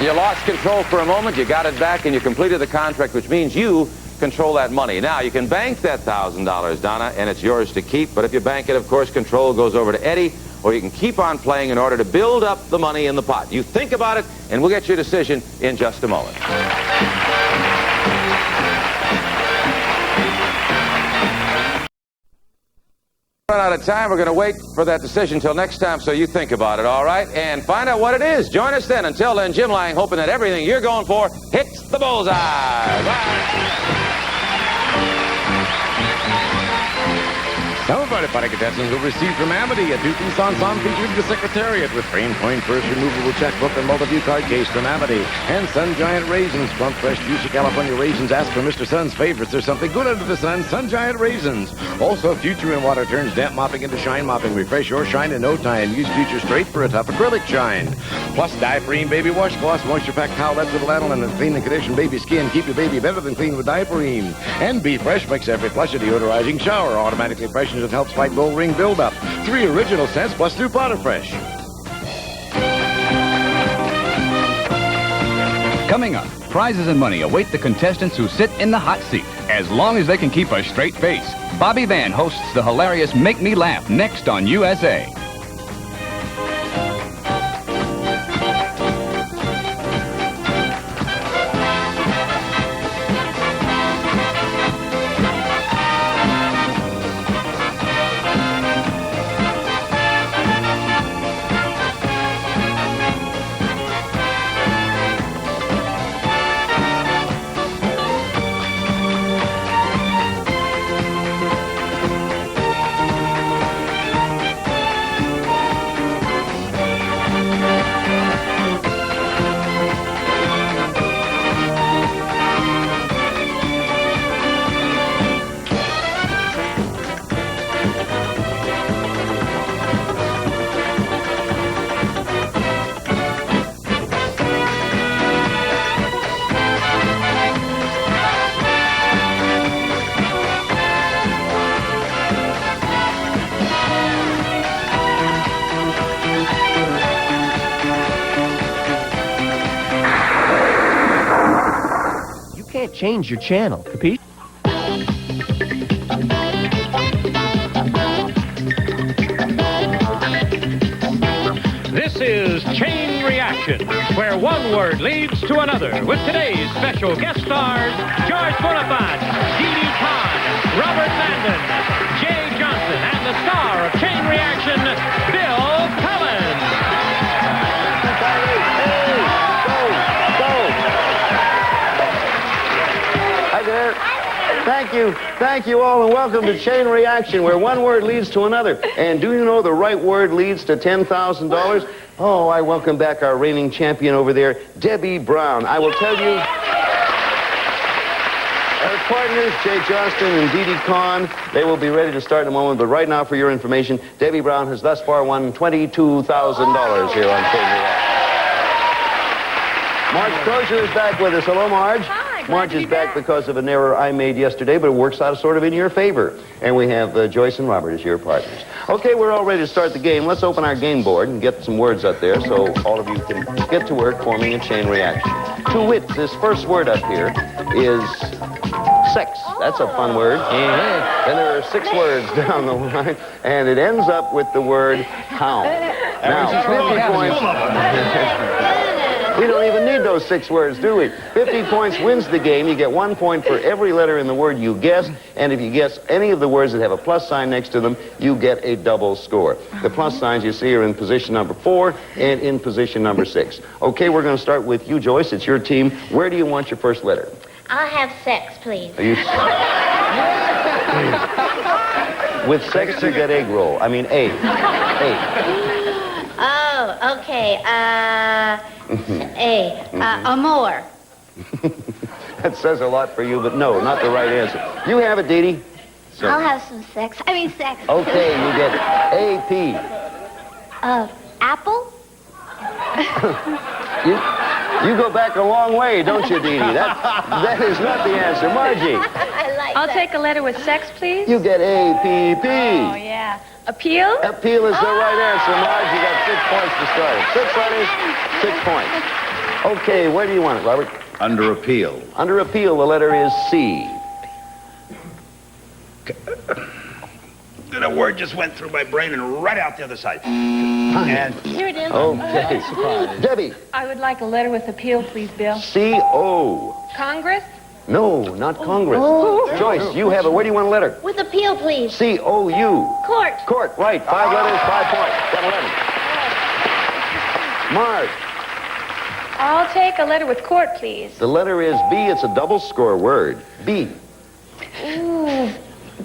You lost control for a moment. You got it back, and you completed the contract, which means you control that money. Now, you can bank that $1,000, Donna, and it's yours to keep. But if you bank it, of course, control goes over to Eddie, or you can keep on playing in order to build up the money in the pot. You think about it, and we'll get your decision in just a moment. Run out of time. We're going to wait for that decision until next time, so you think about it, all right? And find out what it is. Join us then. Until then, Jim Lang, hoping that everything you're going for hits the bullseye. Bye. Celebrated by the contestants who received from Amity a Dookie Sanson featuring the Secretariat with frame point purse, removable checkbook, and multi-view card case from Amity. And Sun Giant Raisins, plump, fresh, juicy California raisins. Ask for Mr. Sun's favorites. There's something good under the sun. Sun Giant Raisins. Also, Future in Water turns damp mopping into shine mopping. Refresh your shine in no time. Use Future Straight for a tough acrylic shine. Plus, dye-free baby washcloths, moisture-packed towelettes with lanolin and clean and condition baby skin. Keep your baby better than clean with Dye-Free. And Be Fresh makes every flush a deodorizing shower. Automatically freshens and helps fight bull ring buildup. 3 original scents plus new powder fresh. Coming up, prizes and money await the contestants who sit in the hot seat, as long as they can keep a straight face. Bobby Van hosts the hilarious Make Me Laugh next on USA. Change your channel, capiche? This is Chain Reaction, where one word leads to another, with today's special guest stars, George Bonaparte, Dee Dee Khan, Robert Landon, Jay Johnson, and the star of Chain Reaction, Bill Collins. Hi there. Thank you all, and welcome to Chain Reaction, where one word leads to another. And do you know the right word leads to $10,000? Oh, I welcome back our reigning champion over there, Debbie Brown. I will tell you, our partners, Jay Johnston and Dee Dee Khan, they will be ready to start in a moment. But right now, for your information, Debbie Brown has thus far won $22,000 here on Chain Reaction. Marge Crozier is back with us. Hello, Marge. Hi. Marge is back because of an error I made yesterday, but it works out sort of in your favor. And we have Joyce and Robert as your partners. Okay, we're all ready to start the game. Let's open our game board and get some words up there so all of you can get to work forming a chain reaction. To wit, this first word up here is sex. That's a fun word. Then there are 6 words down the line, and it ends up with the word hound. Now, 50 points. We don't even need those 6 words, do we? 50 points wins the game. You get 1 point for every letter in the word you guess, and if you guess any of the words that have a plus sign next to them, you get a double score. The plus signs you see are in position number 4 and in position number 6. Okay, we're going to start with you, Joyce. It's your team. Where do you want your first letter? I'll have sex, please. Are you... With sex, you get egg roll. I mean, A. Oh, okay. Amor. That says a lot for you, but no, not the right answer. You have it, Dee Dee. I'll have some sex. Sex. Okay, you get AP. Apple? You go back a long way, don't you, Dee Dee? That is not the answer. Margie. I'll take a letter with sex, please. You get APP. Oh, yeah. Appeal? Appeal is the right answer, Marge. You got 6 points to start it. 6 letters, 6 points. Okay, where do you want it, Robert? Under appeal. Under appeal, the letter is C. The word just went through my brain and right out the other side. And here it is. Okay. Debbie. I would like a letter with appeal, please, Bill. C-O. Congress? No, not Congress. Oh. Joyce, you have it. Where do you want a letter? With appeal, please. C-O-U. Court. Court, right. 5 letters, 5 points. Got 11. Marge, I'll take a letter with court, please. the letter is B. It's a double score word. B. Ooh,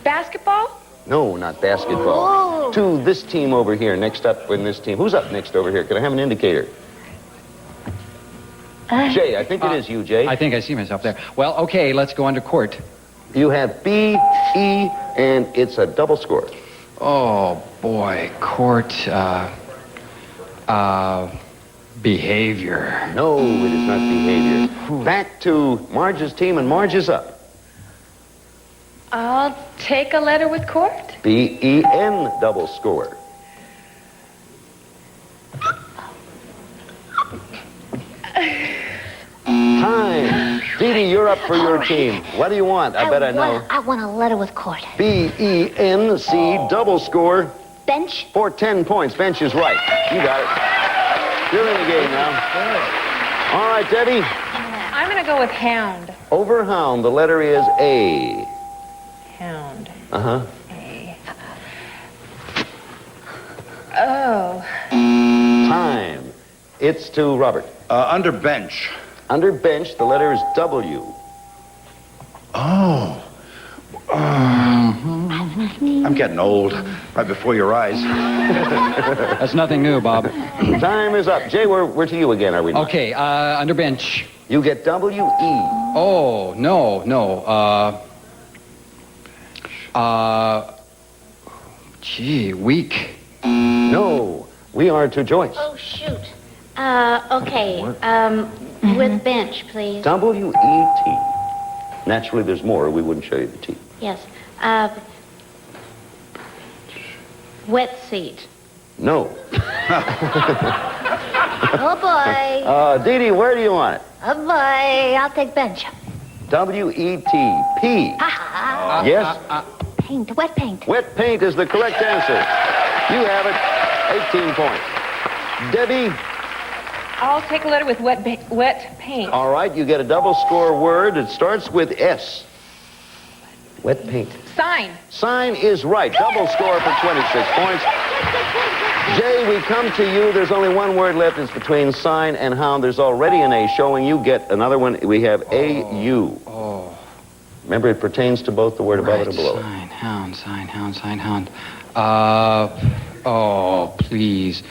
basketball? No, not basketball. Oh. To this team over here, next up in this team. Who's up next over here? Can I have an indicator? Jay, I think it is you, Jay. I think I see myself there. Well, okay, let's go under court. You have B, E, and it's a double score. Oh, boy, court, behavior. No, it is not behavior. Back to Marge's team, and Marge is up. I'll take a letter with court. B-E-N double score. Time. Dee Dee, you're up for your team. What do you want? I bet I know. I want a letter with court. B-E-N-C double score. Bench. For 10 points. Bench is right. You got it. You're in the game now. All right, Debbie. I'm going to go with hound. Over hound, the letter is A. Hound. Uh-huh. A. Oh. Time. It's to Robert. Under bench. Under bench, the letter is W. Oh. I'm getting old. Right before your eyes. That's nothing new, Bob. Time is up. Jay, we're to you again, are we not? Okay, under bench. You get W-E. Oh, no. Gee, weak. No. We are to Joyce. Oh, shoot. Okay. With bench, please. W-E-T. Naturally, there's more. We wouldn't show you the T. Yes. Wet seat. No. Oh, boy. Dee Dee, where do you want it? Oh, boy. I'll take bench. W-E-T. P. Yes? Paint. Wet paint. Wet paint is the correct answer. You have it. 18 points. Debbie. I'll take a letter with wet paint. All right, you get a double score word. It starts with S. Wet paint. Sign. Sign is right. Double score for 26 points. Jay, we come to you. There's only one word left. It's between sign and hound. There's already an A showing. You get another one. We have A-U. Oh. Remember, it pertains to both the word above it and below. Sign, hound. Oh, please.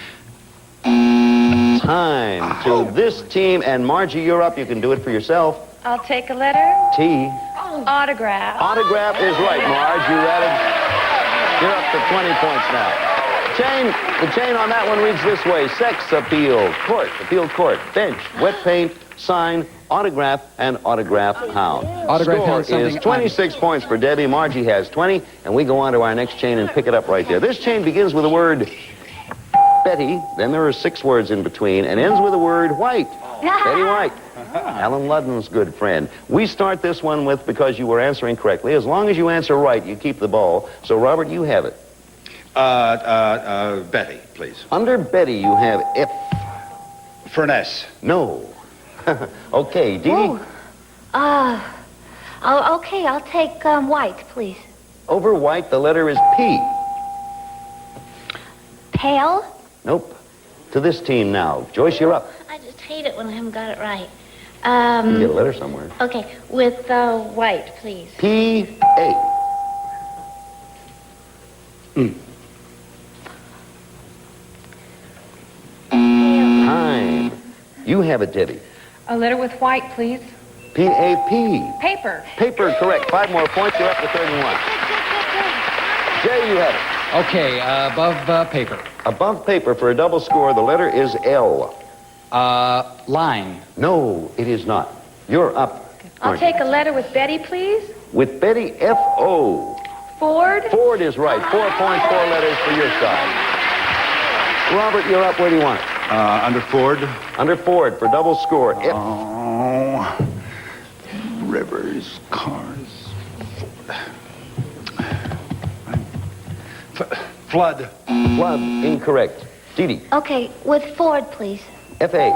Time to this team. And Margie, you're up. You can do it for yourself. I'll take a letter. T. Autograph. Autograph is right, Marge. You read it. You're up to 20 points now. The chain on that one reads this way. Sex appeal, court, bench, wet paint, sign, autograph, and autograph hound. Autograph Score is 26 points for Debbie. Margie has 20, and we go on to our next chain and pick it up right there. This chain begins with the word Betty, then there are 6 words in between, and ends with the word white. Betty White. Alan Ludden's good friend. We start this one with because you were answering correctly. As long as you answer right, you keep the ball. So, Robert, you have it. Betty, please. Under Betty, you have F. Furness. No. Okay, Dee Dee. Okay, I'll take white, please. Over white, the letter is P. Pale? Nope. To this team now. Joyce, you're up. I just hate it when I haven't got it right. You can get a letter somewhere. Okay, with white, please. P-A. Time. You have it, Debbie. A letter with white, please. P-A-P. Paper. Paper, correct. 5 more points. You're up to 31. Jay, you have it. Okay, above paper. Above paper for a double score, the letter is L. Line. No, it is not. You're up. I'll take a letter with Betty, please. With Betty, F-O. Ford. Ford is right. 4 points, 4 letters for your side. Robert, you're up. Where do you want it? Under Ford. Under Ford for double score. F. Oh. Rivers, cars. Flood. Flood, incorrect. Dee Dee. Okay, with Ford, please. F-A.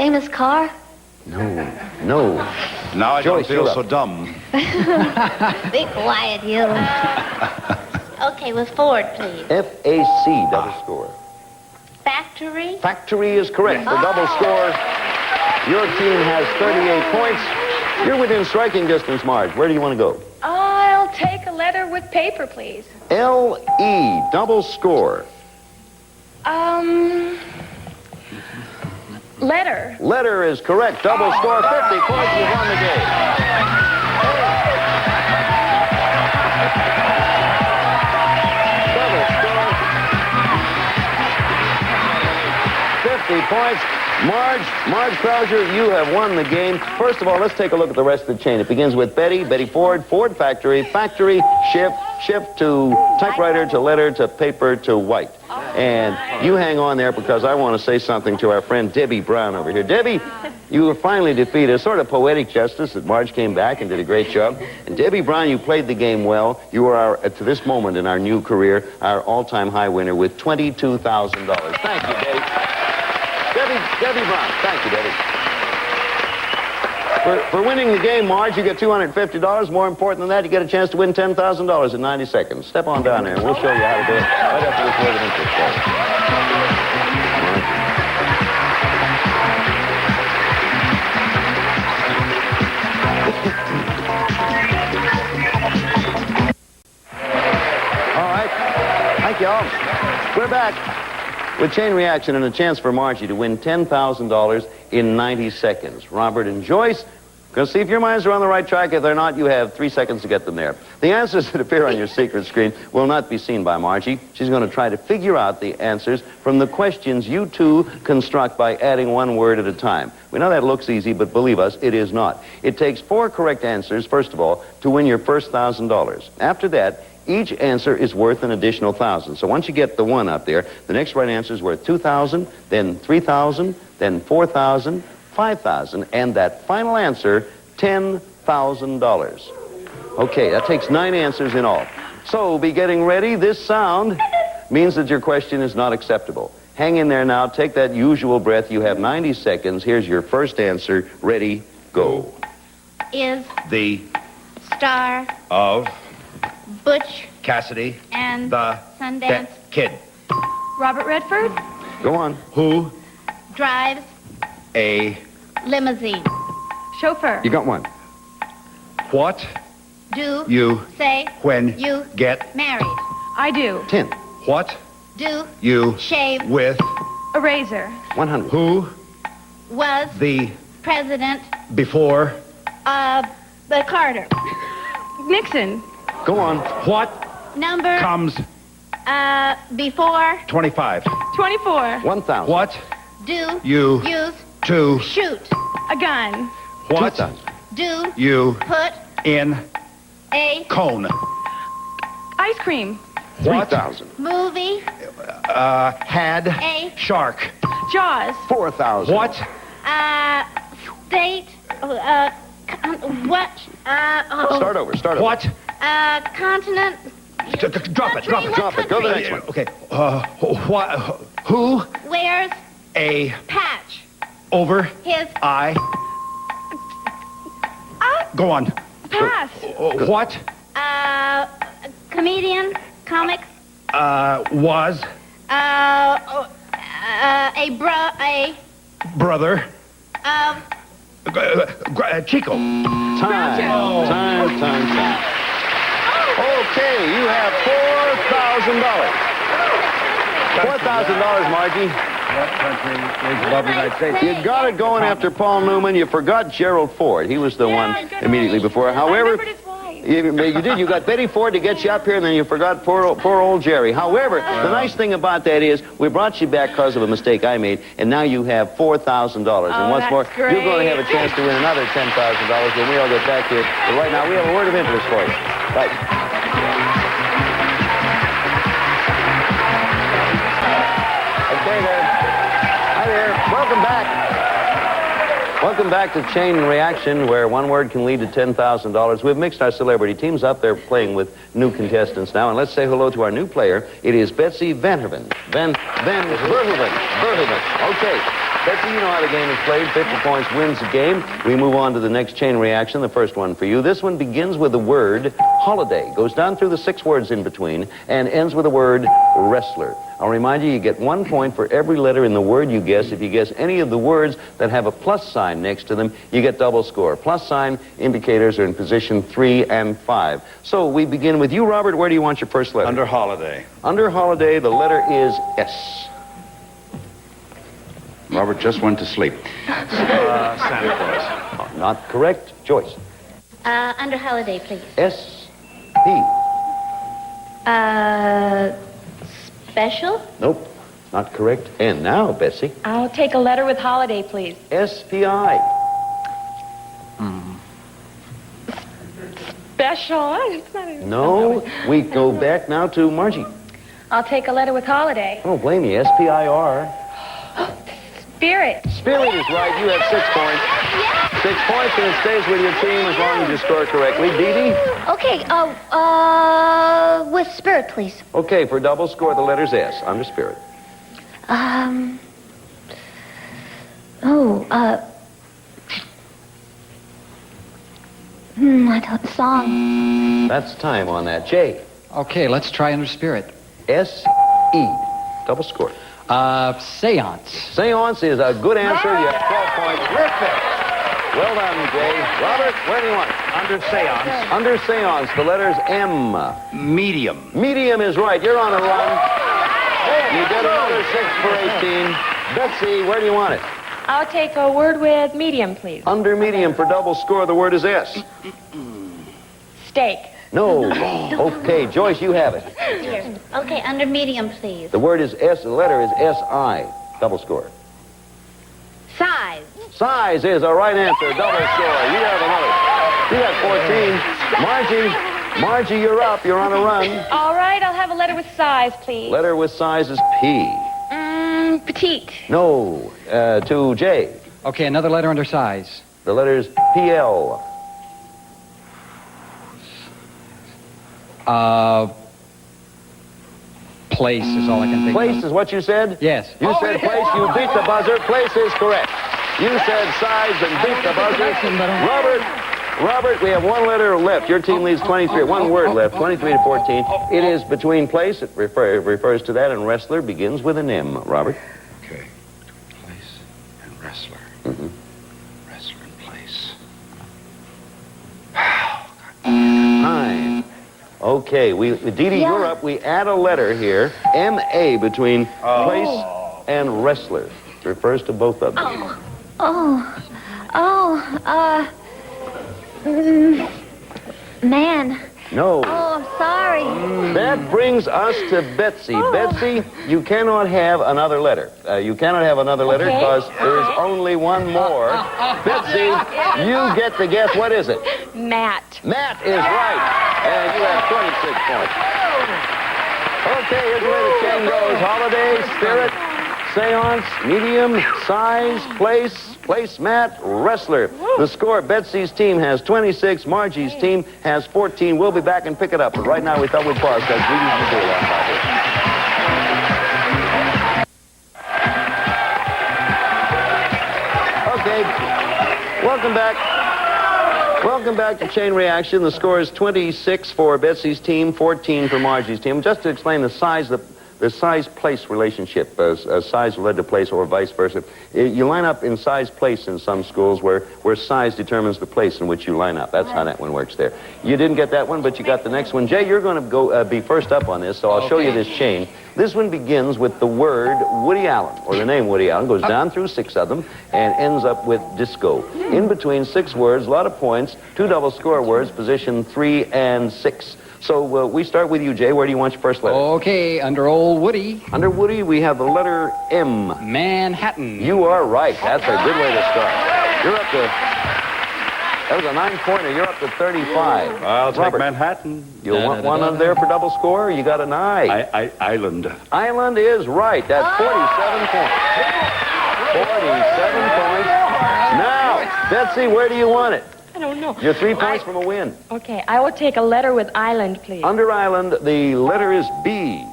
famous car? No. Now I Joyce, don't feel you're so up. dumb. Be quiet, you. Okay, with Ford, please. F-A-C, double score. Factory? Factory is correct. The double score. Your team has 38 points. You're within striking distance, Marge. Where do you want to go? I'll take a letter with paper, please. L-E, double score. Letter. Letter is correct. Double score, 50 points. You've won the game. 50 points. Marge Krauser, you have won the game. First of all, let's take a look at the rest of the chain. It begins with Betty Ford, Ford Factory, shift to typewriter, to letter, to paper, to white. And you hang on there because I want to say something to our friend Debbie Brown over here. Debbie, you were finally defeated. Sort of poetic justice that Marge came back and did a great job. And Debbie Brown, you played the game well. You are, to this moment in our new career, our all-time high winner with $22,000. Thank you, Debbie. Debbie Brown. Thank you, Debbie. For winning the game, Marge, you get $250. More important than that, you get a chance to win $10,000 in 90 seconds. Step on down there, and we'll show you how to do it right after this word of interest. All right. Thank you all. We're back with Chain Reaction and a chance for Margie to win $10,000 in 90 seconds. Robert and Joyce, going to see if your minds are on the right track. If they're not, you have 3 seconds to get them there. The answers that appear on your secret screen will not be seen by Margie. She's going to try to figure out the answers from the questions you two construct by adding one word at a time. We know that looks easy, but believe us, it is not. It takes 4 correct answers, first of all, to win your first $1,000. After that, each answer is worth an additional 1,000. So once you get the 1 up there, the next right answer is worth 2,000, then 3,000, then 4,000, 5,000, and that final answer, $10,000. Okay, that takes 9 answers in all. So be getting ready. This sound means that your question is not acceptable. Hang in there now. Take that usual breath. You have 90 seconds. Here's your first answer. Ready, go. Is The Star of Butch Cassidy, and the Sundance Kid. Robert Redford. Go on. Who drives a limousine? Chauffeur. You got 1. what Do you say when you get married? I do. 10. what Do you shave with A razor. 100. who was the president before of the Carter? Nixon. Go on. what Number comes before 25 24. 1,000. what do you use to shoot? A gun. what 2,000. Do you put in a cone Ice cream. what 3,000. movie had a shark Jaws. 4,000. what state what Start over. what continent drop it country, what Go to the country next one. okay what who wears a patch over his I go on Pass. what comedian comic was a brother of Chico Time. Okay, you have $4,000. $4,000, Margie. What country is above the United States? You got it going after Paul Newman. You forgot Gerald Ford. He was the one immediately before. However, you did. You got Betty Ford to get you up here, and then you forgot poor old Jerry. However, the nice thing about that is we brought you back because of a mistake I made, and now you have $4,000. And once more, you're going to have a chance to win another $10,000 when we all get back here. But right now, we have a word of interest for you. Right. Okay there. Hi there. Welcome back. Welcome back to Chain Reaction, where one word can lead to $10,000. We've mixed our celebrity teams up. They're playing with new contestants now. And let's say hello to our new player. It is Betsy Vanderven. Verhoeven. Okay. Betsy, you know how the game is played. 50 points wins the game. We move on to the next chain reaction, the first one for you. This one begins with the word holiday, goes down through the 6 words in between, and ends with the word wrestler. I'll remind you, you get 1 point for every letter in the word you guess. If you guess any of the words that have a plus sign next to them, you get double score. Plus sign indicators are in position 3 and 5. So we begin with you, Robert. Where do you want your first letter? Under holiday. Under holiday, the letter is S. Robert just went to sleep. Santa Claus. Not correct. Joyce. Under holiday, please. S-P. Special? Nope. Not correct. And now, Betsy. I'll take a letter with holiday, please. S-P-I. Special? It's not even No. We go back now to Margie. I'll take a letter with holiday. Oh, blame me. S-P-I-R. Spirit. Spirit is right. You have 6 points. 6 points, and it stays with your team as long as you score correctly. Dee Dee? Okay, with spirit, please. Okay, for double score, the letter's S. Under spirit. Song. That's time on that. Jay. Okay, let's try under spirit. S-E. Double score. Seance. Seance is a good answer. You have 12 points. Terrific. Well done, Jay. Robert, where do you want it? Under seance. Under seance, the letter's M. Medium. Medium is right. You're on a run. You get another 6 for 18. Betsy, where do you want it? I'll take a word with medium, please. Under medium for double score, the word is S. Steak. No. Okay, Joyce, you have it. Here. Okay, under medium, please. The word is S, the letter is S-I. Double score. Size. Size is a right answer. Double score. You have another. You have 14. Margie, you're up. You're on a run. All right, I'll have a letter with size, please. Letter with size is P. Petite. No. To J. Okay, another letter under size. The letter is P-L. Place is all I can think of. Place is what you said? Yes. You said place. You beat the buzzer. Place is correct. You said size and beat the buzzer. Robert, we have 1 letter left. Your team leads 23. 1 word left, 23 to 14. It is between place. It refers to that, and wrestler begins with an M. Robert. Okay. Place and wrestler. Wrestler and place. Time. Okay, Dee Dee, you're up. We add a letter here, M-A, between place and wrestler. It refers to both of them. Man. No. Oh, I'm sorry. That brings us to Betsy. Betsy, you cannot have another letter. You cannot have another letter because there is only 1 more. Betsy, you get to guess. What is it? Matt. Matt is right. And you have 26 points. Okay, here's the way the chain goes. Holiday, spirit, seance, medium, size, place, placemat, wrestler. The score, Betsy's team has 26. Margie's team has 14. We'll be back and pick it up. But right now we thought we'd pause because we usually do a lot about this. Okay, welcome back. Welcome back to Chain Reaction. The score is 26 for Betsy's team, 14 for Margie's team. Just to explain the size-place relationship, size led to place or vice versa. You line up in size-place in some schools where size determines the place in which you line up. That's how that one works there. You didn't get that one, but you got the next one. Jay, you're going to be first up on this, so I'll show you this chain. This one begins with the word Woody Allen, or the name Woody Allen, goes down through 6 of them, and ends up with disco. In between 6 words, a lot of points, 2 double score words, position 3 and 6. So we start with you, Jay. Where do you want your first letter? Okay, under old Woody. Under Woody, we have the letter M. Manhattan. You are right. That's a good way to start. You're up to... That was a 9-pointer. You're up to 35. I'll take Robert, Manhattan. You want one on there for double score? You got an I. Island. Island is right. That's 47 points. 47 points. Now, Betsy, where do you want it? I don't know. You're 3 points from a win. Okay, I will take a letter with island, please. Under island, the letter is B.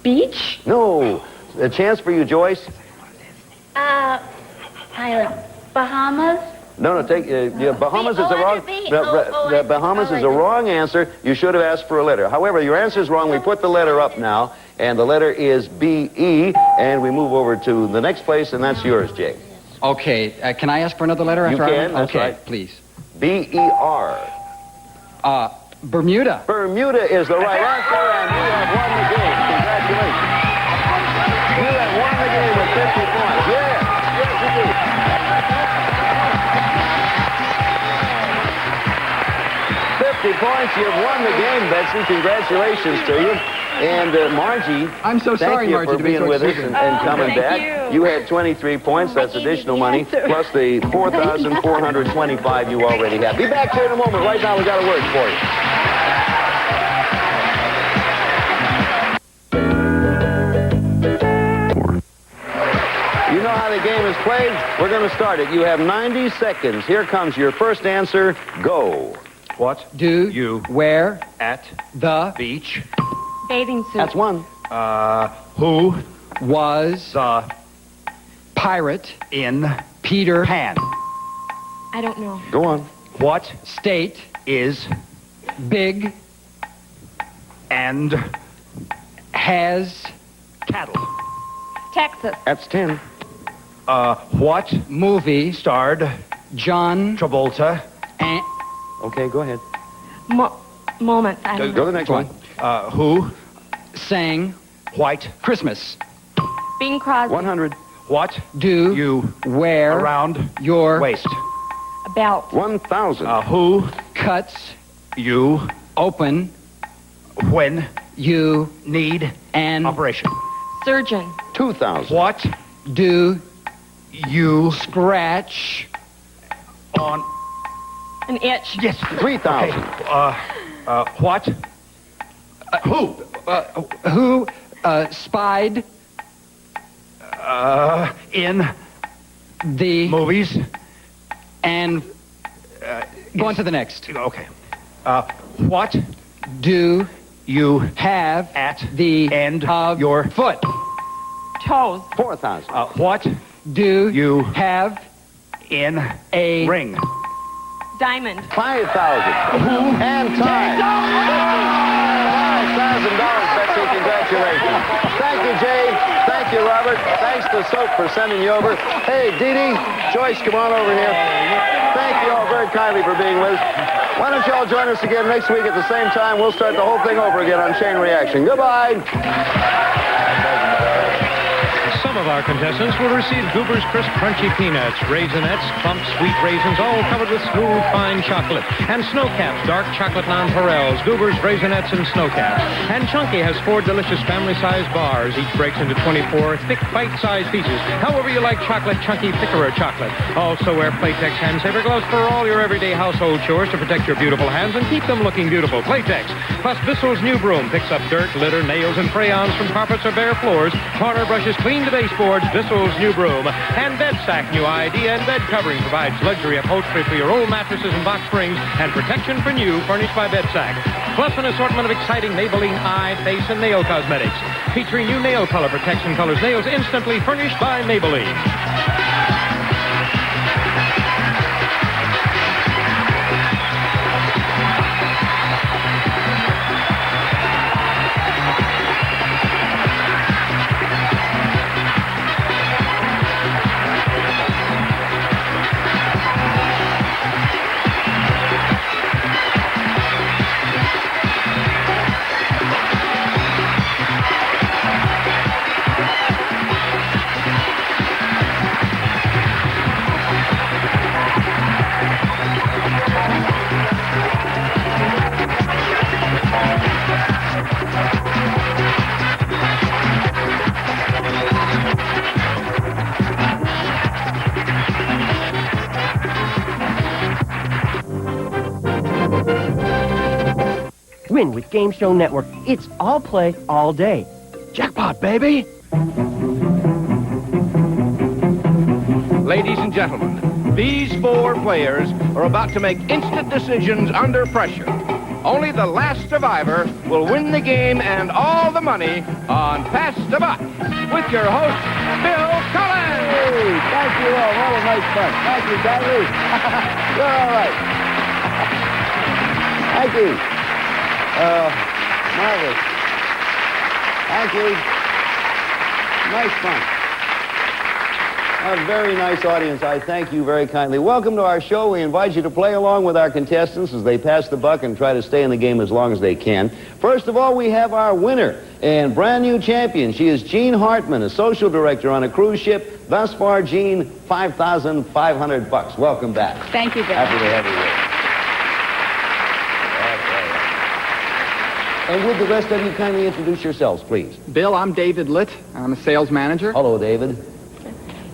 Beach? No. A chance for you, Joyce. Bahamas? No, take Bahamas is a wrong. B-O-O-M. Bahamas is a wrong answer. You should have asked for a letter. However, your answer is wrong. We put the letter up now, and the letter is B-E, and we move over to the next place, and that's yours, Jay. Okay, can I ask for another letter? You after can, that's okay, right. Please. B-E-R. Bermuda. Bermuda is the right answer, and you have won the game. Congratulations. You have won the game with 50 points. Yes, yes, you do. 50 points. You've won the game, Betsy. Congratulations to you. And Margie, I'm so sorry, thank you Margie, for to be being so with us exuberant. and coming thank back. you. You had 23 points. That's additional money, plus the 4,425 you already have. Be back here in a moment. Right now, we got a word for you. You know how the game is played? We're going to start it. You have 90 seconds. Here comes your first answer. Go. What do you wear at the beach? Bathing suit. That's one. Who was the pirate in Peter Pan? I don't know. Go on. What state is big and has cattle? Texas. That's 10. What movie starred John Travolta and... Okay, go ahead. Moments. I don't Go know. to the next one. Who sang White Christmas? Bing Crosby. 100. What do you wear around your waist? A belt. 1,000. Who cuts you open when you need an operation? Surgeon. 2,000. What do you scratch on? An itch. Yes. 3,000. What? Who spied in the movies and go on to the next. Okay. What do you have at the end of your foot? Toes. 4,000. What do you have in a ring? Diamond. 5,000. And time. $5,000, Betsy. Congratulations. Thank you, Jay. Thank you, Robert. Thanks to Soap for sending you over. Hey, Dee Dee, Joyce, come on over here. Thank you all very kindly for being with us. Why don't you all join us again next week at the same time? We'll start the whole thing over again on Chain Reaction. Goodbye. Some of our contestants will receive Goober's Crisp Crunchy Peanuts, Raisinets, plump sweet raisins, all covered with smooth, fine chocolate, and Snow Caps, dark chocolate nonpareils, Goober's Raisinets and Snow Caps. And Chunky has 4 delicious family-sized bars. Each breaks into 24 thick, bite-sized pieces. However you like chocolate, Chunky thickerer chocolate. Also wear Playtex hand saver gloves for all your everyday household chores to protect your beautiful hands and keep them looking beautiful. Playtex. Plus Bissell's new broom picks up dirt, litter, nails, and crayons from carpets or bare floors. Corner brushes clean the baseboards. Bissell's new broom. And Bed Sack, new idea, and bed covering provides luxury upholstery for your old mattresses and box springs and protection for new, furnished by Bed Sack. Plus an assortment of exciting Maybelline eye, face, and nail cosmetics. Featuring new nail color protection colors nails instantly, furnished by Maybelline. Win with Game Show Network. It's all play, all day. Jackpot, baby! Ladies and gentlemen, these 4 players are about to make instant decisions under pressure. Only the last survivor will win the game and all the money on Pass the Buck with your host, Bill Cullen. Hey, thank you all. What a nice fun. Thank you, Diary. You're all right. Thank you. Marvelous. Thank you. Nice fun. A very nice audience. I thank you very kindly. Welcome to our show. We invite you to play along with our contestants as they pass the buck and try to stay in the game as long as they can. First of all, we have our winner and brand new champion. She is Jean Hartman, a social director on a cruise ship. Thus far, Jean, $5,500. Welcome back. Thank you, Bill. Happy to have you here. And would the rest of you kindly introduce yourselves, please? Bill, I'm David Litt. I'm a sales manager. Hello, David.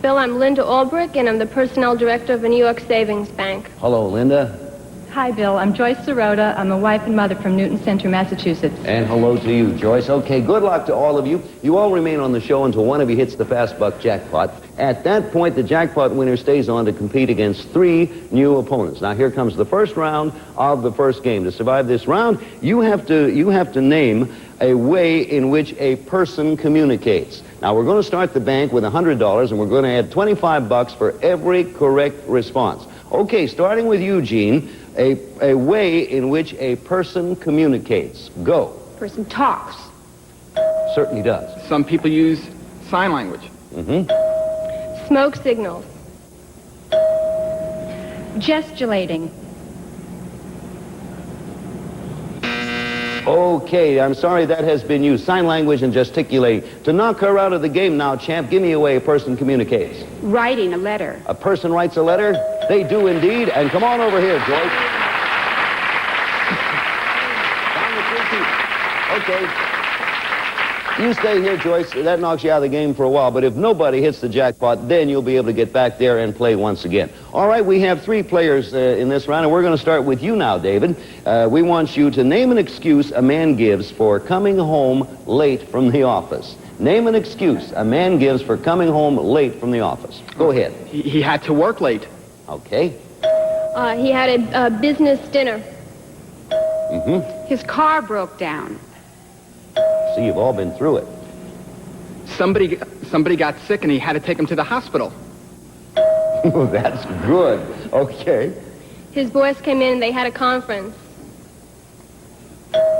Bill, I'm Linda Albrecht, and I'm the personnel director of a New York savings bank. Hello, Linda. Hi, Bill. I'm Joyce Sirota. I'm a wife and mother from Newton Center, Massachusetts. And hello to you, Joyce. Okay, good luck to all of you. You all remain on the show until one of you hits the fast buck jackpot. At that point, the jackpot winner stays on to compete against 3 new opponents. Now, here comes the first round of the first game. To survive this round, you have to name a way in which a person communicates. Now, we're going to start the bank with $100, and we're going to add $25 for every correct response. Okay, starting with you, Jean, a way in which a person communicates. Go. Person talks. Certainly does. Some people use sign language. Mm-hmm. Smoke signals. Gesticulating. Okay, I'm sorry that has been used. Sign language and gesticulating. To knock her out of the game now, champ, give me a way a person communicates. Writing a letter. A person writes a letter? They do indeed. And come on over here, Joyce. Down the 3 feet. Okay. You stay here, Joyce. That knocks you out of the game for a while. But if nobody hits the jackpot, then you'll be able to get back there and play once again. All right, we have 3 players in this round, and we're going to start with you now, David. We want you to name an excuse a man gives for coming home late from the office. Name an excuse a man gives for coming home late from the office. Go ahead. He had to work late. Okay. He had a business dinner. Mm-hmm. His car broke down. See, you've all been through it. Somebody got sick and he had to take him to the hospital. That's good. Okay. His boss came in and they had a conference.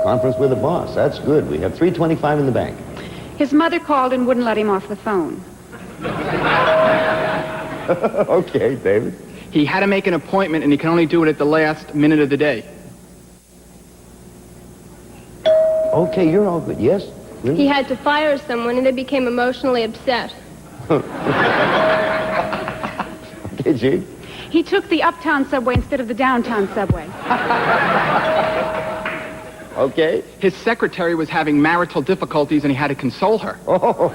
Conference with the boss. That's good. We have $325 in the bank. His mother called and wouldn't let him off the phone. Okay, David. He had to make an appointment and he can only do it at the last minute of the day. Okay, you're all good. Yes? Really? He had to fire someone and they became emotionally upset. Did you? He took the uptown subway instead of the downtown subway. Okay. His secretary was having marital difficulties and he had to console her. Oh.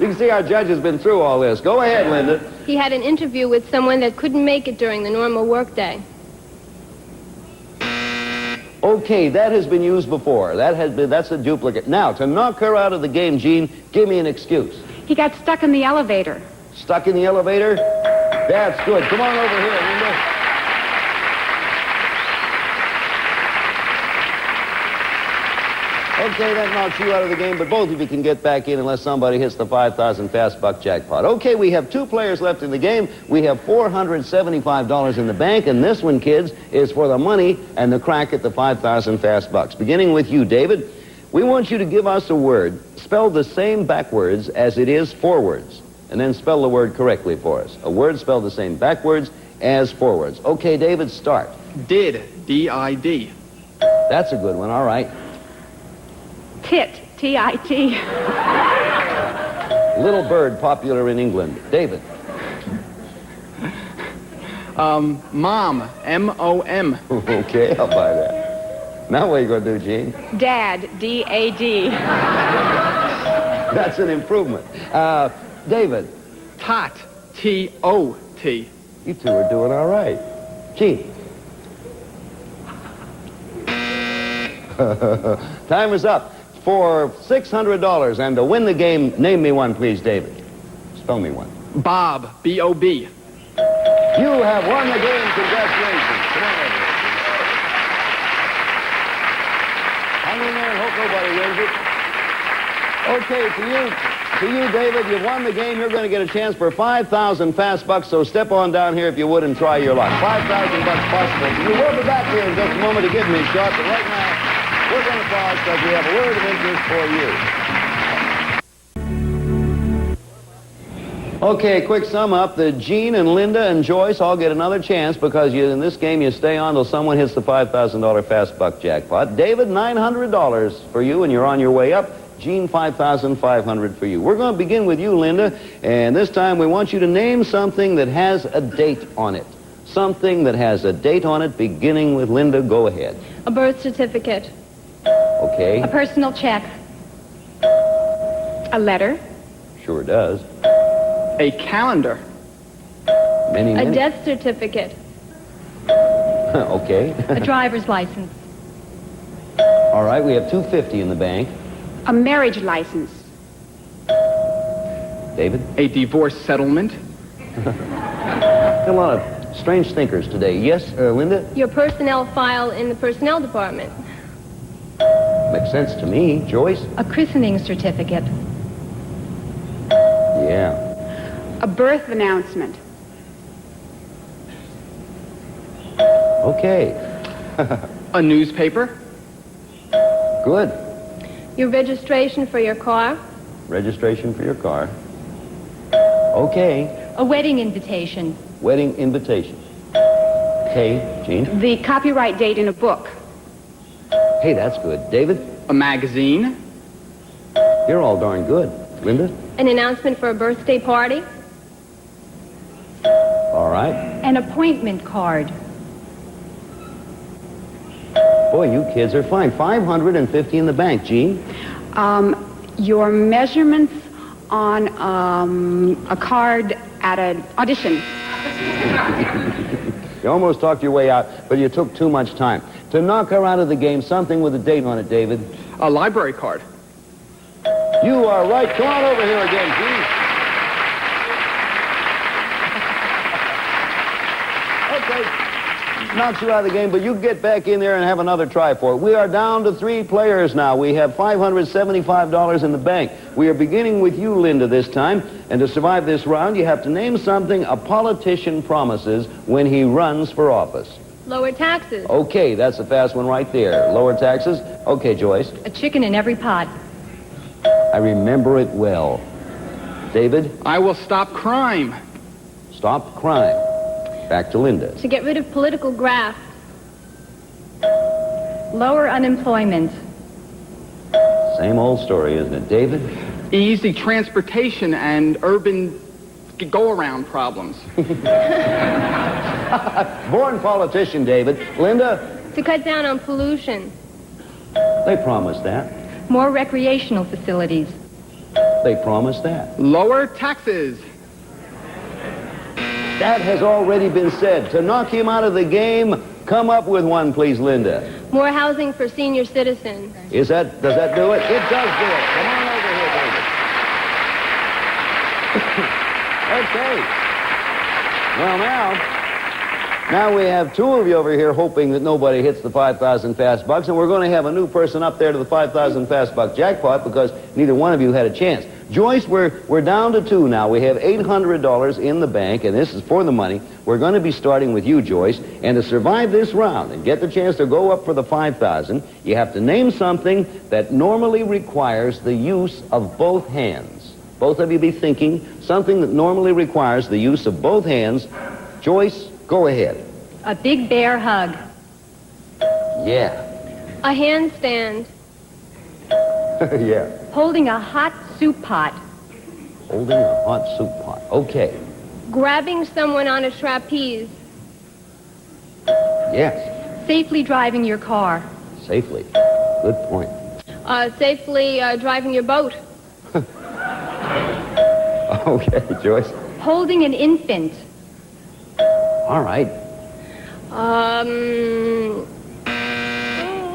You can see our judge has been through all this. Go ahead, Linda. He had an interview with someone that couldn't make it during the normal workday. Okay, that has been used before. That's a duplicate. Now, to knock her out of the game, Jean, give me an excuse. He got stuck in the elevator. Stuck in the elevator? That's good. Come on over here, Linda. Okay, that knocks you out of the game, but both of you can get back in unless somebody hits the 5,000 fast buck jackpot. Okay, we have 2 players left in the game. We have $475 in the bank, and this one, kids, is for the money and the crack at the 5,000 fast bucks. Beginning with you, David, we want you to give us a word spelled the same backwards as it is forwards, and then spell the word correctly for us. A word spelled the same backwards as forwards. Okay, David, start. Did. D-I-D. That's a good one. All right. Tit. T-I-T. Little bird, popular in England. David. Mom. M-O-M. Okay, I'll buy that. Now what are you going to do, Gene? Dad. D-A-D. That's an improvement. David. Tot. T-O-T. You 2 are doing all right. Gene. Time is up. For $600 and to win the game, name me one, please, David. Spell me one. Bob. B-O-B. You have won the game. Congratulations. Come on over here. Hang in there and hope nobody wins it. Okay, to you, David, you've won the game. You're going to get a chance for 5,000 fast bucks, so step on down here if you would and try your luck. 5,000 bucks possible. We will be back here in just a moment to give me a shot, but right now, we're going to pause because we have a word of interest for you. Okay, quick sum up. The Gene and Linda and Joyce all get another chance because in this game you stay on till someone hits the $5,000 fast buck jackpot. David, $900 for you, and you're on your way up. Gene, $5,500 for you. We're going to begin with you, Linda, and this time we want you to name something that has a date on it. Something that has a date on it, beginning with Linda. Go ahead. A birth certificate. Okay. A personal check. A letter. Sure does. A calendar. Many. A death certificate. Okay. A driver's license. All right, we have $250 in the bank. A marriage license. David? A divorce settlement. Got a lot of strange thinkers today. Yes, Linda? Your personnel file in the personnel department. Makes sense to me. Joyce? A christening certificate. Yeah. A birth announcement. Okay. A newspaper. Good. Your registration for your car. Registration for your car. Okay. A wedding invitation. Wedding invitation. Okay, Gene? The copyright date in a book. Hey, that's good. David? A magazine. You're all darn good. Linda? An announcement for a birthday party. All right. An appointment card. Boy, you kids are fine. $550 in the bank, Gene. Your measurements on a card at an audition. You almost talked your way out, but you took too much time. To knock her out of the game, something with a date on it, David. A library card. You are right. Come on over here again, Gene. Okay. Knocks you out of the game, but you get back in there and have another try for it. We are down to 3 players now. We have $575 in the bank. We are beginning with you, Linda, this time. And to survive this round, you have to name something a politician promises when he runs for office. Lower taxes. Okay, that's a fast one right there. Lower taxes. Okay, Joyce. A chicken in every pot. I remember it well. David? I will stop crime. Stop crime. Back to Linda. To get rid of political graft. Lower unemployment. Same old story, isn't it? David? Easy transportation and urban go-around problems. Born politician, David. Linda? To cut down on pollution. They promised that. More recreational facilities. They promised that. Lower taxes. That has already been said. To knock him out of the game, come up with one, please, Linda. More housing for senior citizens. Does that do it? It does do it. Come on over here, David. Okay. Well, now we have 2 of you over here hoping that nobody hits the 5,000 fast bucks, and we're going to have a new person up there to the 5,000 fast buck jackpot because neither one of you had a chance. Joyce, we're down to 2 now. We have $800 in the bank, and this is for the money. We're going to be starting with you, Joyce, and to survive this round and get the chance to go up for the 5,000, you have to name something that normally requires the use of both hands. Both of you be thinking something that normally requires the use of both hands. Joyce, go ahead. A big bear hug. Yeah. A handstand. Yeah. Holding a hot soup pot. Holding a hot soup pot. Okay. Grabbing someone on a trapeze. Yes. Safely driving your car. Safely. Good point. Safely driving your boat. Okay, Joyce. Holding an infant. All right.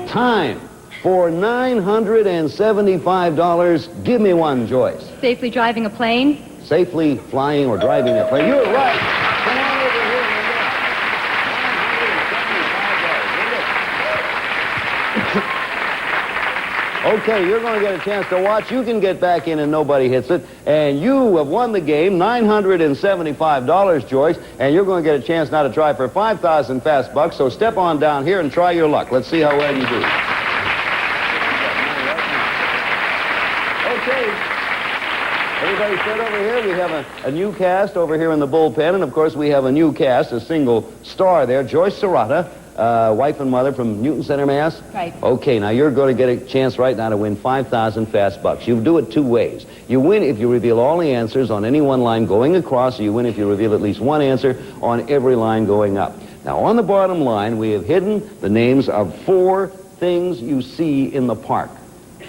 Time for $975. Give me one, Joyce. Safely driving a plane. Safely flying or driving a plane. You're right. Come on over here, Okay, you're going to get a chance to watch. You can get back in and nobody hits it. And you have won the game, $975, Joyce. And you're going to get a chance now to try for 5,000 fast bucks. So step on down here and try your luck. Let's see how well you do. Okay. Everybody sit over here. We have a new cast over here in the bullpen. And, of course, we have a new cast, a single star there, Joyce Serrata. Wife and mother from Newton Center, Mass? Right. Okay, now you're going to get a chance right now to win 5,000 fast bucks. You do it two ways. You win if you reveal all the answers on any one line going across, or you win if you reveal at least one answer on every line going up. Now, on the bottom line, we have hidden the names of 4 things you see in the park.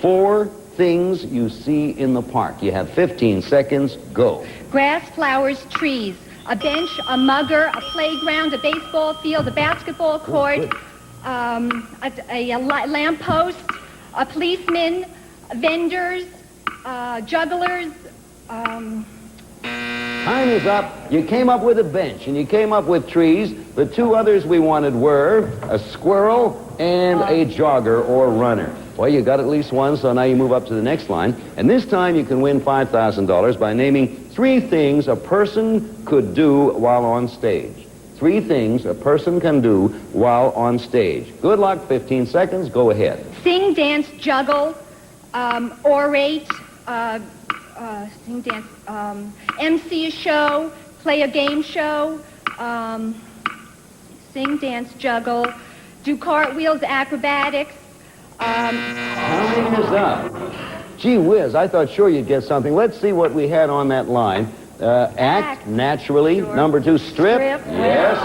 4 things you see in the park. You have 15 seconds. Go. Grass, flowers, trees. A bench, a mugger, a playground, a baseball field, a basketball court, a lamppost, a policeman, vendors, jugglers. Time is up. You came up with a bench, and you came up with trees. The 2 others we wanted were a squirrel and a jogger or runner. Well, you got at least one, so now you move up to the next line. And this time you can win $5,000 by naming 3 things a person could do while on stage. 3 things a person can do while on stage. Good luck. 15 seconds. Go ahead. Sing, dance, juggle, orate, sing, dance, MC a show, play a game show, sing, dance, juggle, do cartwheels, acrobatics. Time is up. Gee whiz, I thought sure you'd get something. Let's see what we had on that line. Act, naturally. Sure. Number 2, strip. Yes.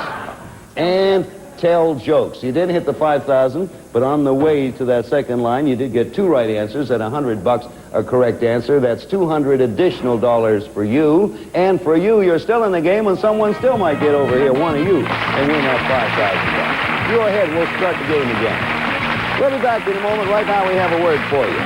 And tell jokes. You didn't hit the 5,000, but on the way to that second line, you did get 2 right answers at $100 a correct answer. That's $200 additional dollars for you. And for you, you're still in the game, and someone still might get over here, one of you, and win that $5,000. Go ahead, we'll start the game again. We'll be back in a moment. Right now, we have a word for you.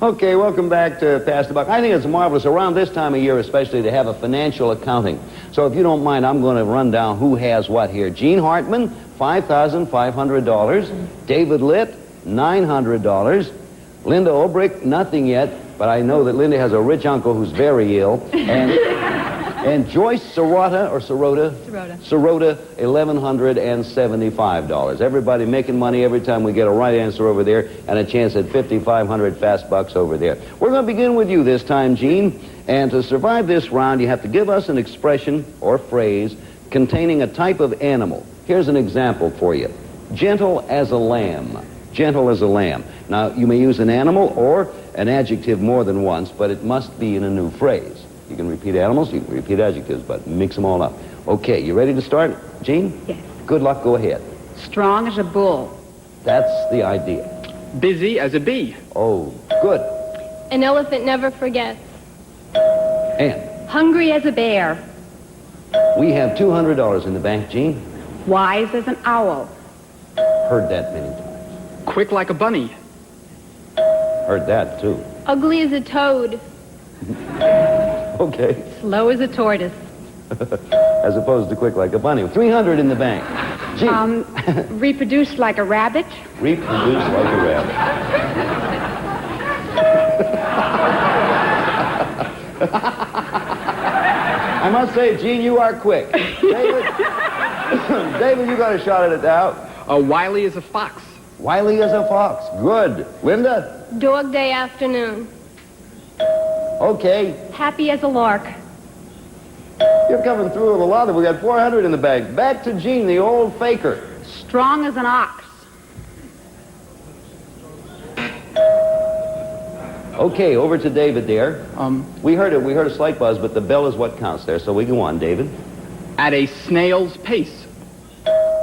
Okay, welcome back to Pass the Buck. I think it's marvelous around this time of year, especially, to have a financial accounting. So if you don't mind, I'm going to run down who has what here. Gene Hartman, $5,500. David Litt, $900. Linda Olbrich, nothing yet, but I know that Linda has a rich uncle who's very ill. And Joyce Serrata, or Serrota? Serrota, $1,175. Everybody making money every time we get a right answer over there, and a chance at 5,500 fast bucks over there. We're going to begin with you this time, Gene. And to survive this round, you have to give us an expression or phrase containing a type of animal. Here's an example for you. Gentle as a lamb. Gentle as a lamb. Now, you may use an animal or an adjective more than once, but it must be in a new phrase. You can repeat animals, you can repeat adjectives, but mix them all up. Okay, you ready to start, Gene? Yes. Good luck, go ahead. Strong as a bull. That's the idea. Busy as a bee. Oh, good. An elephant never forgets. And Hungry as a bear. we have $200 in the bank, Gene. Wise as an owl. Heard that many times. Quick like a bunny. Heard that, too. Ugly as a toad. Okay. Slow as a tortoise. As opposed to quick like a bunny. 300 in the bank. Gee. Reproduce like a rabbit. Reproduce like a rabbit. I must say, Gene, you are quick. David, David, you got a shot at it now. Wily as a fox. Wily as a fox. Good. Linda? Dog day afternoon. Okay. Happy as a lark. You're coming through with a lot of. We got 400 in the bag. Back to Gene, the old faker. Strong as an ox. Okay, over to David there. We heard a slight buzz, but the bell is what counts there, so we go on, David. At a snail's pace.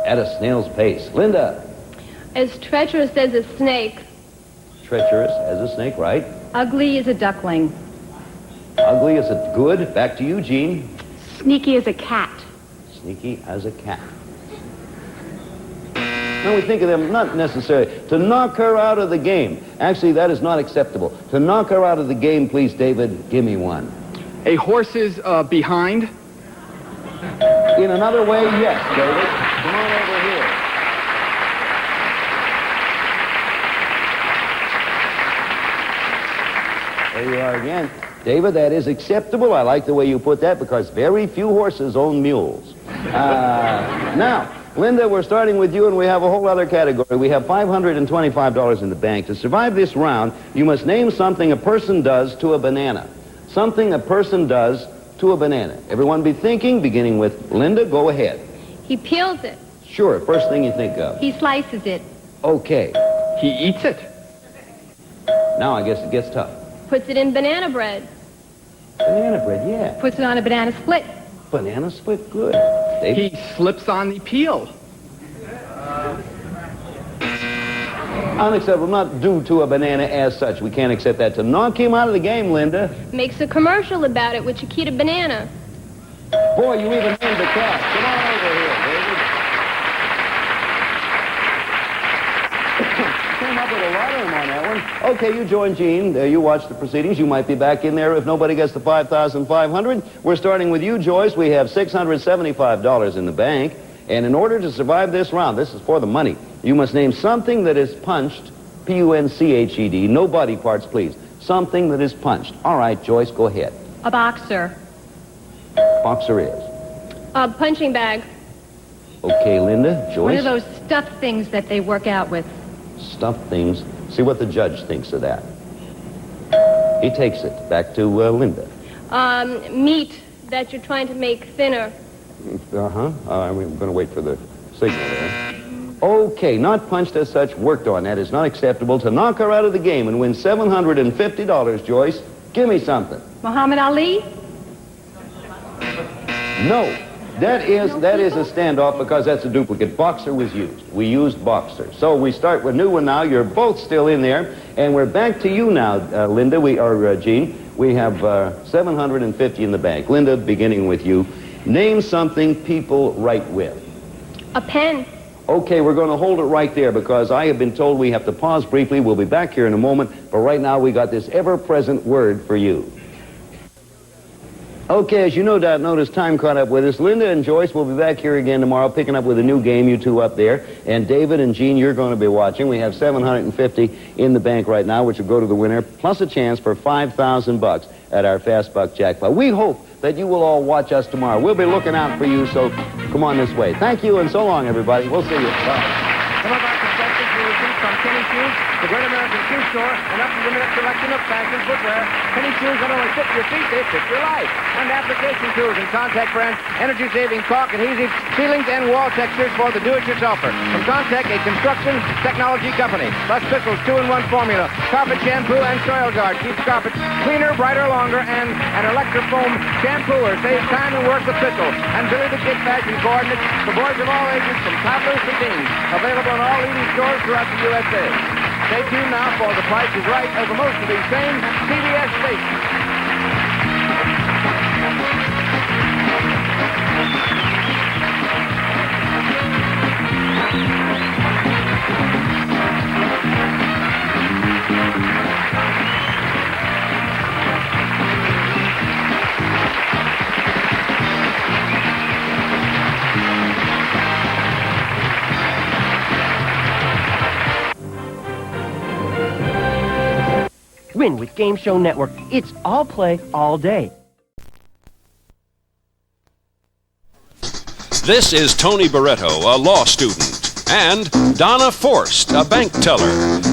At a snail's pace. Linda? As treacherous as a snake. Treacherous as a snake, right? Ugly as a duckling. Ugly as a good. Back to you, Gene. Sneaky as a cat. Sneaky as a cat. Now we think of them not necessarily to knock her out of the game. Actually, that is not acceptable. To knock her out of the game, please, David, give me one. A horse's behind. In another way, yes, David. Come on over here. There you are again. David, that is acceptable. I like the way you put that because very few horses own mules. Now, Linda, we're starting with you, and we have a whole other category. We have $525 in the bank. To survive this round, you must name something a person does to a banana. Something a person does to a banana. Everyone be thinking, beginning with Linda. Go ahead. He peels it. Sure, first thing you think of. He slices it. Okay. He eats it. Now I guess it gets tough. Puts it in banana bread. Banana bread, yeah. Puts it on a banana split. Banana split, good. Dave? He slips on the peel. Unacceptable, not due to a banana as such. We can't accept that. To knock him out of the game, Linda. Makes a commercial about it with Chiquita Banana. Boy, you even named the cat. Come on over here, David. Came up with a lot of them on that one. Okay, you join Gene. You watch the proceedings. You might be back in there if nobody gets the $5,500. We're starting with you, Joyce. We have $675 in the bank. And in order to survive this round, this is for the money, you must name something that is punched, P-U-N-C-H-E-D. No body parts, please. Something that is punched. All right, Joyce, go ahead. A boxer. Boxer is. A punching bag. Okay, Linda. Joyce. One of those stuffed things that they work out with. Stuffed things. See what the judge thinks of that. He takes it. Back to Linda. Meat that you're trying to make thinner. I'm going to wait for the signal there. Okay, not punched as such, worked on. That is not acceptable. To knock her out of the game and win $750, Joyce, give me something. Muhammad Ali? No. That is a standoff because that's a duplicate. Boxer was used. We used boxer. So we start with a new one now. You're both still in there. And we're back to you now, Linda. Gene. We have $750 in the bank. Linda, beginning with you. Name something people write with. A pen. Okay, we're going to hold it right there because I have been told we have to pause briefly. We'll be back here in a moment. But right now, we got this ever-present word for you. Okay, as you no doubt noticed, time caught up with us. Linda and Joyce will be back here again tomorrow, picking up with a new game, you two up there. And David and Gene, you're going to be watching. We have $750 in the bank right now, which will go to the winner, plus a chance for $5,000 at our Fast Buck Jackpot. We hope that you will all watch us tomorrow. We'll be looking out for you, so come on this way. Thank you, and so long, everybody. We'll see you. Bye. Some of our contestants will receive from Penny Shoes, the Great American Shoe Store, an up-to-the-minute selection of fashion footwear. Penny Shoes not only fit your feet, they fit your life. And application tools and contact brands, energy-saving caulk, adhesives, ceilings, and wall textures for the do-it-yourselfer. From Contact, a construction technology company. Plus Thistle's 2-in-1 formula, carpet shampoo and soil guard keeps carpets cleaner, brighter, longer, and an electrofoam shampooer saves time and work with Thistle. And Billy the Kid fashion coordinates for boys of all ages from toddlers to teens. Available in all leading stores throughout the USA. Stay tuned now for The Price is Right over most of these same CBS stations. Win with Game Show Network. It's all play, all day. This is Tony Barretto, a law student, and Donna Forst, a bank teller.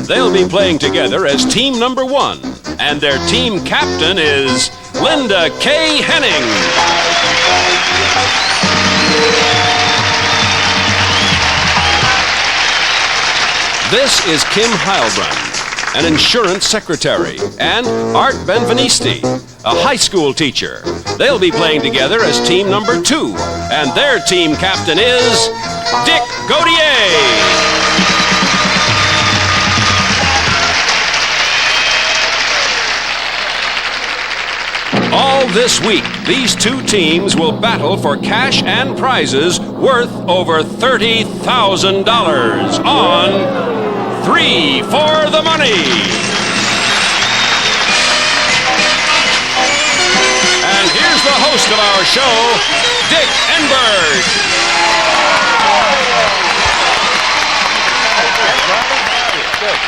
They'll be playing together as team number 1, and their team captain is Linda K. Henning. This is Kim Heilbrand, an insurance secretary, and Art Benvenisti, a high school teacher. They'll be playing together as team number 2, and their team captain is Dick Gaudier. All this week, these two teams will battle for cash and prizes worth over $30,000 on 3 for the Money. And here's the host of our show, Dick Enberg.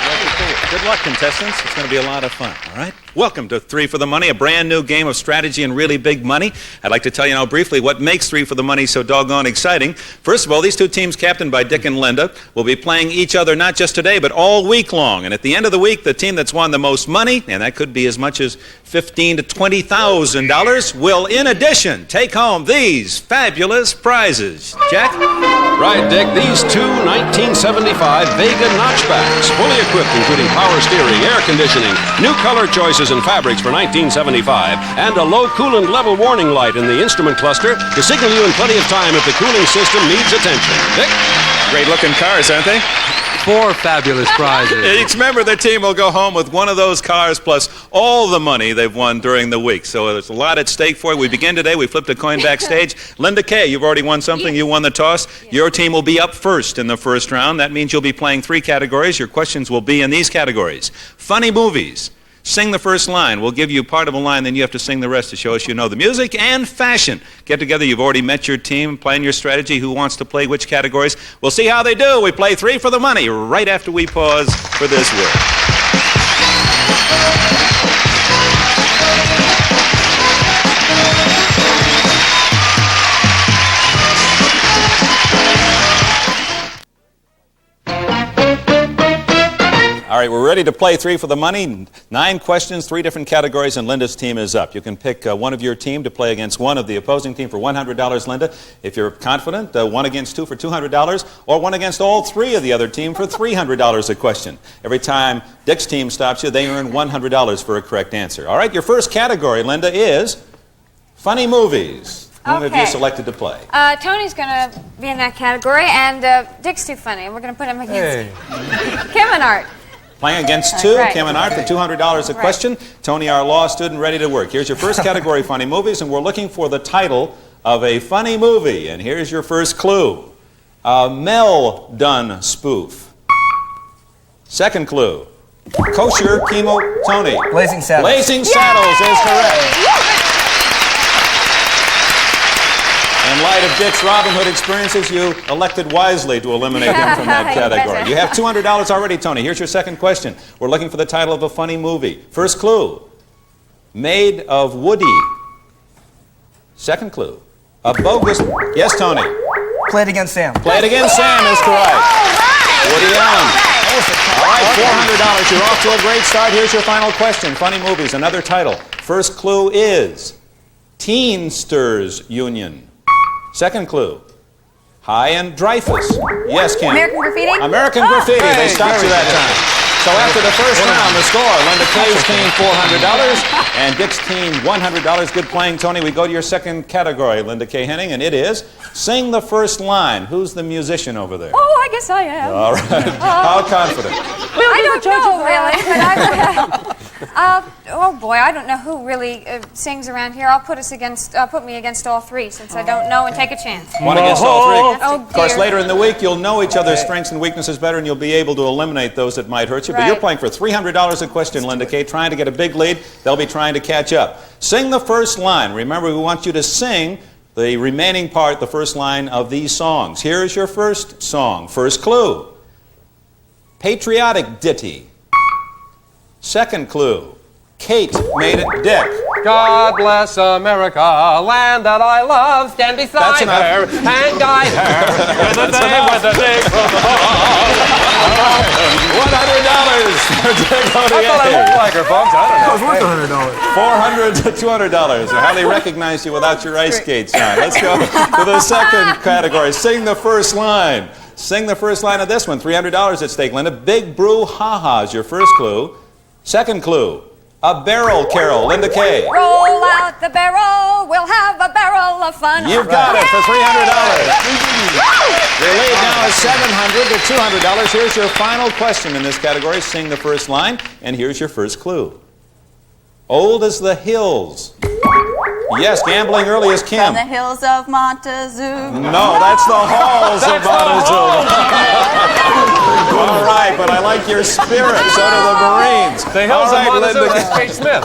Good luck, contestants. It's going to be a lot of fun, all right? Welcome to Three for the Money, a brand new game of strategy and really big money. I'd like to tell you now briefly what makes Three for the Money so doggone exciting. First of all, these two teams, captained by Dick and Linda, will be playing each other not just today, but all week long. And at the end of the week, the team that's won the most money, and that could be as much as $15,000 to $20,000, will, in addition, take home these fabulous prizes. Jack? Right, Dick. These two 1975 Vega notchbacks, fully equipped, including power steering, air conditioning, new color choices and fabrics for 1975, and a low coolant level warning light in the instrument cluster to signal you in plenty of time if the cooling system needs attention. Dick? Great-looking cars, aren't they? 4 fabulous prizes. Each member of the team will go home with one of those cars plus all the money they've won during the week. So there's a lot at stake for you. We begin today. We flipped a coin backstage. Linda Kay, you've already won something. You won the toss. Your team will be up first in the first round. That means you'll be playing 3 categories. Your questions will be in these categories. Funny movies. Sing the first line. We'll give you part of a line, then you have to sing the rest to show us you know the music. And fashion. Get together. You've already met your team. Plan your strategy. Who wants to play which categories? We'll see how they do. We play Three for the Money right after we pause for this word. All right, we're ready to play Three for the Money. 9 questions, 3 different categories, and Linda's team is up. You can pick one of your team to play against one of the opposing team for $100, Linda. If you're confident, 1 against 2 for $200, or 1 against all 3 of the other team for $300 a question. Every time Dick's team stops you, they earn $100 for a correct answer. All right, your first category, Linda, is funny movies. Whom have you selected to play? Tony's going to be in that category, and Dick's too funny, and we're going to put him against Kim and Art. Playing against 2, Right. Kim and Art, for $200 a question. Tony, our law student, ready to work. Here's your first category, funny movies, and we're looking for the title of a funny movie. And here's your first clue. A Mel Dunn spoof. Second clue. Kosher chemo Tony. Blazing Saddles. Blazing Saddles is correct. In light of Dick's Robin Hood experiences, you elected wisely to eliminate him from that category. You have $200 already, Tony. Here's your second question. We're looking for the title of a funny movie. First clue, Made of Woody. Second clue, a bogus... Yes, Tony? Play It Again, Sam. Play It Again, Sam is correct. Woody Allen. All right, $400. You're off to a great start. Here's your final question. Funny movies, another title. First clue is Teensters Union. Second clue, High and Dreyfus. Yes, Kim? American Graffiti? American Graffiti. They stopped you that time. So after the first round, the score, Linda Kay's team $400 and Dick's team $100. Good playing, Tony. We go to your second category, Linda Kay Henning, and it is Sing the First Line. Who's the musician over there? Oh, I guess I am. All right. How confident? I don't know, really, but oh boy, I don't know who really sings around here. I'll put me against all 3 since I don't know and take a chance. 1 against all 3. Oh, of course, dear. later in the week, you'll know each other's strengths and weaknesses better, and you'll be able to eliminate those that might hurt you. But Right. you're playing for $300 a question, Linda Kay, trying to get a big lead. They'll be trying to catch up. Sing the first line. Remember, we want you to sing the remaining part, the first line of these songs. Here is your first song. First clue, patriotic ditty. Second clue, Kate made it Dick. God bless America, land that I love. Stand beside her and guide her with a day from $100 for Dick on the I thought I looked like her, folks. I don't know. It was worth $100. $400 to $200. I hardly recognized you without your ice skates on. Let's go to the second category. Sing the first line. Sing the first line of this one. $300 at stake, Linda. Big Brew Ha-Ha is your first clue. Second clue, a barrel carol. Linda Kay. Roll out the barrel, we'll have a barrel of fun. You've got it for $300. Your lead now is $700 to $200. Here's your final question in this category. Sing the first line, and here's your first clue. Old as the hills. Yes, gambling early is Kim. From the hills of Montezuma. No, that's the halls of Montezuma. All right, but I like your spirit. So do the Marines. The hills All right, of Montezuma. Linda That's Kate Smith.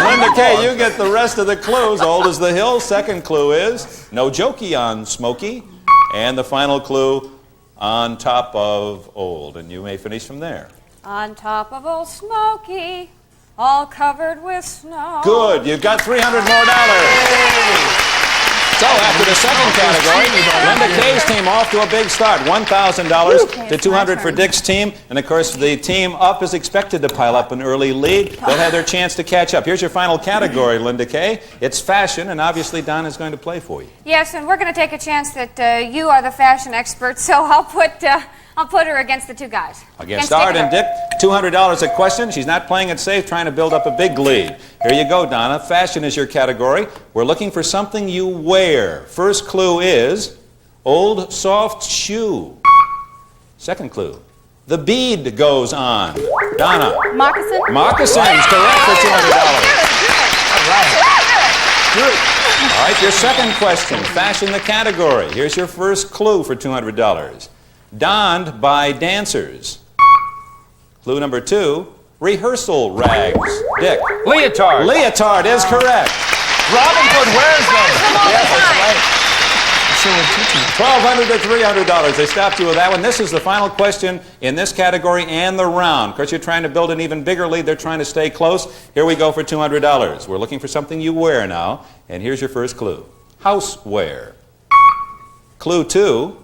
Linda Kay, you get the rest of the clues. Old as the hills. Second clue is no jokey on Smokey. And the final clue, on top of old. And you may finish from there. On top of Old Smoky, all covered with snow. Good. You've got $300 more. So after the second category, Linda Kay's team off to a big start. $1,000 to $200 for Dick's team. And of course, the team up is expected to pile up an early lead. They'll have their chance to catch up. Here's your final category, Linda Kay. It's fashion, and obviously Don is going to play for you. Yes, and we're going to take a chance that you are the fashion expert, so I'll put her against the two guys. Against Art and Dick, $200 a question. She's not playing it safe, trying to build up a big lead. Here you go, Donna. Fashion is your category. We're looking for something you wear. First clue is old soft shoe. Second clue, the bead goes on. Donna. Moccasin. Moccasins, correct for $200. All right, your second question. Fashion the category. Here's your first clue for $200. Donned by dancers. Clue number 2, rehearsal rags. Dick. Leotard. Leotard is correct. Robin Hood wears them. Yes, that's right. $1,200 to $300. They stopped you with that one. This is the final question in this category and the round. Of course, you're trying to build an even bigger lead. They're trying to stay close. Here we go for $200. We're looking for something you wear now. And here's your first clue. Houseware. Clue 2,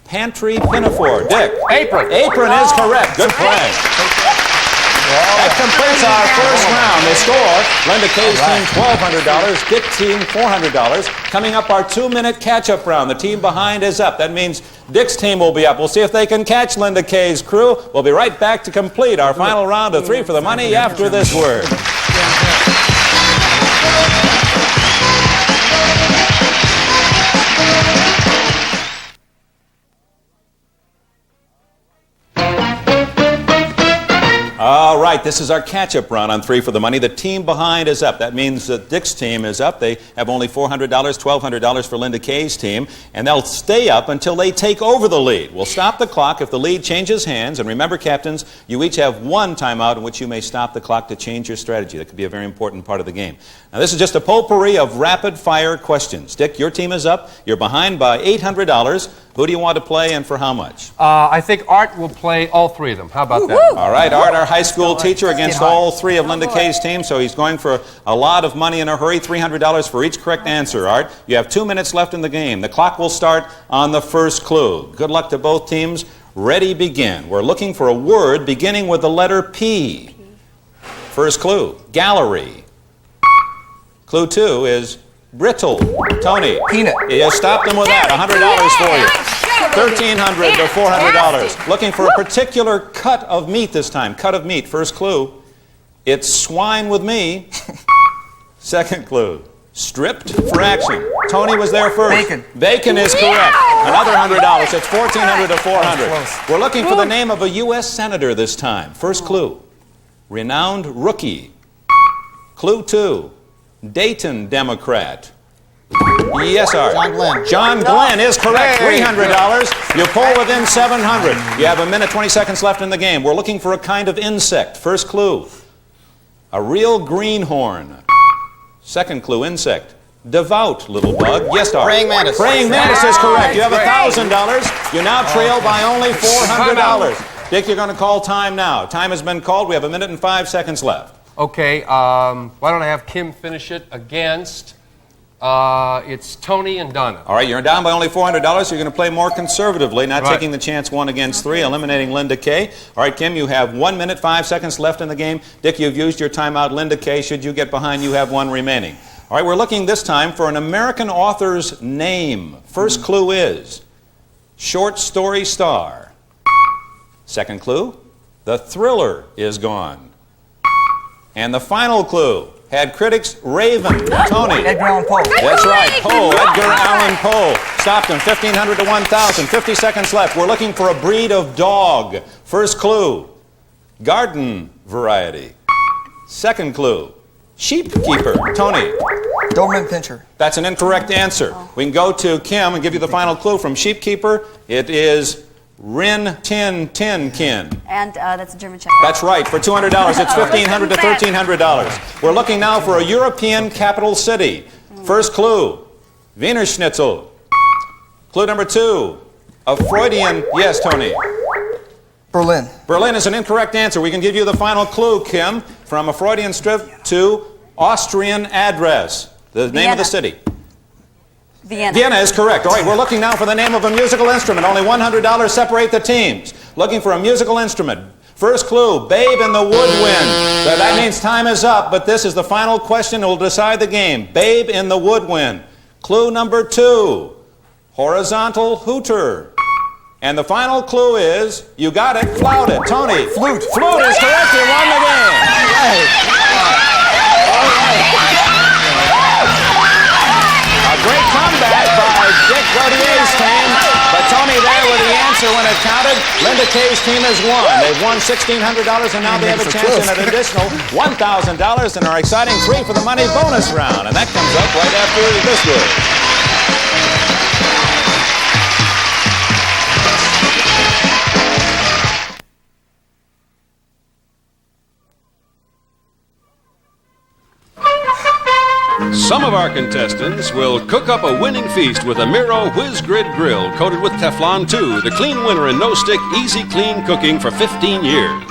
pantry pinafore. Dick. Apron. Apron is correct. Good play. That completes our first round. The score, Linda Kay's team $1,200, Dick's team $400. Coming up, our 2-minute catch-up round. The team behind is up. That means Dick's team will be up. We'll see if they can catch Linda Kay's crew. We'll be right back to complete our final round of 3 for the money after this word. All right, this is our catch-up round on 3 for the money. The team behind is up. That means that Dick's team is up. They have only $400, $1,200 for Linda Kay's team, and they'll stay up until they take over the lead. We'll stop the clock if the lead changes hands, and remember, captains, you each have 1 timeout in which you may stop the clock to change your strategy. That could be a very important part of the game. Now, this is just a potpourri of rapid-fire questions. Dick, your team is up. You're behind by $800. Who do you want to play and for how much? I think Art will play all 3 of them. How about that? All right, Art, our high school teacher, against all 3 of Linda Kay's team, so he's going for a lot of money in a hurry, $300 for each correct answer, Art. You have 2 minutes left in the game. The clock will start on the first clue. Good luck to both teams. Ready, begin. We're looking for a word beginning with the letter P. First clue, gallery. Clue 2 is brittle. Tony. Peanut. You stopped them with that. $100 for you. $1,300 to $400. Looking for a particular cut of meat this time. Cut of meat. First clue. It's swine with me. Second clue. Stripped for action. Tony was there first. Bacon. Bacon is correct. Another $100. It's $1,400 to $400. We're looking for the name of a U.S. senator this time. First clue. Renowned rookie. Clue 2. Dayton Democrat. Yes, sir. John Glenn. John Glenn is correct. $300. You pull within $700. You have 1 minute, 20 seconds left in the game. We're looking for a kind of insect. First clue. A real greenhorn. Second clue, insect. Devout little bug. Yes, sir. Praying mantis. Praying mantis is correct. You have $1,000. You now trail by only $400. Dick, you're going to call time now. Time has been called. We have 1 minute and 5 seconds left. Okay, why don't I have Kim finish it against, it's Tony and Donna. All right, you're down by only $400, so you're going to play more conservatively, not taking the chance 1 against 3, eliminating Linda Kay. All right, Kim, you have 1 minute, 5 seconds left in the game. Dick, you've used your timeout. Linda Kay, should you get behind, you have 1 remaining. All right, we're looking this time for an American author's name. First clue is short story star. Second clue, the thriller is gone. And the final clue had critics raven. Tony. Edgar Allan Poe. That's right, Poe. Edgar Allan Poe. Stopped him. $1,500 to $1,000. 50 seconds left. We're looking for a breed of dog. First clue, garden variety. Second clue, sheepkeeper. Tony. Doberman Pinscher. That's an incorrect answer. We can go to Kim and give you the final clue from sheepkeeper. It is Rin Tin Tin Kin. And that's a German Shepherd. That's right, for $200. It's $1,500 to $1,300. We're looking now for a European capital city. First clue, Wiener Schnitzel. Clue number 2, a Freudian, yes, Tony. Berlin. Berlin is an incorrect answer. We can give you the final clue, Kim. From a Freudian strip to Austrian address. The name of the city. Vienna. Vienna is correct. All right, we're looking now for the name of a musical instrument. Only $100 separate the teams. Looking for a musical instrument. First clue, Babe in the Woodwind. So that means time is up, but this is the final question that will decide the game. Babe in the Woodwind. Clue number 2, horizontal hooter. And the final clue is, you got it, flout it. Tony. Flute. Flute is correct. You won the game. A great comeback by Dick Gaudier's team. But Tony there with the answer when it counted. Linda Kay's team has won. They've won $1,600 and now they have a chance at an additional $1,000 in our exciting 3 for the money bonus round. And that comes up right after this word. Some of our contestants will cook up a winning feast with a Miro Whiz Grid Grill coated with Teflon 2, the clean winner in no-stick, easy clean cooking for 15 years.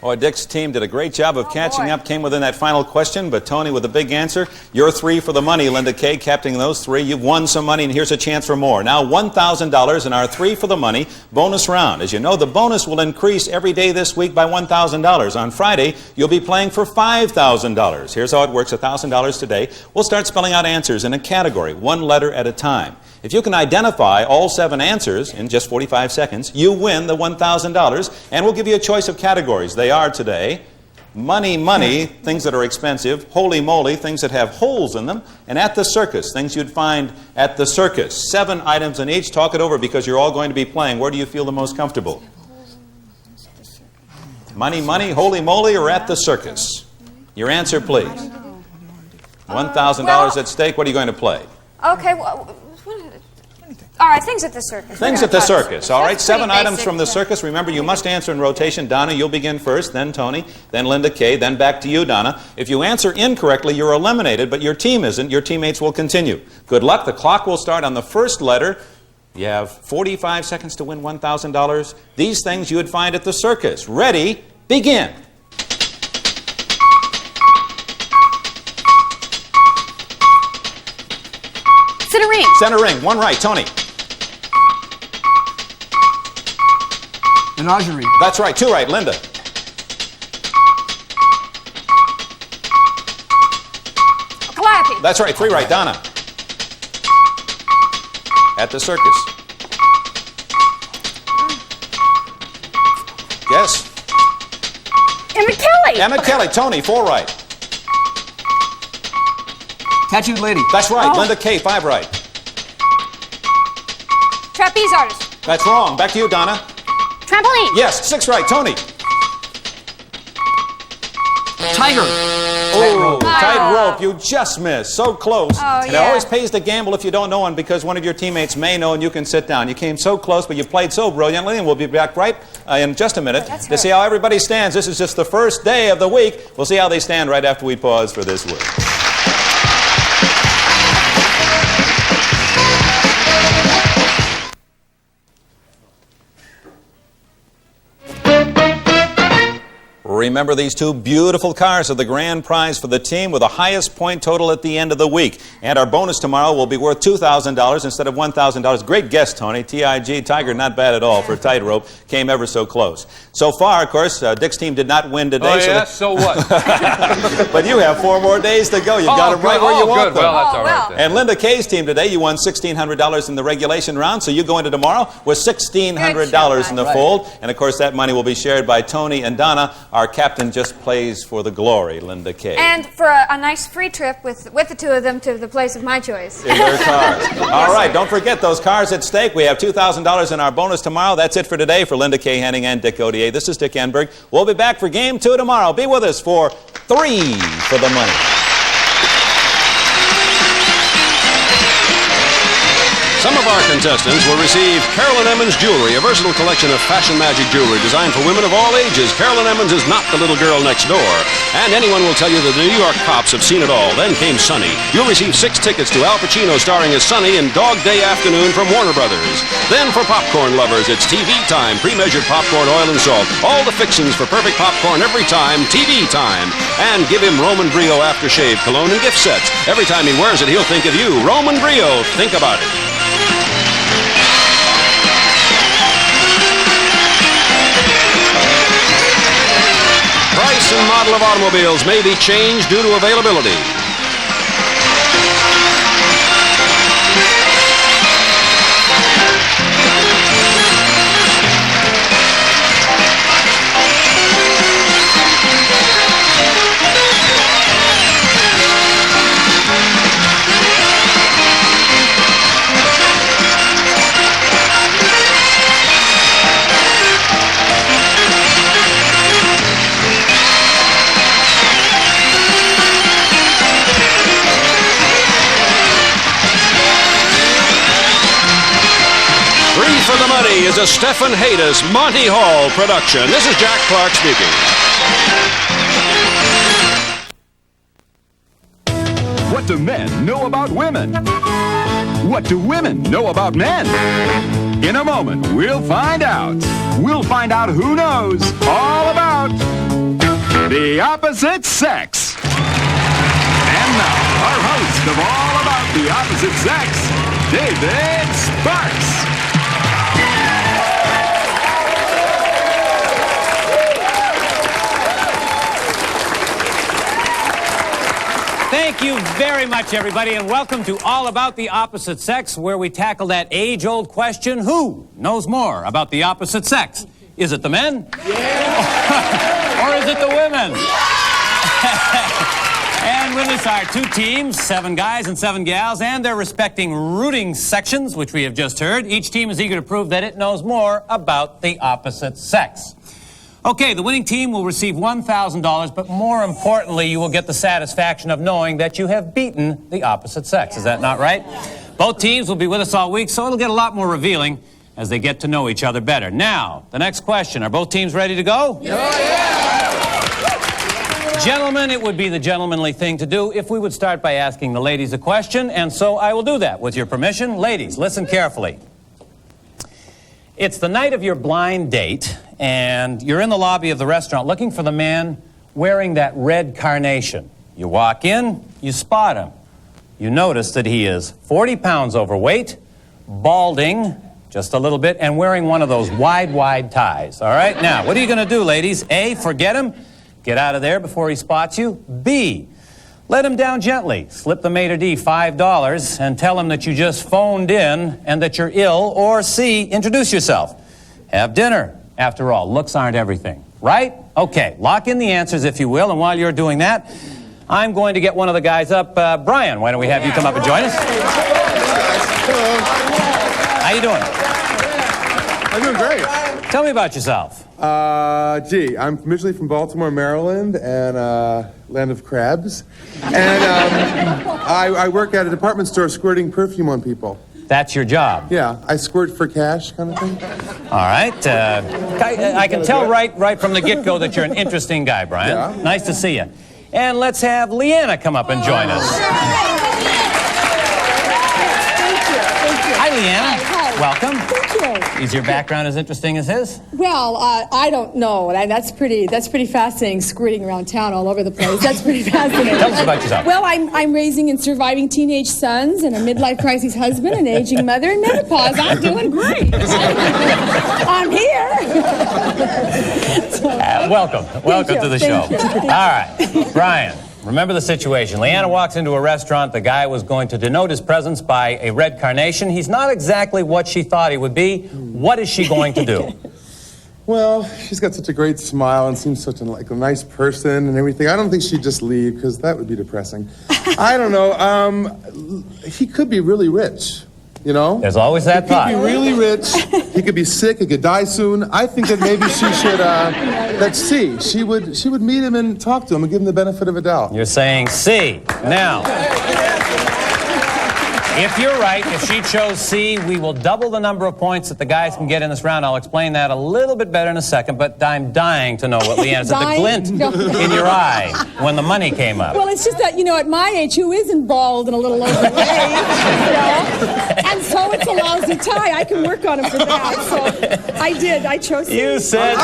Boy, Dick's team did a great job of catching up, came within that final question, but Tony with a big answer. Your 3 for the money, Linda Kay, captaining those 3. You've won some money, and here's a chance for more. Now $1,000 in our 3 for the money bonus round. As you know, the bonus will increase every day this week by $1,000. On Friday, you'll be playing for $5,000. Here's how it works, $1,000 today. We'll start spelling out answers in a category, 1 letter at a time. If you can identify all 7 answers in just 45 seconds, you win the $1,000, and we'll give you a choice of categories. They are today money, money, things that are expensive, holy moly, things that have holes in them, and at the circus, things you'd find at the circus. 7 items in each. Talk it over because you're all going to be playing. Where do you feel the most comfortable? Money, money, holy moly, or at the circus? Your answer, please. $1,000 at stake. What are you going to play? Okay, well, all right, things at the circus. Things at the circus. All right, 7 items from the circus. Remember, you must answer in rotation. Donna, you'll begin first, then Tony, then Linda Kay, then back to you, Donna. If you answer incorrectly, you're eliminated, but your team isn't. Your teammates will continue. Good luck. The clock will start on the first letter. You have 45 seconds to win $1,000. These things you would find at the circus. Ready? Begin. Center ring. Center ring. 1 right. Tony. Menagerie. That's right. 2 right. Linda. Calliope. That's right. 3 right. Donna. At the circus. Guess. Emma Kelly. Emma Kelly. Tony. 4 right. Tattooed lady. That's right. Linda Kay. 5 right. Trapeze artist. That's wrong. Back to you, Donna. Trampoline. Yes. 6 right. Tony. Tiger. Oh, tightrope. You just missed. So close. Oh, and yeah. it always pays to gamble if you don't know one because one of your teammates may know and you can sit down. You came so close, but you played so brilliantly, and we'll be back right in just a minute to see how everybody stands. This is just the first day of the week. We'll see how they stand right after we pause for this word. Remember, these 2 beautiful cars are the grand prize for the team with the highest point total at the end of the week. And our bonus tomorrow will be worth $2,000 instead of $1,000. Great guess, Tony. T-I-G, Tiger, not bad at all for tightrope. Came ever so close. So far, of course, Dick's team did not win today. Oh, yeah? So what? But you have 4 more days to go. You've got them right where you want them. Well, that's all right then. And Linda Kay's team today, you won $1,600 in the regulation round, so you go into tomorrow with $1,600 in the fold. And, of course, that money will be shared by Tony and Donna. Our captain just plays for the glory, Linda Kay. And for a nice free trip with the 2 of them to the place of my choice. In their cars. All right, don't forget those cars at stake. We have $2,000 in our bonus tomorrow. That's it for today. For Linda Kay Henning and Dick Gautier, this is Dick Enberg. We'll be back for Game 2 tomorrow. Be with us for 3 for the money. Some of our contestants will receive Carolyn Emmons Jewelry, a versatile collection of fashion magic jewelry designed for women of all ages. Carolyn Emmons is not the little girl next door. And anyone will tell you that the New York cops have seen it all. Then came Sonny. You'll receive 6 tickets to Al Pacino starring as Sonny in Dog Day Afternoon from Warner Brothers. Then for popcorn lovers, it's TV time. Pre-measured popcorn, oil, and salt. All the fixings for perfect popcorn every time. TV time. And give him Roman Brio aftershave, cologne, and gift sets. Every time he wears it, he'll think of you. Roman Brio. Think about it. Price and model of automobiles may be changed due to availability. For the Money is a Stephen Haydas, Monty Hall production. This is Jack Clark speaking. What do men know about women? What do women know about men? In a moment, we'll find out. We'll find out who knows all about the opposite sex. And now, our host of All About the Opposite Sex, David Sparks. Thank you very much, everybody, and welcome to All About the Opposite Sex, where we tackle that age-old question, who knows more about the opposite sex? Is it the men? Yeah. Or is it the women? And with us are 2 teams, 7 guys and 7 gals, and their respecting rooting sections, which we have just heard. Each team is eager to prove that it knows more about the opposite sex. Okay, the winning team will receive $1,000, but more importantly, you will get the satisfaction of knowing that you have beaten the opposite sex. Is that not right? Both teams will be with us all week, so it'll get a lot more revealing as they get to know each other better. Now, the next question. Are both teams ready to go? Yeah! Gentlemen, it would be the gentlemanly thing to do if we would start by asking the ladies a question, and so I will do that with your permission. Ladies, listen carefully. It's the night of your blind date, and you're in the lobby of the restaurant looking for the man wearing that red carnation. You walk in, you spot him. You notice that he is 40 pounds overweight, balding just a little bit, and wearing one of those wide ties. All right? Now, what are you going to do, ladies? A, forget him. Get out of there before he spots you. B, let him down gently. Slip the maitre d' $5 and tell him that you just phoned in and that you're ill. Or C, introduce yourself. Have dinner. After all, looks aren't everything, right? Okay, lock in the answers, if you will, and while you're doing that, I'm going to get one of the guys up. Brian, why don't we have you come up and join us? How you doing? I'm doing great. Tell me about yourself. I'm originally from Baltimore, Maryland, and land of crabs. And I work at a department store squirting perfume on people. That's your job? Yeah, I squirt for cash kind of thing. All right. I can tell right from the get-go that you're an interesting guy, Brian. Yeah. Nice to see you. And let's have Leanna come up and join us. Hi, Leanna. Hi. Welcome. Thank you. Is your background as interesting as his? Well, I don't know. That's pretty fascinating, squirting around town all over the place. That's pretty fascinating. Tell us about yourself. Well, I'm raising and surviving teenage sons and a midlife crisis husband, an aging mother, and menopause. I'm doing great. I'm here. Welcome to the show. All right, Brian. Remember the situation. Leanna walks into a restaurant. The guy was going to denote his presence by a red carnation. He's not exactly what she thought he would be. What is she going to do? Well, she's got such a great smile and seems such a nice person and everything. I don't think she'd just leave, because that would be depressing. I don't know. He could be really rich, you know? There's always that thought. He could be really rich. He could be sick. He could die soon. I think that maybe she should, let's see. She would meet him and talk to him and give him the benefit of a doubt. You're saying C. Now, If you're right, if she chose C, we will double the number of points that the guys can get in this round. I'll explain that a little bit better in a second, but I'm dying to know what Leanne said. The glint in your eye when the money came up. Well, it's just that, at my age, who isn't bald and a little overweight, And so it's a lousy tie. I can work on it for that. So I did. I chose C. You said C.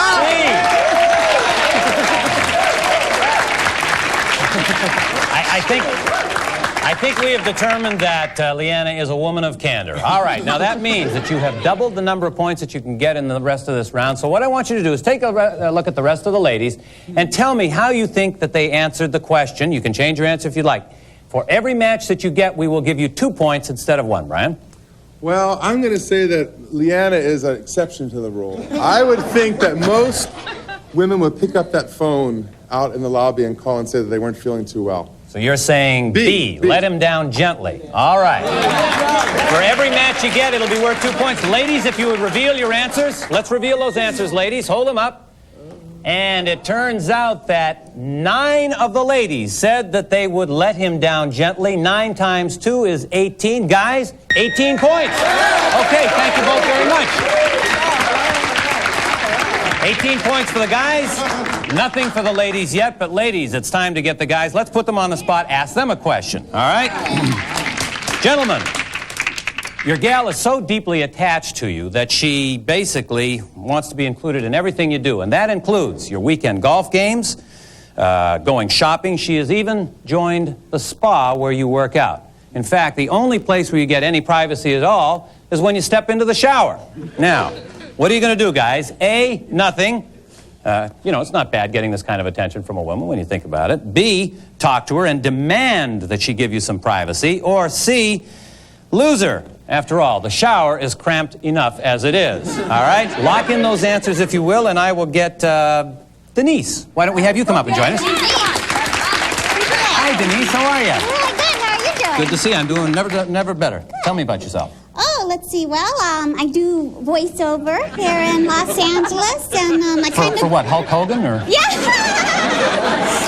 I think we have determined that Leanna is a woman of candor. All right, now that means that you have doubled the number of points that you can get in the rest of this round. So what I want you to do is take a look at the rest of the ladies and tell me how you think that they answered the question. You can change your answer if you'd like. For every match that you get, we will give you 2 points instead of 1. Brian? Well, I'm going to say that Leanna is an exception to the rule. I would think that most women would pick up that phone out in the lobby and call and say that they weren't feeling too well. So you're saying B. Let him down gently. All right. For every match you get, it'll be worth 2 points. Ladies, if you would reveal your answers. Let's reveal those answers, ladies. Hold them up. And it turns out that 9 of the ladies said that they would let him down gently. 9 times 2 is 18. Guys, 18 points. Okay, thank you both very much. 18 points for the guys. Nothing for the ladies yet, but ladies, it's time to get the guys. Let's put them on the spot, ask them a question, all right? Gentlemen, your gal is so deeply attached to you that she basically wants to be included in everything you do, and that includes your weekend golf games, going shopping. She has even joined the spa where you work out. In fact, the only place where you get any privacy at all is when you step into the shower. Now, what are you going to do, guys? A, nothing. It's not bad getting this kind of attention from a woman when you think about it. B, talk to her and demand that she give you some privacy. Or C, loser. After all, the shower is cramped enough as it is. All right? Lock in those answers, if you will, and I will get Denise. Why don't we have you come up and join us? Hi, Denise. How are you? Really good. How are you doing? Good to see you. I'm doing never better. Tell me about yourself. Oh, let's see. Well, I do voiceover here in Los Angeles, and I kind of... For what, Hulk Hogan, or...? Yeah!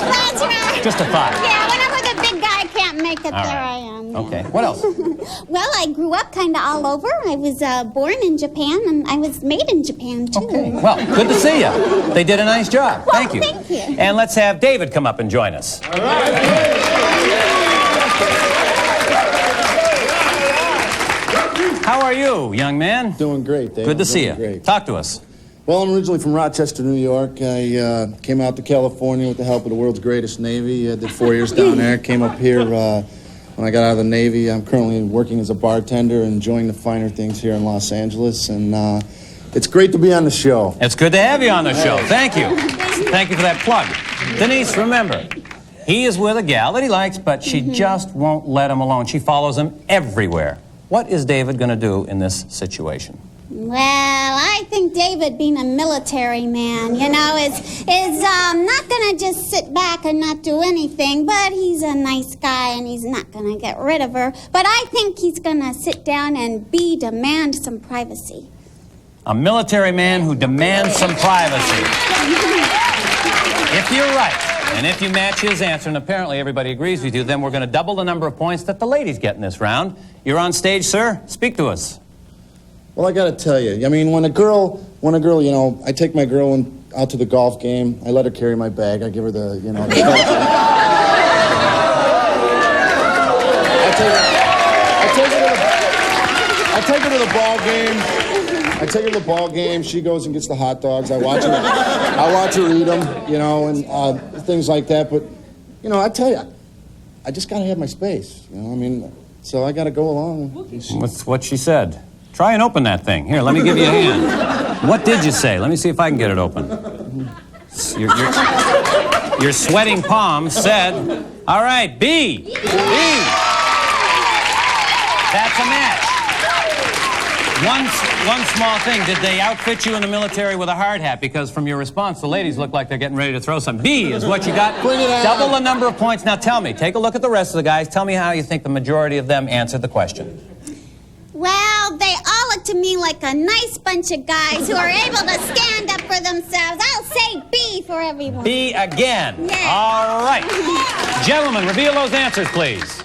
That's right. Just a thought. Yeah, whenever the big guy can't make it, All there right. I am. Okay. What else? Well, I grew up kind of all over. I was born in Japan, and I was made in Japan, too. Okay. Well, good to see you. They did a nice job. Well, Thank you. Thank you. And let's have David come up and join us. All right. How are you, young man? Doing great, Dave. Good to see you. Great. Talk to us. Well, I'm originally from Rochester, New York. I came out to California with the help of the world's greatest Navy. I did 4 years down there. Came up here when I got out of the Navy. I'm currently working as a bartender, enjoying the finer things here in Los Angeles. And it's great to be on the show. It's good to have you on the show. Thank you. Thank you for that plug. Denise, remember, he is with a gal that he likes, but she just won't let him alone. She follows him everywhere. What is David going to do in this situation? Well, I think David, being a military man, is not going to just sit back and not do anything, but he's a nice guy and he's not going to get rid of her. But I think he's going to sit down and demand some privacy. A military man who demands some privacy. If you're right, and if you match his answer, and apparently everybody agrees with you, then we're going to double the number of points that the ladies get in this round. You're on stage, sir. Speak to us. Well, I got to tell you, I mean, when a girl, I take my girl out to the golf game. I let her carry my bag. I give her the, I take her to the ball game. I take her to the ball game. She goes and gets the hot dogs. I watch her eat them, and things like that. But, I tell you, I just got to have my space. So I got to go along. What's what she said? Try and open that thing. Here, let me give you a hand. What did you say? Let me see if I can get it open. Your sweating palm said, all right, B. B. That's a match. One small thing. Did they outfit you in the military with a hard hat? Because from your response, the ladies look like they're getting ready to throw some. B is what you got. Double the number of points. Now tell me, take a look at the rest of the guys. Tell me how you think the majority of them answered the question. Well, they all look to me like a nice bunch of guys who are able to stand up for themselves. I'll say B for everyone. B again. Yeah. All right. Gentlemen, reveal those answers, please.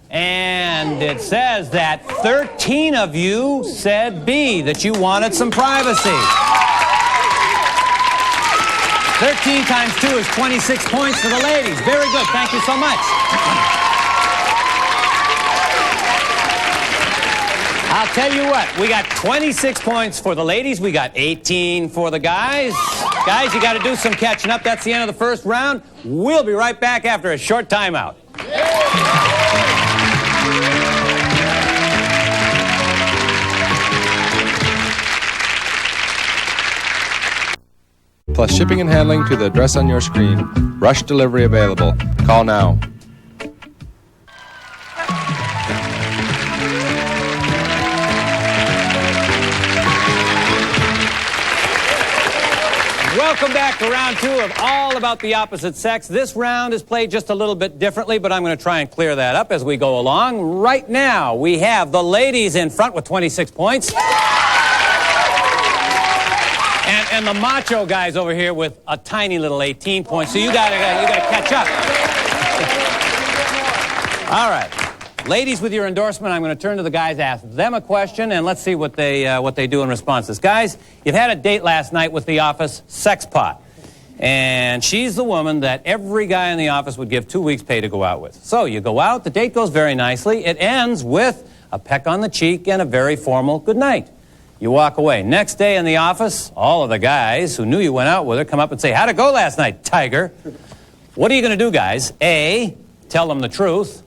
And it says that 13 of you said B, that you wanted some privacy. 13 times 2 is 26 points for the ladies. Very good. Thank you so much. I'll tell you what, we got 26 points for the ladies. We got 18 for the guys. Guys, you got to do some catching up. That's the end of the first round. We'll be right back after a short timeout. Plus shipping and handling to the address on your screen. Rush delivery available. Call now. Welcome back to round 2 of All About the Opposite Sex. This round is played just a little bit differently, but I'm going to try and clear that up as we go along. Right now, we have the ladies in front with 26 points. And the macho guys over here with a tiny little 18 points. So you gotta catch up. All right. Ladies, with your endorsement, I'm going to turn to the guys, ask them a question, and let's see what they do in response to this. Guys, you've had a date last night with the office sex pot. And she's the woman that every guy in the office would give 2 weeks' pay to go out with. So you go out, the date goes very nicely. It ends with a peck on the cheek and a very formal good night. You walk away. Next day in the office, all of the guys who knew you went out with her come up and say, "How'd it go last night, Tiger?" What are you going to do, guys? A, tell them the truth.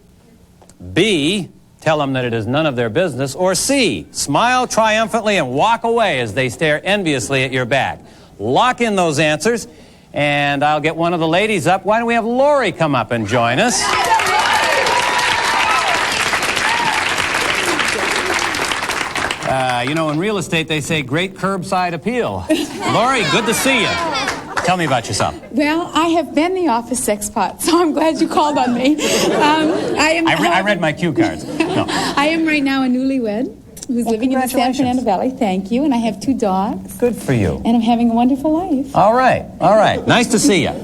B, tell them that it is none of their business. Or C, smile triumphantly and walk away as they stare enviously at your back. Lock in those answers, and I'll get one of the ladies up. Why don't we have Lori come up and join us? You know, in real estate, they say great curbside appeal. Lori, good to see you. Tell me about yourself. Well, I have been the office sex pot, so I'm glad you called on me. I read my cue cards. No. I am right now a newlywed who's living in the San Fernando Valley. Thank you. And I have 2 dogs. Good for you. And I'm having a wonderful life. All right. All right. Nice to see you.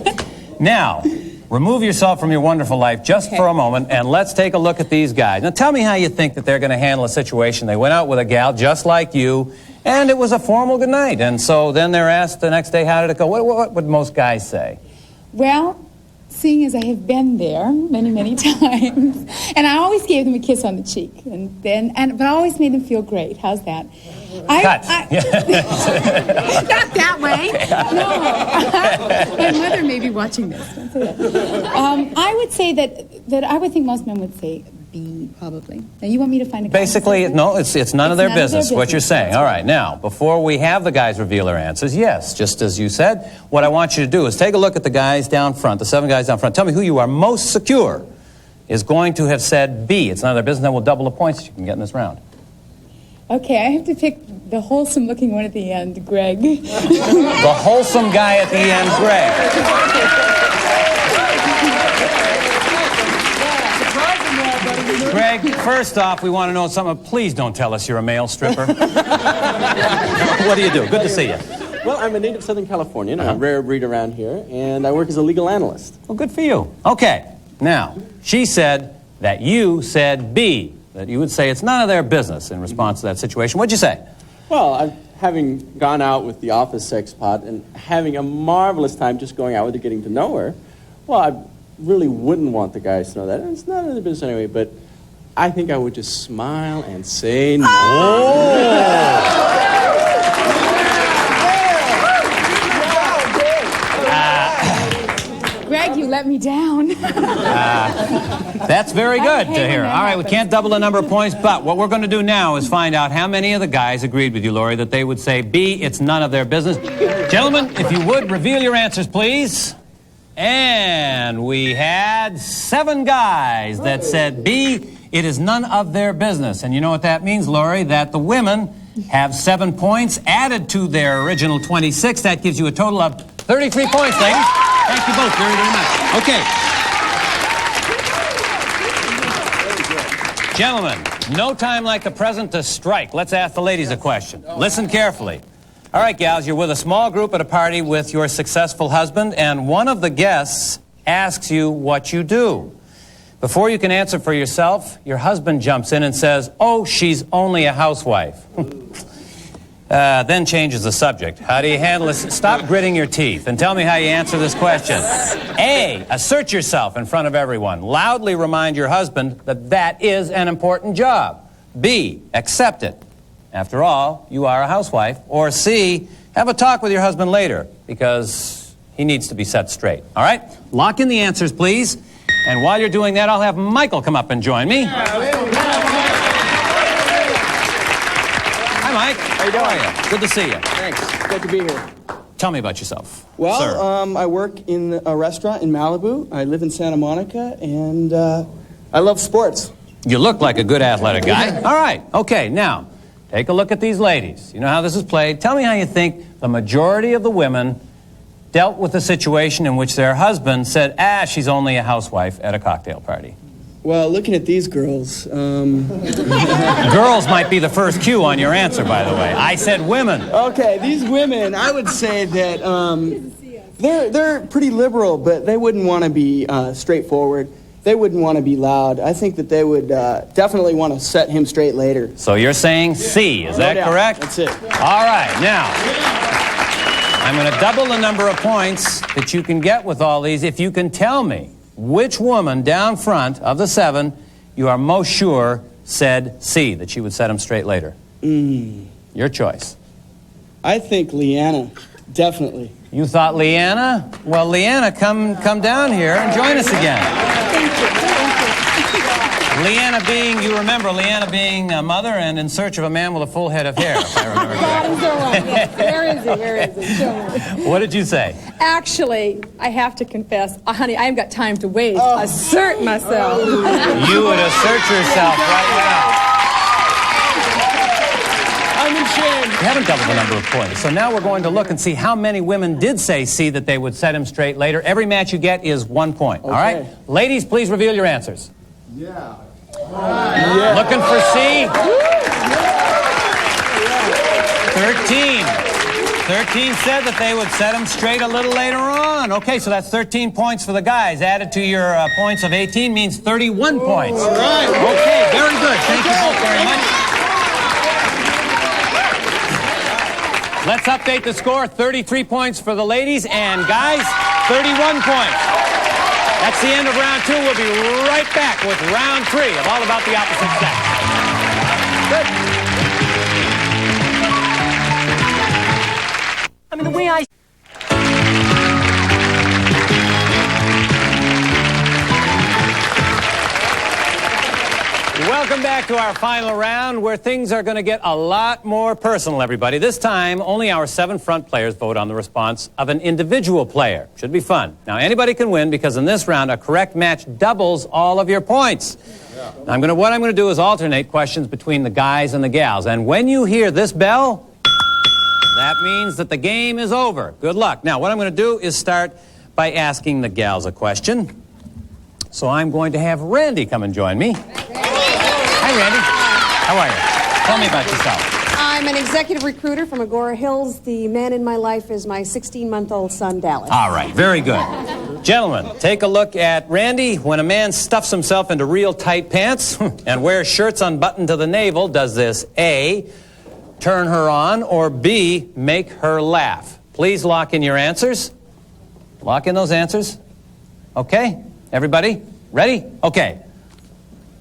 Now, remove yourself from your wonderful life just for a moment, and let's take a look at these guys. Now, tell me how you think that they're going to handle a situation. They went out with a gal just like you, and it was a formal good night. And so then they're asked the next day, how did it go? What would most guys say? Well, seeing as I have been there many, many times, and I always gave them a kiss on the cheek, but I always made them feel great. How's that? Not that way. No. My mother may be watching this. Don't say that. I would say that I would think most men would say B, probably. Now, you want me to find a guy? Basically, no, it's none of their business, what you're saying. All right, now, before we have the guys reveal their answers, yes, just as you said, what I want you to do is take a look at the guys down front, the 7 guys down front. Tell me who you are most secure is going to have said B. It's none of their business, then we'll double the points that you can get in this round. Okay, I have to pick the wholesome-looking one at the end, Greg. The wholesome guy at the end, Greg. Greg, first off, we want to know something. Please don't tell us you're a male stripper. What do you do? Good to see you. Well, I'm a native of Southern California, a rare breed around here, and I work as a legal analyst. Well, good for you. Okay, now, she said that you said B, that you would say it's none of their business in response to that situation. What'd you say? Well, having gone out with the office sex pot and having a marvelous time just going out with her, getting to know her, well, I really wouldn't want the guys to know that. And it's none of their business anyway, but I think I would just smile and say no. Oh! Greg, you let me down. That's very good to hear. All right, we can't double the number of points, but what we're going to do now is find out how many of the guys agreed with you, Lori, that they would say B, it's none of their business. Gentlemen, if you would, reveal your answers, please. And we had 7 guys that said B, it is none of their business. And you know what that means, Lori? That the women have 7 points added to their original 26. That gives you a total of 33 points, ladies. Thank you both very, very much. Okay. Gentlemen, no time like the present to strike. Let's ask the ladies a question. Listen carefully. All right, gals, you're with a small group at a party with your successful husband, and one of the guests asks you what you do. Before you can answer for yourself, your husband jumps in and says, "Oh, she's only a housewife." Then changes the subject. How do you handle this? Stop gritting your teeth and tell me how you answer this question. A, assert yourself in front of everyone. Loudly remind your husband that that is an important job. B, accept it. After all, you are a housewife. Or C, have a talk with your husband later because he needs to be set straight. All right? Lock in the answers, please. And while you're doing that, I'll have Michael come up and join me. Hi, Mike. How you doing? How are you? Good to see you. Thanks. Good to be here. Tell me about yourself. Well, sir. I work in a restaurant in Malibu. I live in Santa Monica, and I love sports. You look like a good athletic guy. All right. Okay, now, take a look at these ladies. You know how this is played. Tell me how you think the majority of the women dealt with the situation in which their husband said, she's only a housewife at a cocktail party. Well, looking at these girls, Girls might be the first cue on your answer, by the way. I said women. Okay, these women, I would say that they're pretty liberal, but they wouldn't want to be straightforward. They wouldn't want to be loud. I think that they would definitely want to set him straight later. So you're saying C, is that correct? That's it. All right, now, I'm going to double the number of points that you can get with all these if you can tell me which woman down front of the 7 you are most sure said C, that she would set him straight later. Your choice. I think Leanna, definitely. You thought Leanna? Well, Leanna, come down here and join us again. Thank you. Leanna being, you remember, Leanna being a mother and in search of a man with a full head of hair, if I remember correctly. Where is he? Where is he? Show me. What did you say? Actually, I have to confess, honey, I haven't got time to waste. Assert myself. You would assert yourself right now. I'm in shame. You haven't doubled the number of points. So now we're going to look and see how many women did say C, that they would set him straight later. Every match you get is 1 point. Okay. All right? Ladies, please reveal your answers. Yeah. Looking for C? 13. 13 said that they would set him straight a little later on. Okay, so that's 13 points for the guys. Added to your points of 18 means 31 points. All right. Okay, very good. Thank you both very much. Let's update the score. 33 points for the ladies, and guys, 31 points. That's the end of round 2. We'll be right back with round 3 of All About the Opposite Sex. Good. I mean, the way I... Welcome back to our final round, where things are going to get a lot more personal, everybody. This time, only our 7 front players vote on the response of an individual player. Should be fun. Now, anybody can win, because in this round, a correct match doubles all of your points. Now, what I'm going to do is alternate questions between the guys and the gals. And when you hear this bell, that means that the game is over. Good luck. Now, what I'm going to do is start by asking the gals a question. So I'm going to have Randy come and join me. Hi, Randy. How are you? Tell me about yourself. I'm an executive recruiter from Agora Hills. The man in my life is my 16-month-old son, Dallas. All right, very good. Gentlemen, take a look at Randy. When a man stuffs himself into real tight pants and wears shirts unbuttoned to the navel, does this A, turn her on, or B, make her laugh? Please lock in your answers. Lock in those answers. Okay, everybody, ready? Okay.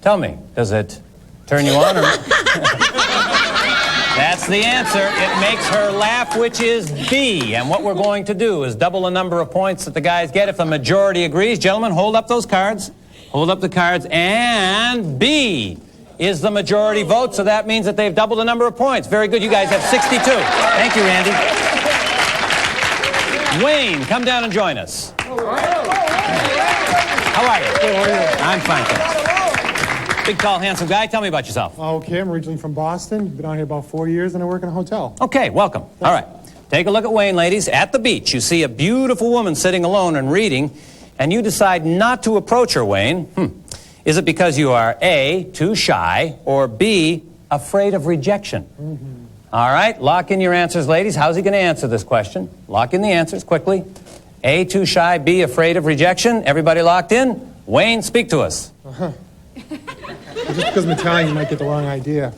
Tell me, does it turn you on or... That's the answer. It makes her laugh, which is B. And what we're going to do is double the number of points that the guys get if the majority agrees. Gentlemen, hold up those cards. Hold up the cards. And B is the majority vote, so that means that they've doubled the number of points. Very good. You guys have 62. Thank you, Randy. Wayne, come down and join us. How are you? I'm fine, thanks. Big, tall, handsome guy. Tell me about yourself. Okay, I'm originally from Boston. Been out here about 4 years, and I work in a hotel. Okay, welcome. All right. Take a look at Wayne, ladies. At the beach, you see a beautiful woman sitting alone and reading, and you decide not to approach her, Wayne. Is it because you are A, too shy, or B, afraid of rejection? All right, lock in your answers, ladies. How's he going to answer this question? Lock in the answers quickly. A, too shy, B, afraid of rejection. Everybody locked in? Wayne, speak to us. Just because I'm Italian, you might get the wrong idea.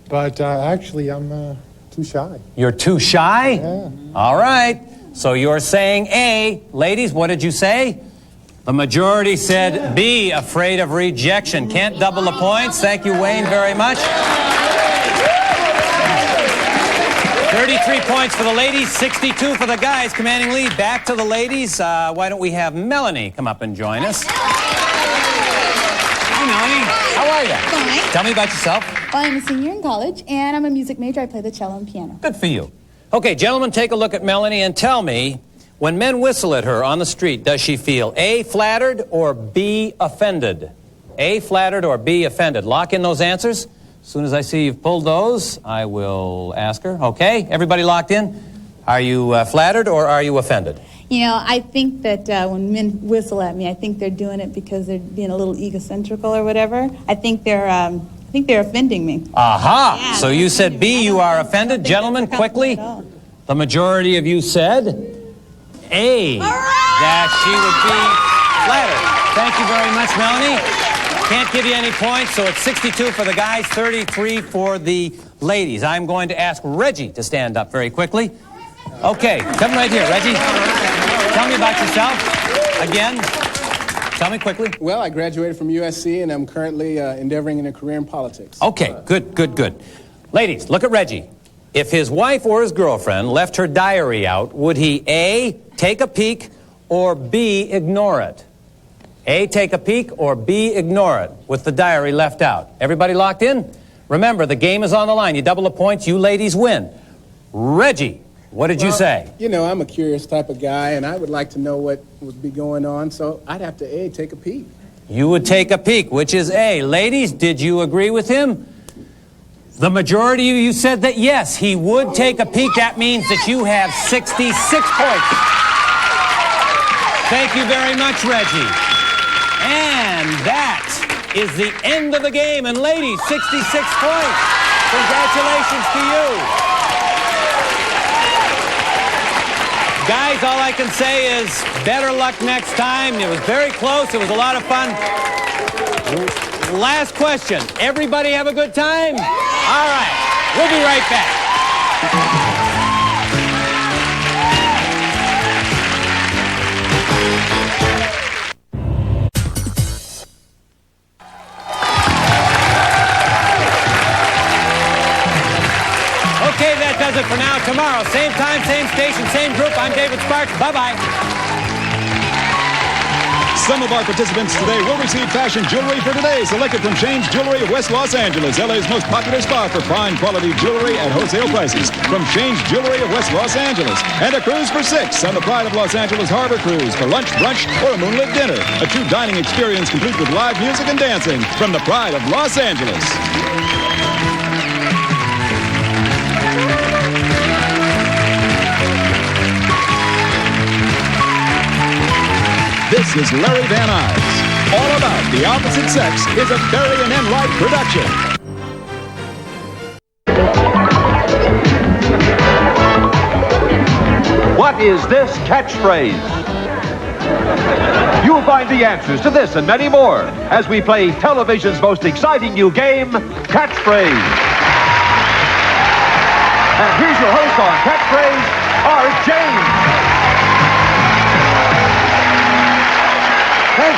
But actually, I'm too shy. You're too shy? Yeah. All right. So you're saying A. Ladies, what did you say? The majority said B, afraid of rejection. Can't double the points. Thank you, Wayne, very much. 33 points for the ladies, 62 for the guys. Commanding lead. Back to the ladies. Why don't we have Melanie come up and join us? Hi, Melanie. How are you? Fine. Tell me about yourself. Well, I'm a senior in college, and I'm a music major. I play the cello and piano. Good for you. Okay, gentlemen, take a look at Melanie and tell me, when men whistle at her on the street, does she feel A, flattered, or B, offended? A, flattered, or B, offended? Lock in those answers. As soon as I see you've pulled those, I will ask her. Okay, everybody locked in? Are you flattered or are you offended? You know, I think that when men whistle at me, I think they're doing it because they're being a little egocentrical or whatever. I think they're offending me. Aha! Yeah, so you said B, you are offended. Gentlemen, quickly, the majority of you said A, that she would be flattered. Thank you very much, Melanie. Can't give you any points, so it's 62 for the guys, 33 for the ladies. I'm going to ask Reggie to stand up very quickly. Okay, come right here, Reggie. Tell me about yourself. Again, tell me quickly. Well, I graduated from USC, and I'm currently endeavoring in a career in politics. Okay, good. Ladies, look at Reggie. If his wife or his girlfriend left her diary out, would he A, take a peek, or B, ignore it? A, take a peek, or B, ignore it with the diary left out. Everybody locked in? Remember, the game is on the line. You double the points, you ladies win. Reggie, what did you say? You know, I'm a curious type of guy, and I would like to know what would be going on, so I'd have to A, take a peek. You would take a peek, which is A. Ladies, did you agree with him? The majority of you said that yes, he would take a peek. That means that you have 66 points. Thank you very much, Reggie. And that is the end of the game. And ladies, 66 points. Congratulations to you. Guys, all I can say is better luck next time. It was very close. It was a lot of fun. Last question. Everybody have a good time? All right. We'll be right back. Okay, that does it for now. Tomorrow, same time, same station, same group. I'm David Sparks. Bye-bye. Some of our participants today will receive fashion jewelry for today, selected from Shane's Jewelry of West Los Angeles, LA's most popular spot for fine quality jewelry at wholesale prices. From Shane's Jewelry of West Los Angeles. And a cruise for 6 on the Pride of Los Angeles Harbor Cruise for lunch, brunch, or a moonlit dinner. A true dining experience complete with live music and dancing from the Pride of Los Angeles. This is Larry Van Eyes. All About the Opposite Sex is a Barry and Enright production. What is this catchphrase? You'll find the answers to this and many more as we play television's most exciting new game, Catchphrase. And here's your host on Catchphrase, Art James.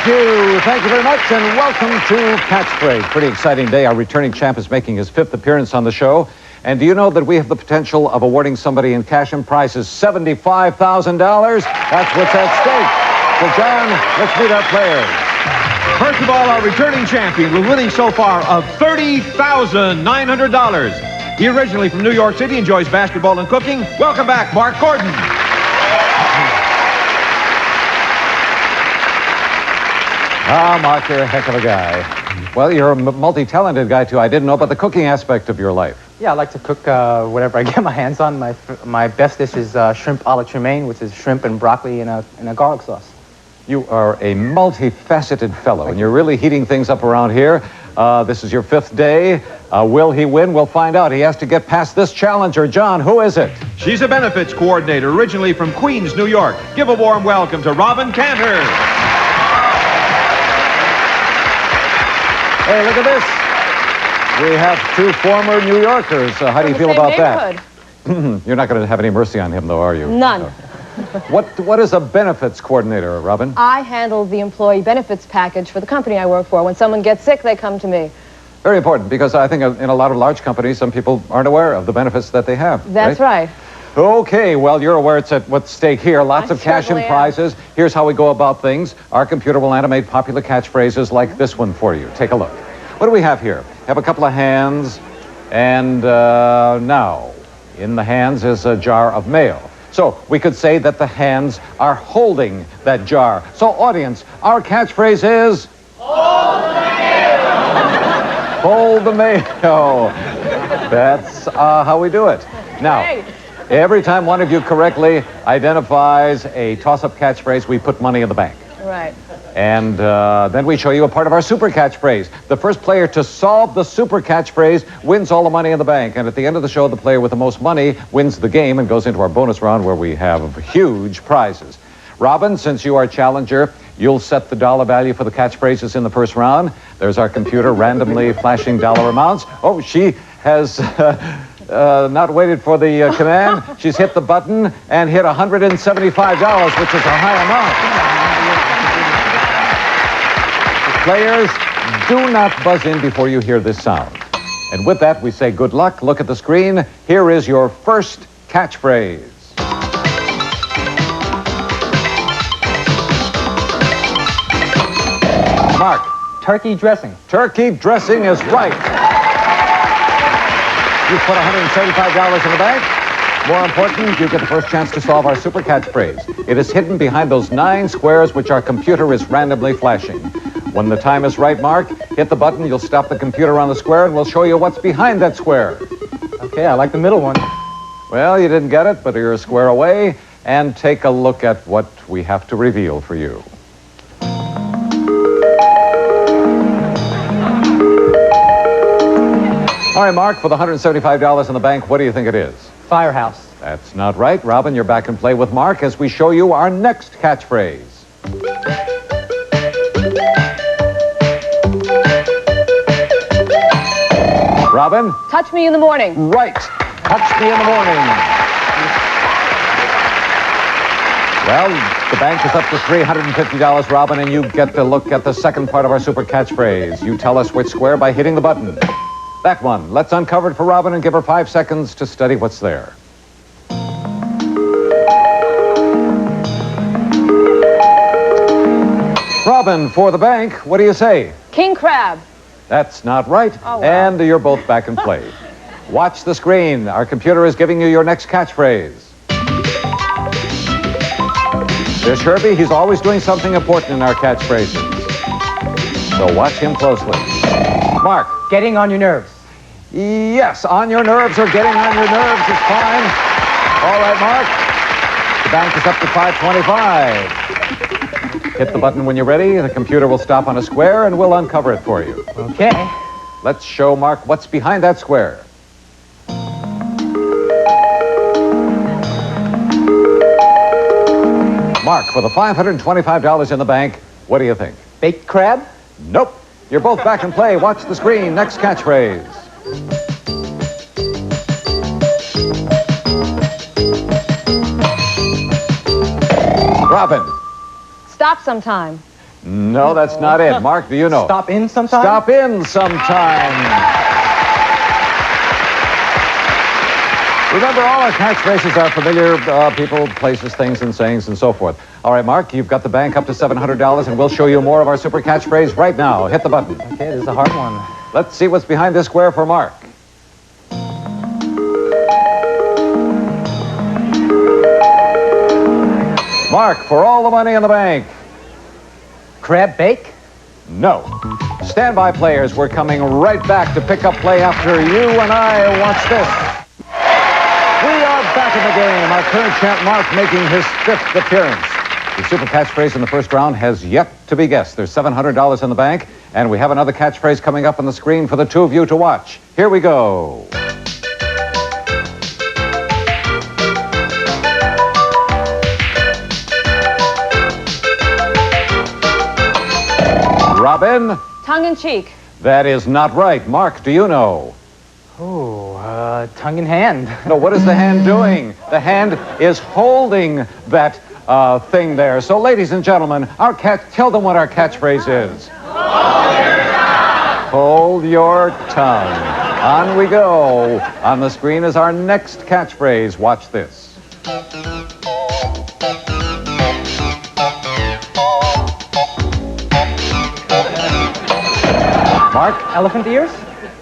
Thank you very much, and welcome to Catchphrase. Pretty exciting day. Our returning champ is making his 5th appearance on the show. And do you know that we have the potential of awarding somebody in cash and prizes $75,000? That's what's at stake. So, John, let's meet our players. First of all, our returning champion with winning so far of $30,900. He originally from New York City, enjoys basketball and cooking. Welcome back, Mark Gordon. Ah, Mark, you're a heck of a guy. Well, you're a multi-talented guy, too. I didn't know about the cooking aspect of your life. Yeah, I like to cook whatever I get my hands on. My best dish is shrimp a la tremaine, which is shrimp and broccoli in a garlic sauce. You are a multifaceted fellow, and you're really heating things up around here. This is your 5th day. Will he win? We'll find out. He has to get past this challenger. John, who is it? She's a benefits coordinator, originally from Queens, New York. Give a warm welcome to Robin Cantor. Hey, look at this. We have two former New Yorkers. How do you feel about that? You're not going to have any mercy on him, though, are you? None. What is a benefits coordinator, Robin? I handle the employee benefits package for the company I work for. When someone gets sick, they come to me. Very important, because I think in a lot of large companies, some people aren't aware of the benefits that they have. That's right. Okay, well, you're aware it's at what's stake here. Lots of cash and prizes. Here's how we go about things. Our computer will animate popular catchphrases like this one for you. Take a look. What do we have here? We have a couple of hands, and now, in the hands is a jar of mail. So we could say that the hands are holding that jar. So, audience, our catchphrase is... Hold the mail! Hold the mail. That's how we do it. Now, every time one of you correctly identifies a toss-up catchphrase, we put money in the bank. Right. And then we show you a part of our super catchphrase. The first player to solve the super catchphrase wins all the money in the bank. And at the end of the show, the player with the most money wins the game and goes into our bonus round where we have huge prizes. Robin, since you are challenger, you'll set the dollar value for the catchphrases in the first round. There's our computer randomly flashing dollar amounts. Oh, she has... not waited for the command. She's hit the button and hit $175, which is a high amount. Players, do not buzz in before you hear this sound. And with that, we say good luck. Look at the screen. Here is your first catchphrase. Mark. Turkey dressing. Turkey dressing is right. You put $175 in the bank. More important, you get the first chance to solve our super catchphrase. It is hidden behind those 9 squares which our computer is randomly flashing. When the time is right, Mark, hit the button, you'll stop the computer on the square, and we'll show you what's behind that square. Okay, I like the middle one. Well, you didn't get it, but you're a square away. And take a look at what we have to reveal for you. All right, Mark, for the $175 in the bank, what do you think it is? Firehouse. That's not right. Robin, you're back in play with Mark as we show you our next catchphrase. Robin? Touch me in the morning. Right. Touch me in the morning. Well, the bank is up to $350, Robin, and you get to look at the second part of our super catchphrase. You tell us which square by hitting the button. That one. Let's uncover it for Robin and give her 5 seconds to study what's there. Robin, for the bank, what do you say? King crab. That's not right. Oh, wow. And you're both back in play. Watch the screen. Our computer is giving you your next catchphrase. There's Herbie. He's always doing something important in our catchphrases. So watch him closely. Mark. Getting on your nerves. Yes, on your nerves or getting on your nerves is fine. All right, Mark. The bank is up to $525. Hit the button when you're ready. The computer will stop on a square and we'll uncover it for you. Okay. Let's show Mark what's behind that square. Mark, for the $525 in the bank, what do you think? Baked crab? Nope. You're both back in play. Watch the screen. Next catchphrase. Robin. Stop sometime. No, that's not it. Mark, do you know? Stop in sometime? Stop in sometime. Remember, all our catchphrases are familiar people, places, things, and sayings, and so forth. All right, Mark, you've got the bank up to $700, and we'll show you more of our super catchphrase right now. Hit the button. Okay, this is a hard one. Let's see what's behind this square for Mark. Mark, for all the money in the bank. Crab bake? No. Standby players, we're coming right back to pick up play after you and I watch this. We are back in the game. Our current champ, Mark, making his 5th appearance. The super catchphrase in the first round has yet to be guessed. There's $700 in the bank, and we have another catchphrase coming up on the screen for the two of you to watch. Here we go. Robin? Tongue in cheek. That is not right. Mark, do you know? Oh, tongue in hand. No, what is the hand doing? The hand is holding that thing there. So, ladies and gentlemen, tell them what our catchphrase is. Hold your tongue. On we go. On the screen is our next catchphrase. Watch this. Mark? Elephant ears?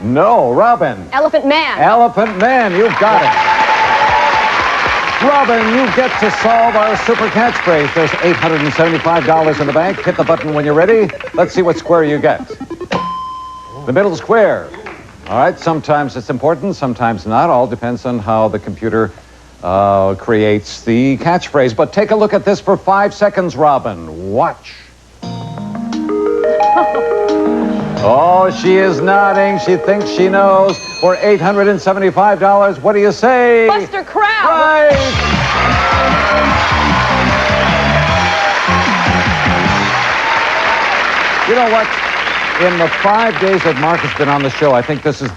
No, Robin. Elephant man. Elephant man, you've got it. Robin, you get to solve our super catchphrase. There's $875 in the bank. Hit the button when you're ready. Let's see what square you get. The middle square. All right, sometimes it's important, sometimes not. All depends on how the computer creates the catchphrase. But take a look at this for 5 seconds, Robin. Watch. Oh, she is nodding. She thinks she knows. For $875, what do you say? Buster Crab. Right. You know what? In the 5 days that Mark has been on the show, I think this is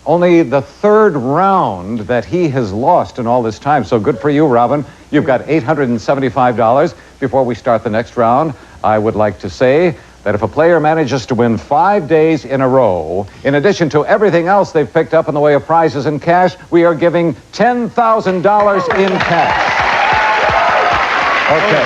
only the third round that he has lost in all this time. So good for you, Robin. You've got $875. Before we start the next round, I would like to say that if a player manages to win 5 days in a row, in addition to everything else they've picked up in the way of prizes and cash, we are giving $10,000 in cash. Okay.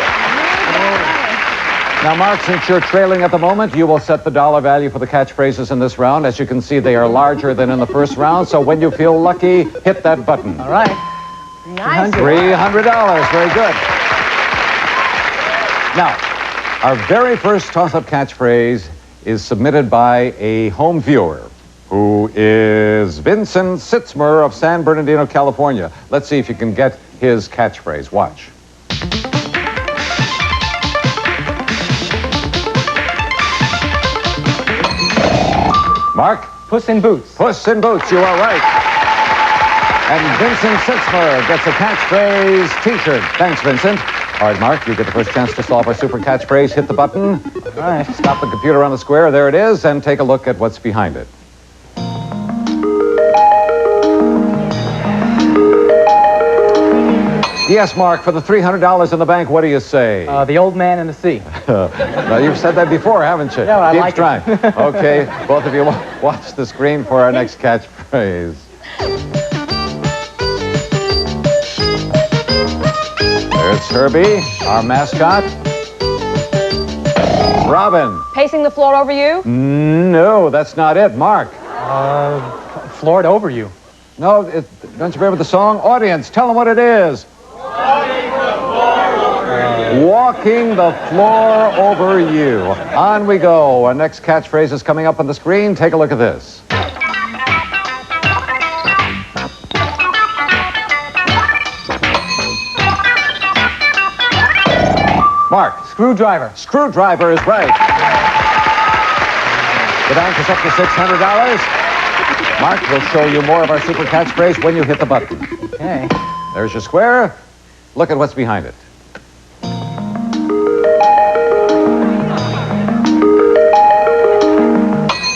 Now, Mark, since you're trailing at the moment, you will set the dollar value for the catchphrases in this round. As you can see, they are larger than in the first round, so when you feel lucky, hit that button. All right. Nice. $300. Very good. Now, our very first toss-up catchphrase is submitted by a home viewer who is Vincent Sitzmer of San Bernardino, California. Let's see if you can get his catchphrase. Watch. Mark? Puss in Boots. Puss in Boots, you are right. And Vincent Sitzmer gets a catchphrase t-shirt. Thanks, Vincent. All right, Mark, you get the first chance to solve our super catchphrase. Hit the button. All right. Stop the computer on the square. There it is. And take a look at what's behind it. Yes, Mark, for the $300 in the bank, what do you say? The Old Man in the Sea. Now, you've said that before, haven't you? Yeah, I Keep like trying. it. Okay, both of you watch the screen for our next catchphrase. There's Herbie, our mascot. Robin. Pacing the floor over you? No, that's not it. Mark. Floored over you. No, don't you remember the song? Audience, tell them what it is. Walking the floor over you. On we go. Our next catchphrase is coming up on the screen. Take a look at this. Mark. Screwdriver. Screwdriver is right. The bank is up to $600. Mark will show you more of our super catchphrase when you hit the button. Okay. There's your square. Look at what's behind it.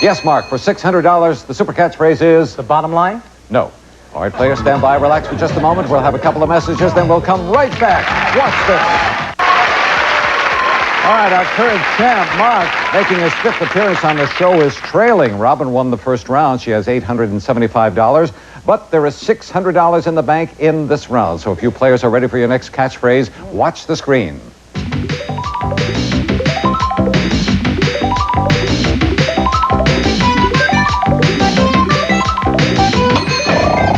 Yes, Mark, for $600, the super catchphrase is... The bottom line? No. All right, players, stand by. Relax for just a moment. We'll have a couple of messages, then we'll come right back. Watch this. All right, our current champ, Mark, making his 5th appearance on the show, is trailing. Robin won the first round. She has $875. But there is $600 in the bank in this round. So if you players are ready for your next catchphrase, watch the screen.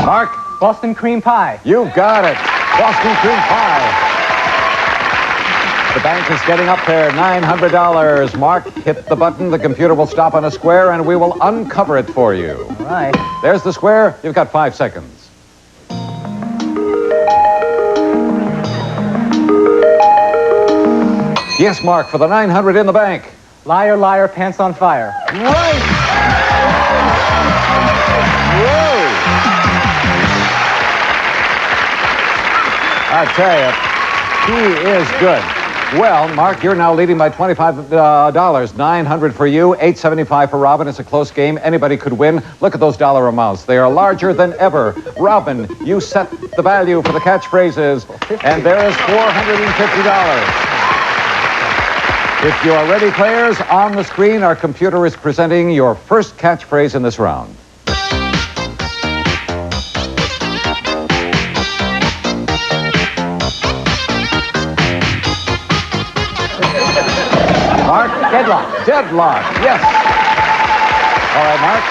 Mark? Boston cream pie. You got it. Boston cream pie. The bank is getting up there, $900. Mark, hit the button. The computer will stop on a square, and we will uncover it for you. All right. There's the square. You've got 5 seconds. Yes, Mark, for the $900 in the bank. Liar, liar, pants on fire. Right. Whoa. I tell you, he is good. Well, Mark, you're now leading by $25. $900 for you, $875 for Robin. It's a close game. Anybody could win. Look at those dollar amounts. They are larger than ever. Robin, you set the value for the catchphrases, and there is $450. If you are ready, players, on the screen, our computer is presenting your first catchphrase in this round. Mark? Deadlock. Deadlock, yes. All right, Mark.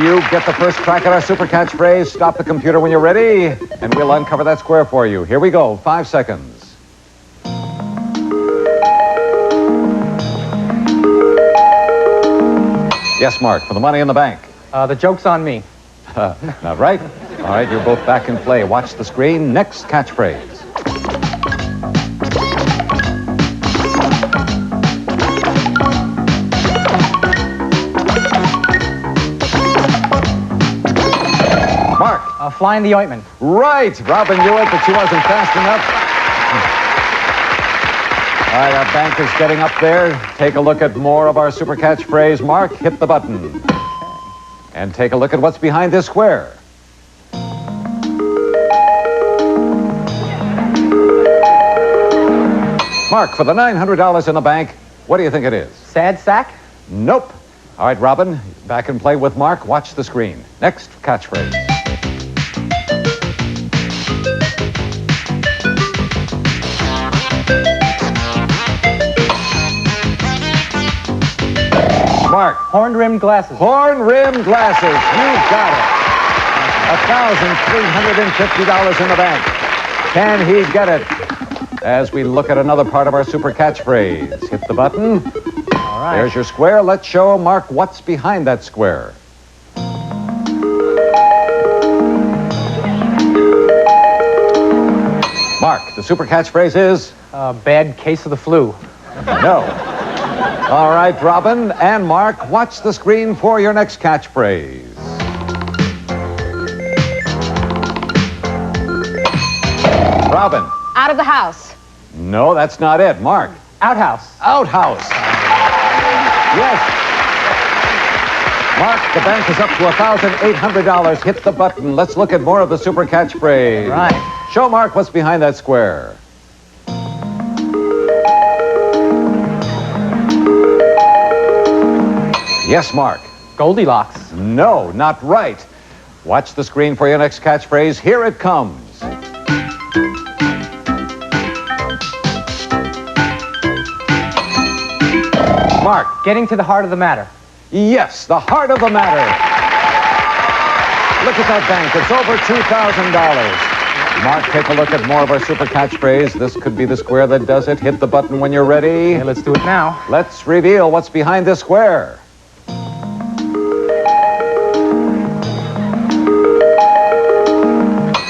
You get the first crack at our super catchphrase. Stop the computer when you're ready, and we'll uncover that square for you. Here we go, 5 seconds. Yes, Mark, for the money in the bank. The joke's on me. Not right. All right, you're both back in play. Watch the screen. Next catchphrase. Mark. Flying the ointment. Right. Robin knew it, but she wasn't fast enough. All right, our bank is getting up there. Take a look at more of our super catchphrase. Mark, hit the button. And take a look at what's behind this square. Mark, for the $900 in the bank, what do you think it is? Sad sack? Nope. All right, Robin, back and play with Mark. Watch the screen. Next catchphrase. Mark. Horn-rimmed glasses. Horn-rimmed glasses. You got it. $1,350 in the bank. Can he get it? As we look at another part of our super catchphrase. Hit the button. All right. There's your square. Let's show Mark what's behind that square. Mark, the super catchphrase is? Bad case of the flu. No. All right, Robin and Mark, watch the screen for your next catchphrase. Robin. Out of the house. No, that's not it. Mark. Outhouse. Outhouse. Yes. Mark, the bank is up to $1,800. Hit the button. Let's look at more of the super catchphrase. Right. Show Mark what's behind that square. Yes, Mark. Goldilocks. No, not right. Watch the screen for your next catchphrase. Here it comes. Mark. Getting to the heart of the matter. Yes, the heart of the matter. Look at that bank. It's over $2,000. Mark, take a look at more of our super catchphrase. This could be the square that does it. Hit the button when you're ready. Okay, let's do it now. Let's reveal what's behind this square.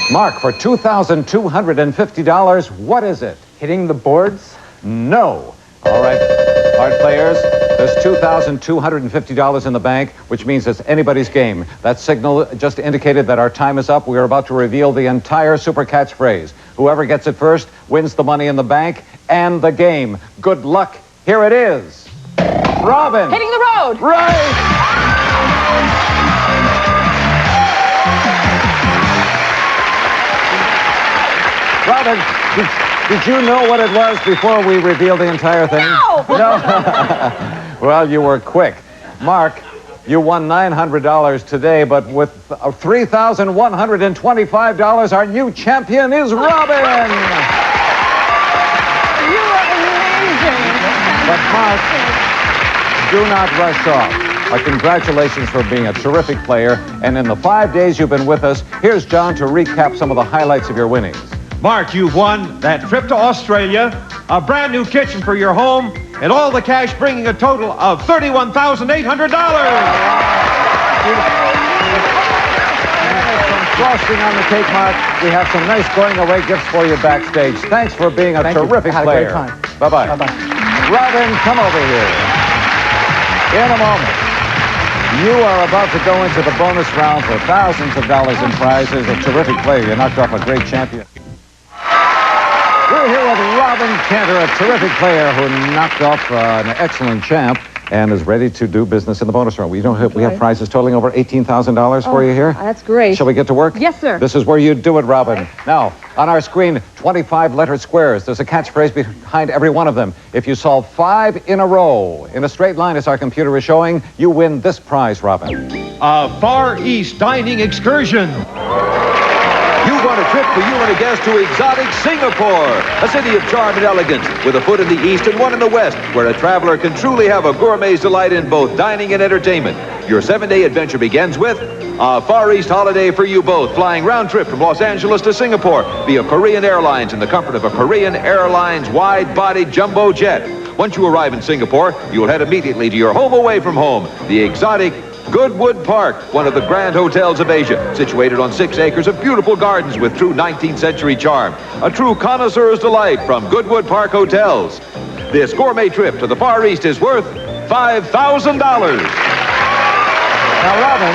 Mark, for $2,250, what is it? Hitting the boards? No. All right, card players, there's $2,250 in the bank, which means it's anybody's game. That signal just indicated that our time is up. We are about to reveal the entire super catchphrase. Whoever gets it first wins the money in the bank and the game. Good luck. Here it is. Robin. Hitting the road. Right. Robin, did you know what it was before we revealed the entire thing? No! No? Well, you were quick. Mark, you won $900 today, but with $3,125, our new champion is Robin! You are amazing. But Mark, do not rush off. Our congratulations for being a terrific player, and in the 5 days you've been with us, here's John to recap some of the highlights of your winnings. Mark, you've won that trip to Australia, a brand new kitchen for your home, and all the cash bringing a total of $31,800. Frosting on the cake, Mark. We have some nice going away gifts for you backstage. Thanks for being a terrific player. Had a great time. Bye-bye. Bye-bye. Robin, come over here. In a moment. You are about to go into the bonus round for thousands of dollars in prizes. A terrific player. You knocked off a great champion. We're here with Robin Cantor, a terrific player who knocked off an excellent champ and is ready to do business in the bonus round. We have prizes totaling over $18,000 for you here. That's great. Shall we get to work? Yes, sir. This is where you do it, Robin. Now, on our screen, 25-letter squares. There's a catchphrase behind every one of them. If you solve 5 in a row in a straight line, as our computer is showing, you win this prize, Robin. A Far East dining excursion. You want a trip for you and a guest to exotic Singapore, a city of charm and elegance, with a foot in the east and one in the west, where a traveler can truly have a gourmet's delight in both dining and entertainment. Your 7-day adventure begins with a Far East holiday for you both, flying round trip from Los Angeles to Singapore via Korean Airlines in the comfort of a Korean Airlines wide-bodied jumbo jet. Once you arrive in Singapore, you will head immediately to your home away from home, the exotic Goodwood Park, one of the grand hotels of Asia, situated on 6 acres of beautiful gardens with true 19th century charm. A true connoisseur's delight from Goodwood Park Hotels. This gourmet trip to the Far East is worth $5,000. Now, Robin,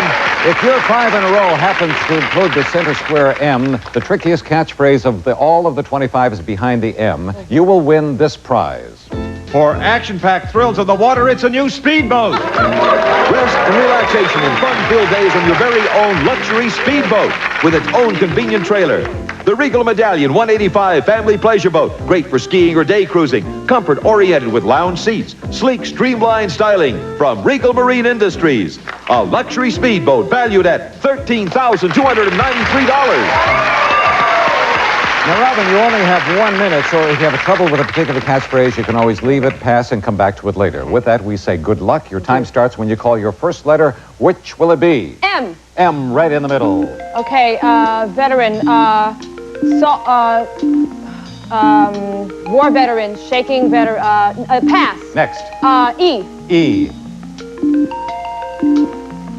if your 5 in a row happens to include the center square M, the trickiest catchphrase of all of the 25 is behind the M, you will win this prize. For action-packed thrills on the water, it's a new speedboat. Rest and relaxation in fun-filled days on your very own luxury speedboat with its own convenient trailer. The Regal Medallion 185 Family Pleasure Boat, great for skiing or day cruising. Comfort-oriented with lounge seats, sleek, streamlined styling from Regal Marine Industries. A luxury speedboat valued at $13,293. Now, Robin, you only have 1 minute, so if you have trouble with a particular catchphrase, you can always leave it, pass, and come back to it later. With that, we say good luck. Your time starts when you call your first letter. Which will it be? M. M, right in the middle. Okay, veteran, war veteran, shaking veteran, pass. Next. E. E.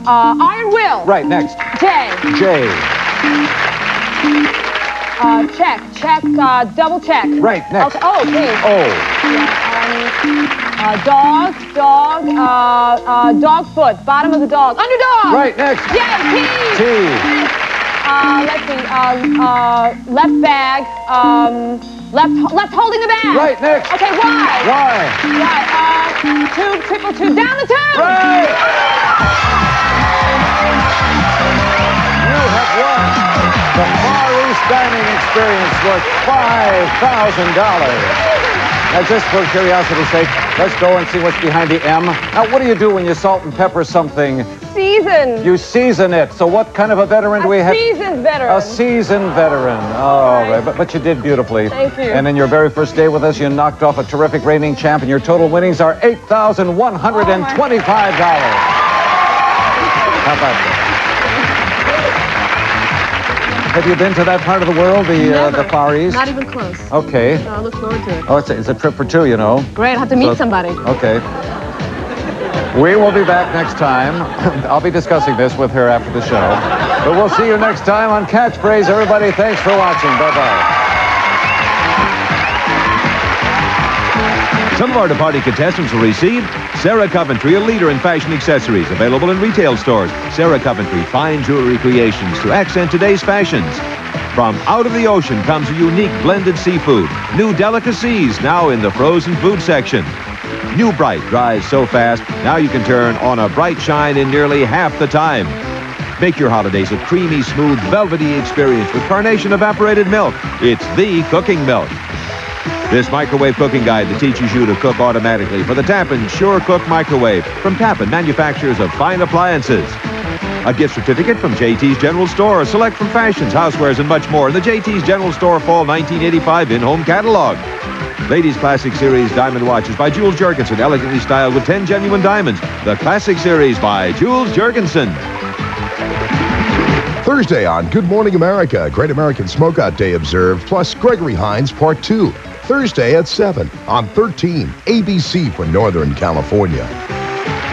Iron will. Right, next. J. J. Check, double check. Right, next. Okay. Oh, please. O. Dog foot, bottom of the dog. Underdog. Right, next. Yeah, T. T. Let's see, left bag, left holding the bag. Right, next. Okay, Y. Y. Tube, triple tube, down the tube. Right. You have won the Far East Dining Experience worth $5,000. Now, just for curiosity's sake, let's go and see what's behind the M. Now, what do you do when you salt and pepper something? Season. You season it. So what kind of a veteran do we have? A seasoned veteran. A seasoned veteran. Oh, right. But you did beautifully. Thank you. And in your very first day with us, you knocked off a terrific reigning champ, and your total winnings are $8,125. How about that? Have you been to that part of the world, the Far East? Not even close. Okay. I look forward to it. Oh, it's a trip for 2, you know. Great, I'll have to meet somebody. Okay. We will be back next time. I'll be discussing this with her after the show. But we'll see you next time on Catchphrase. Everybody, thanks for watching. Bye-bye. Some of our departing contestants will receive Sarah Coventry, a leader in fashion accessories, available in retail stores. Sarah Coventry, fine jewelry creations to accent today's fashions. From out of the ocean comes a unique blended seafood. New delicacies now in the frozen food section. New Bright dries so fast, now you can turn on a bright shine in nearly half the time. Make your holidays a creamy, smooth, velvety experience with Carnation Evaporated Milk. It's the cooking milk. This microwave cooking guide that teaches you to cook automatically for the Tappan Sure Cook Microwave from Tappan, manufacturers of fine appliances. A gift certificate from JT's General Store, select from fashions, housewares, and much more in the JT's General Store Fall 1985 in-home catalog. Ladies Classic Series diamond watches by Jules Jurgensen, elegantly styled with 10 genuine diamonds. The Classic Series by Jules Jurgensen. Thursday on Good Morning America, Great American Smokeout Day observed, plus Gregory Hines Part 2. Thursday at 7 on 13 ABC for Northern California.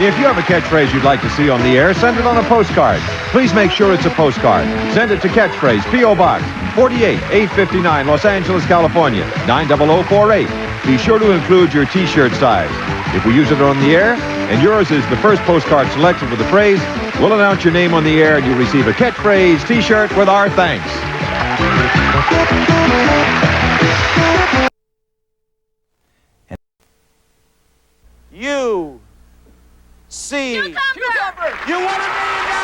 If you have a catchphrase you'd like to see on the air, send it on a postcard. Please make sure it's a postcard. Send it to Catchphrase, P.O. Box 48859, Los Angeles, California 90048. Be sure to include your T-shirt size. If we use it on the air, and yours is the first postcard selected with the phrase, we'll announce your name on the air and you'll receive a Catchphrase T-shirt with our thanks. C. Cucumber. You won $1 million!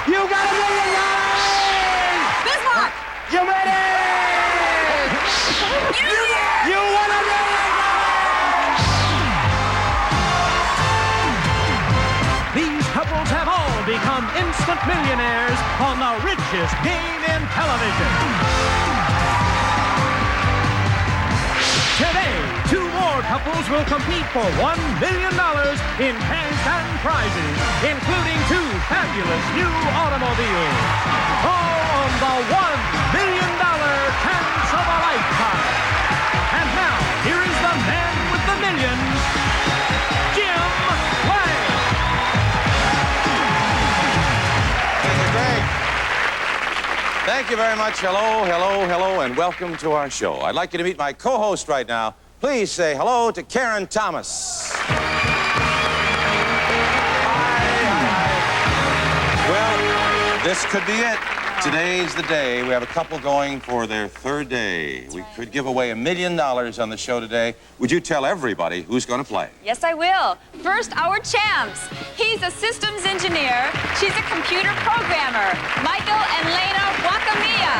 You got $1 million! Bismarck. You made it! You won $1 million! These couples have all become instant millionaires on the richest game in television. Today, 2 more couples will compete for $1 million in cash and prizes, including 2 fabulous new automobiles. All on the $1 million chance of a lifetime. And now, here is the man with the millions, Jim Lang. Greg. Thank you very much. Hello, hello, hello, and welcome to our show. I'd like you to meet my co-host right now. Please say hello to Karen Thomas. Hi. Well, this could be it. Today's the day. We have a couple going for their 3rd day. We could give away $1 million on the show today. Would you tell everybody who's going to play? Yes, I will. First, our champs. He's a systems engineer. She's a computer programmer. Michael and Lena Wakamia.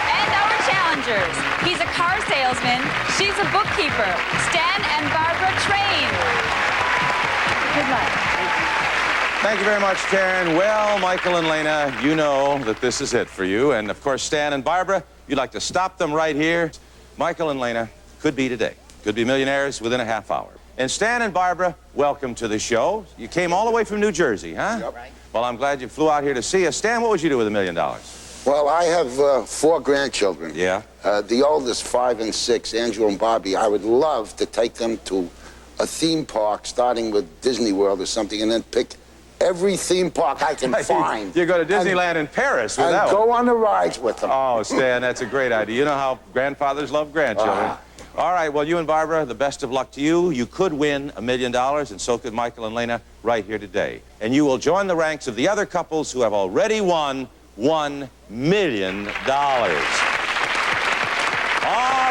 And our challengers. He's a car salesman. She's a bookkeeper. Stan and Barbara Train. Good luck. Thank you very much, Karen. Well, Michael and Lena, you know that this is it for you. And, of course, Stan and Barbara, you'd like to stop them right here. Michael and Lena could be today. Could be millionaires within a half hour. And Stan and Barbara, welcome to the show. You came all the way from New Jersey, huh? Yep. Right. Well, I'm glad you flew out here to see us. Stan, what would you do with $1 million? Well, I have 4 grandchildren. Yeah? The oldest, 5 and 6, Angela and Bobby. I would love to take them to a theme park, starting with Disney World or something, and then pick every theme park I can find. You go to Disneyland in Paris with that and one. go on the rides with them. Oh, Stan, that's a great idea. You know how grandfathers love grandchildren. All right, well, you and Barbara, the best of luck to you. You could win $1 million, and so could Michael and Lena right here today. And you will join the ranks of the other couples who have already won $1 million. All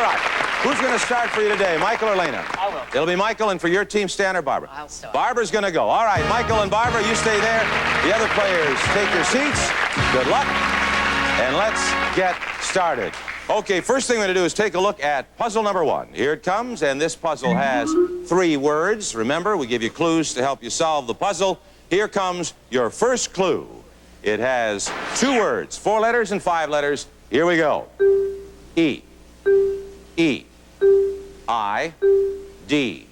right. Who's going to start for you today, Michael or Lena? I will. It'll be Michael, and for your team, Stan or Barbara? I'll start. Barbara's going to go. All right, Michael and Barbara, you stay there. The other players, take your seats. Good luck. And let's get started. Okay, first thing we're going to do is take a look at puzzle number 1. Here it comes, and this puzzle has 3 words. Remember, we give you clues to help you solve the puzzle. Here comes your first clue. It has 2 words, 4 letters and 5 letters. Here we go. E. E. I. D.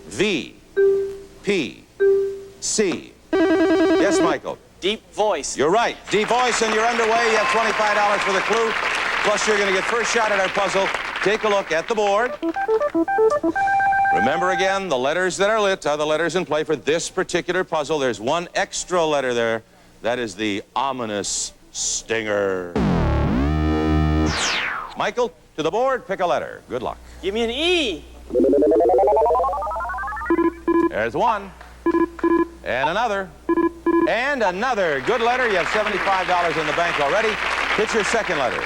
V. P. C. Yes, Michael. Deep voice. You're right. Deep voice, and you're underway. You have $25 for the clue. Plus, you're going to get first shot at our puzzle. Take a look at the board. Remember again, the letters that are lit are the letters in play for this particular puzzle. There's 1 extra letter there. That is the ominous stinger. Michael, to the board, pick a letter. Good luck. Give me an E. There's 1. And another. And another. Good letter. You have $75 in the bank already. Hit your second letter.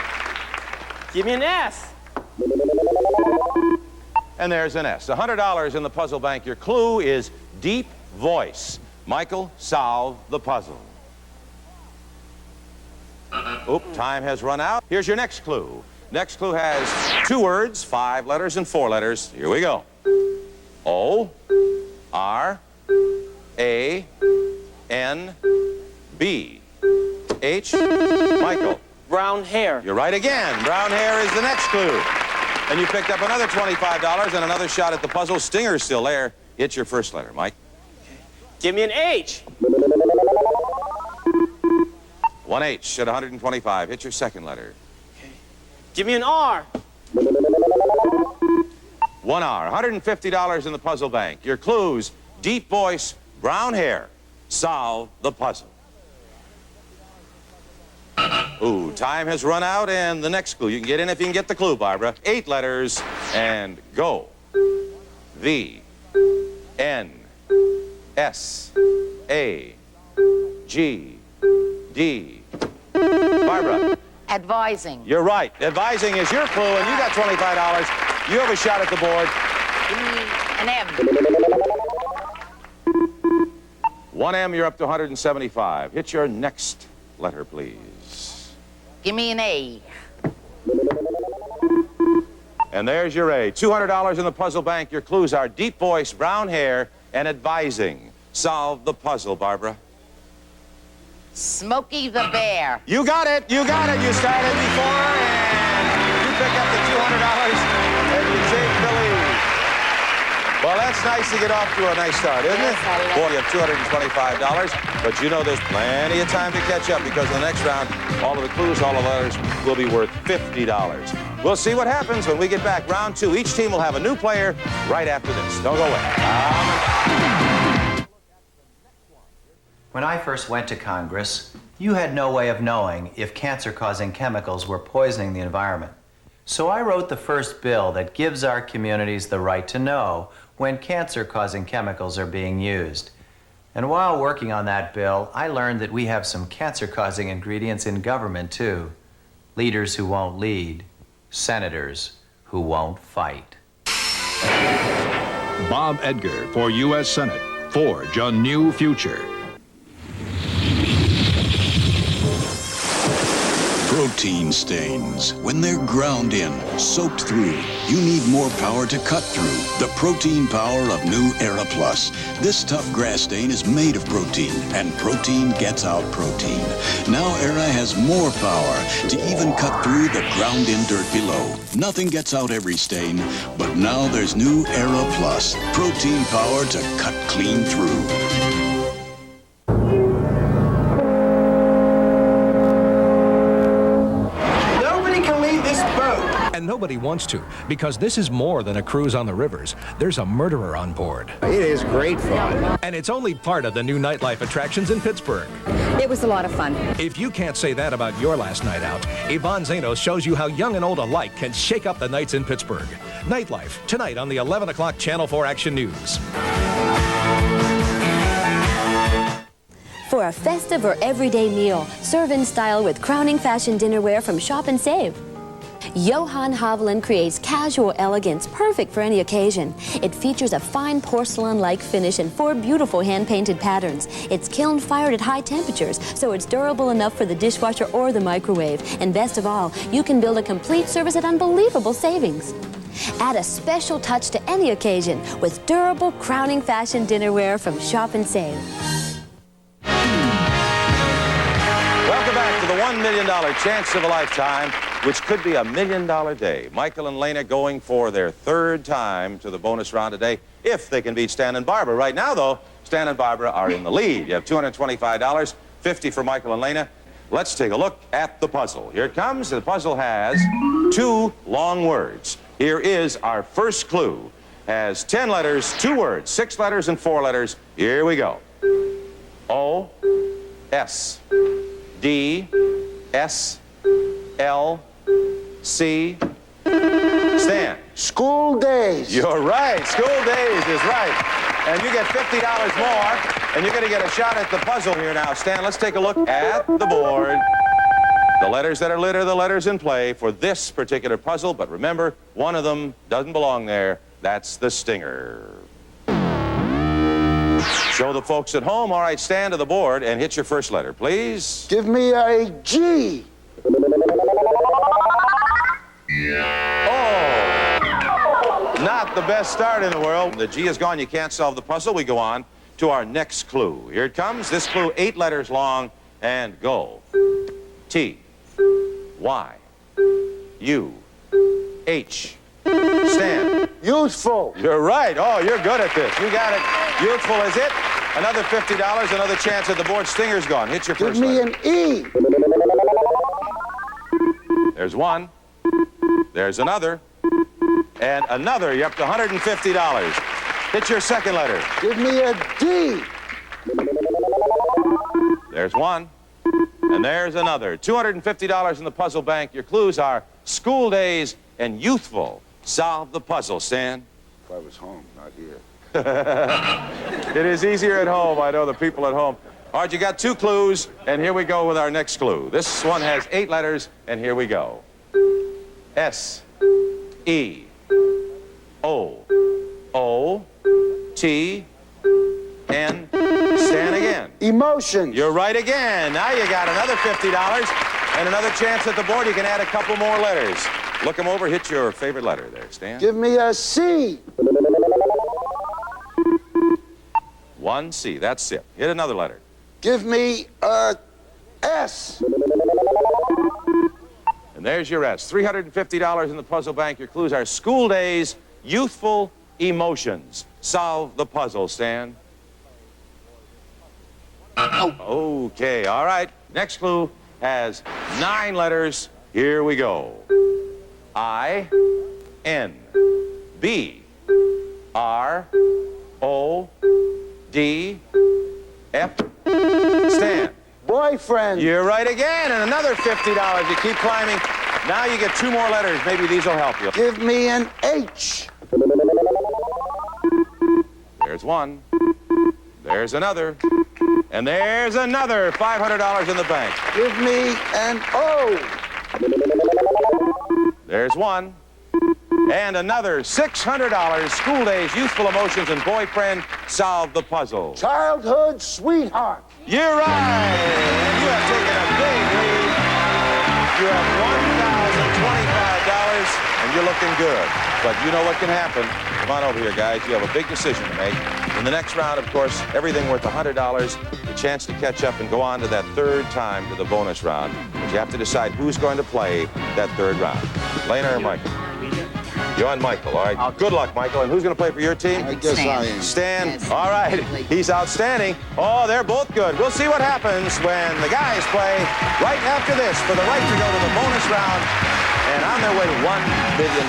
Give me an S. And there's an S. $100 in the puzzle bank. Your clue is deep voice. Michael, solve the puzzle. Oop, time has run out. Here's your next clue. Next clue has 2 words, 5 letters, and 4 letters. Here we go. O, R, A, N, B, H. Michael. Brown hair. You're right again. Brown hair is the next clue. And you picked up another $25 and another shot at the puzzle. Stinger's still there. Hit your first letter, Mike. Give me an H. 1 H at 125. Hit your second letter. Give me an R. 1 R. $150 in the puzzle bank. Your clues, deep voice, brown hair. Solve the puzzle. Ooh, time has run out, and the next clue. You can get in if you can get the clue, Barbara. 8 letters, and go. V, N, S, A, G, D. Barbara. Advising. You're right. Advising is your clue, and you got $25. You have a shot at the board. Give me An M. 1M, you're up to 175. Hit your next letter, please. Give me an A. And there's your A. $200 in the puzzle bank. Your clues are deep voice, brown hair, and advising. Solve the puzzle, Barbara. Smokey the Bear. You got it. You got it. You started before, and you pick up the $200, and you take the lead. Well, that's nice to get off to a nice start, isn't it? Boy, you have $225, but you know there's plenty of time to catch up because in the next round, all of the clues, all of the letters will be worth $50. We'll see what happens when we get back. Round 2. Each team will have a new player right after this. Don't go away. When I first went to Congress, you had no way of knowing if cancer-causing chemicals were poisoning the environment. So I wrote the first bill that gives our communities the right to know when cancer-causing chemicals are being used. And while working on that bill, I learned that we have some cancer-causing ingredients in government, too. Leaders who won't lead. Senators who won't fight. Bob Edgar for U.S. Senate. Forge a new future. Protein stains. When they're ground in, soaked through, you need more power to cut through. The protein power of new Era Plus. This tough grass stain is made of protein, and protein gets out protein. Now Era has more power to even cut through the ground-in dirt below. Nothing gets out every stain, but now there's new Era Plus. Protein power to cut clean through. And nobody wants to, because this is more than a cruise on the rivers. There's a murderer on board. It is great fun. And it's only part of the new nightlife attractions in Pittsburgh. It was a lot of fun. If you can't say that about your last night out, Yvonne Zanos shows you how young and old alike can shake up the nights in Pittsburgh. Nightlife, tonight on the 11 o'clock Channel 4 Action News. For a festive or everyday meal, serve in style with crowning fashion dinnerware from Shop and Save. Johann Haviland creates casual elegance perfect for any occasion. It features a fine porcelain-like finish and 4 beautiful hand-painted patterns. It's kiln-fired at high temperatures, so it's durable enough for the dishwasher or the microwave. And best of all, you can build a complete service at unbelievable savings. Add a special touch to any occasion with durable crowning fashion dinnerware from Shop and Save. Welcome back to the $1 million chance of a lifetime, which could be a $1 million day. Michael and Lena going for their 3rd time to the bonus round today, if they can beat Stan and Barbara. Right now, though, Stan and Barbara are in the lead. You have $225, 50 for Michael and Lena. Let's take a look at the puzzle. Here it comes. The puzzle has 2 long words. Here is our first clue. Has 10 letters, 2 words, 6 letters, and 4 letters. Here we go. O, S, D, S, L, C, Stan. School days. You're right. School days is right. And you get $50 more, and you're going to get a shot at the puzzle here now. Stan, let's take a look at the board. The letters that are lit are the letters in play for this particular puzzle, but remember, one of them doesn't belong there. That's the stinger. Show the folks at home. All right, stand to the board and hit your first letter, please. Give me a G. Oh, not the best start in the world. The G is gone. You can't solve the puzzle. We go on to our next clue. Here it comes. This clue, 8 letters long, and go. T, Y, U, H. Stan. Youthful. You're right. Oh, you're good at this. You got it. Youthful is it. Another $50, another chance at the board. Stinger's gone. Hit your first letter. Give me an E. There's one. There's another. And another. You're up to $150. Hit your second letter. Give me a D. There's one. And there's another. $250 in the puzzle bank. Your clues are school days and youthful. Solve the puzzle, Stan. If I was home, not here. It is easier at home. I know the people at home. All right, you got 2 clues, and here we go with our next clue. This one has 8 letters, and here we go. S, E, O, Stan again. Emotions. You're right again. Now you got another $50 and another chance at the board. You can add a couple more letters. Look them over. Hit your favorite letter there, Stan. Give me a C. One C. That's it. Hit another letter. Give me a S. And there's your S. $350 in the puzzle bank. Your clues are school days, youthful emotions. Solve the puzzle, Stan. Okay, all right. Next clue has 9 letters. Here we go. I, N, B, R, O, D, F, Stan. Boyfriend. You're right again, and another $50. You keep climbing. Now you get 2 more letters. Maybe these will help you. Give me an H. There's one. There's another. And there's another $500 in the bank. Give me an O. There's one. And another $600. School days, youthful emotions, and boyfriend. Solve the puzzle. Childhood sweetheart. You're right. And you have taken a big lead. You have $1,025, and you're looking good. But you know what can happen. Come on over here, guys. You have a big decision to make. In the next round, of course, everything worth $100, the chance to catch up and go on to that third time to the bonus round. But you have to decide who's going to play that third round. Lena or Michael? You're on Michael, all right? Good luck, Michael. And who's going to play for your team? I guess I am. Stan. Yes. All right. He's outstanding. Oh, they're both good. We'll see what happens when the guys play right after this for the right to go to the bonus round. And on their way to $1 billion.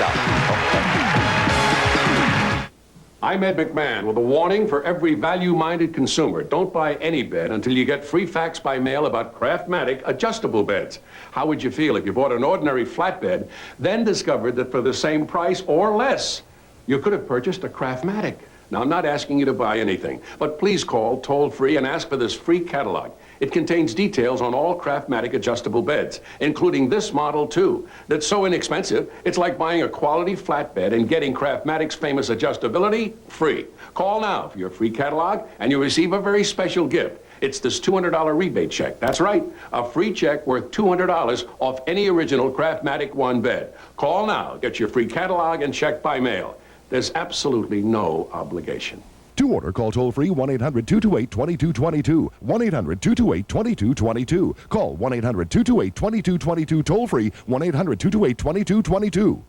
I'm Ed McMahon with a warning for every value-minded consumer. Don't buy any bed until you get free facts by mail about Craftmatic adjustable beds. How would you feel if you bought an ordinary flat bed, then discovered that for the same price or less, you could have purchased a Craftmatic? Now, I'm not asking you to buy anything, but please call toll-free and ask for this free catalog. It contains details on all Craftmatic adjustable beds, including this model, too, that's so inexpensive, it's like buying a quality flat bed and getting Craftmatic's famous adjustability free. Call now for your free catalog, and you'll receive a very special gift. It's this $200 rebate check. That's right, a free check worth $200 off any original Craftmatic One bed. Call now, get your free catalog and check by mail. There's absolutely no obligation. To order, call toll-free 1-800-228-2222. 1-800-228-2222. Call 1-800-228-2222. Toll-free 1-800-228-2222.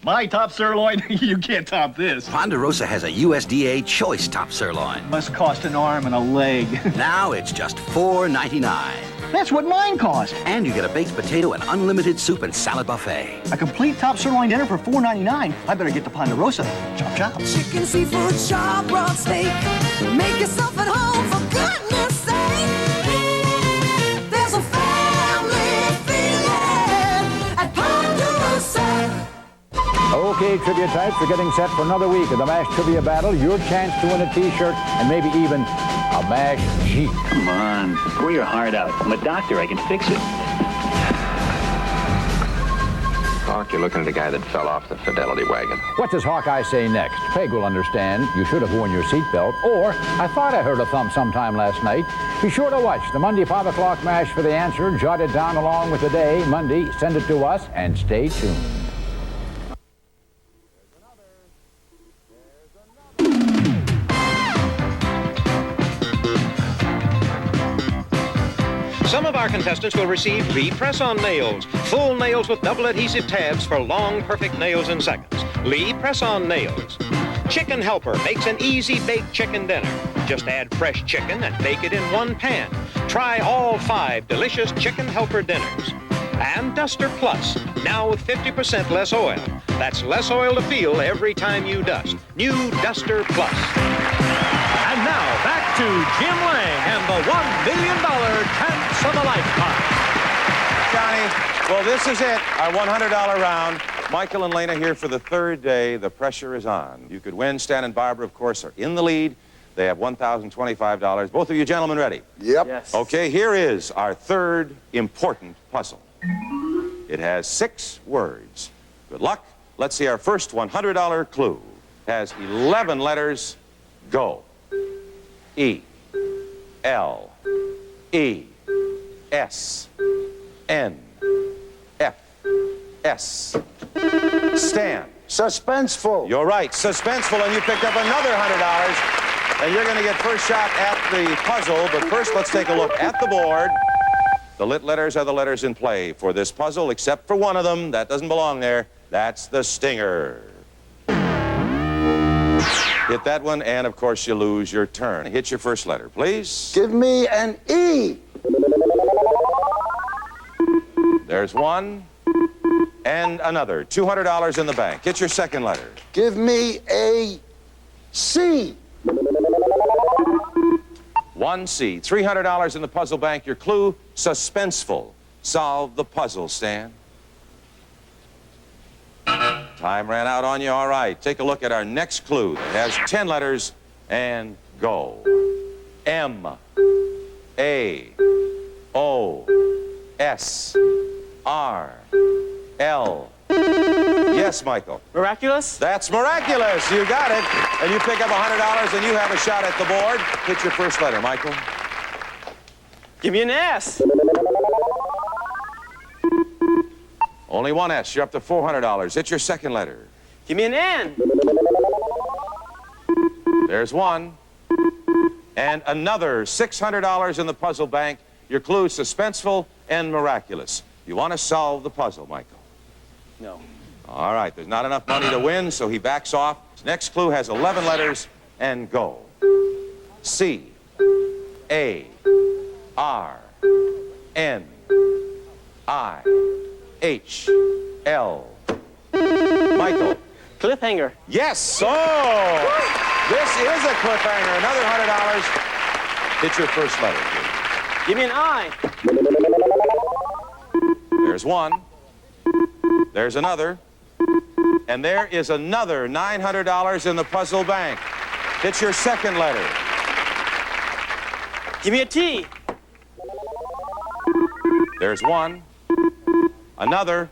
My top sirloin? You can't top this. Ponderosa has a USDA choice top sirloin. Must cost an arm and a leg. Now it's just $4.99. That's what mine cost. And you get a baked potato and unlimited soup and salad buffet. A complete top sirloin dinner for $4.99. I better get to Ponderosa. Chop, chop. Chicken, seafood, sharp, broad steak. Make yourself at home, for goodness sake. There's a family feeling at Ponderosa. Okay, trivia types, we're getting set for another week of the MASH Trivia Battle. Your chance to win a T-shirt and maybe even a MASH Jeep. Come on, pour your heart out. I'm a doctor, I can fix it. Hawk, you're looking at a guy that fell off the Fidelity wagon. What does Hawkeye say next? Peg will understand. You should have worn your seatbelt. Or, I thought I heard a thump sometime last night. Be sure to watch the Monday 5 o'clock MASH for the answer. Jot it down along with the day. Monday, send it to us, and stay tuned. Some of our contestants will receive Lee Press-On Nails, full nails with double adhesive tabs for long, perfect nails in seconds. Lee Press-On Nails. Chicken Helper makes an easy baked chicken dinner. Just add fresh chicken and bake it in one pan. Try all 5 delicious Chicken Helper dinners. And Duster Plus, now with 50% less oil. That's less oil to feel every time you dust. New Duster Plus. And now, back to Jim Lang and the $1 million chance of a lifetime. Johnny, well, this is it, our $100 round. Michael and Lena here for the third day. The pressure is on. You could win. Stan and Barbara, of course, are in the lead. They have $1,025. Both of you gentlemen ready? Yep. Yes. Okay, here is our third important puzzle. It has 6 words. Good luck. let's see our first $100 clue. Has 11 letters. Go. E, L, E, S, N, F, S. Stan. Suspenseful. You're right, suspenseful, and you picked up another $100. And you're going to get first shot at the puzzle, but first let's take a look at the board. The lit letters are the letters in play for this puzzle, except for one of them. That doesn't belong there. That's the stinger. Hit that one, and of course you lose your turn. Hit your first letter, please. Give me an E. There's one. And another. $200 in the bank. Hit your second letter. Give me a C. One C. $300 in the puzzle bank. Your clue, suspenseful. Solve the puzzle, Stan. Time ran out on you. All right. Take a look at our next clue. It has 10 letters, and go. M, A, O, S, R, L. Yes, Michael. Miraculous? That's miraculous. You got it. And you pick up $100, and you have a shot at the board. Hit your first letter, Michael. Give me an S. Only one S. You're up to $400. Hit your second letter. Give me an N. There's one. And another $600 in the puzzle bank. Your clue, suspenseful and miraculous. You want to solve the puzzle, Michael? No. All right, there's not enough money to win, so he backs off. His next clue has 11 letters, and go. C, A, R, N, I, H, L. Michael. Cliffhanger. Yes, oh! This is a cliffhanger. Another $100. Hit your first letter, please. Give me an I. There's one. There's another. And there is another $900 in the puzzle bank. Hit your second letter. Give me a T. There's one. Another.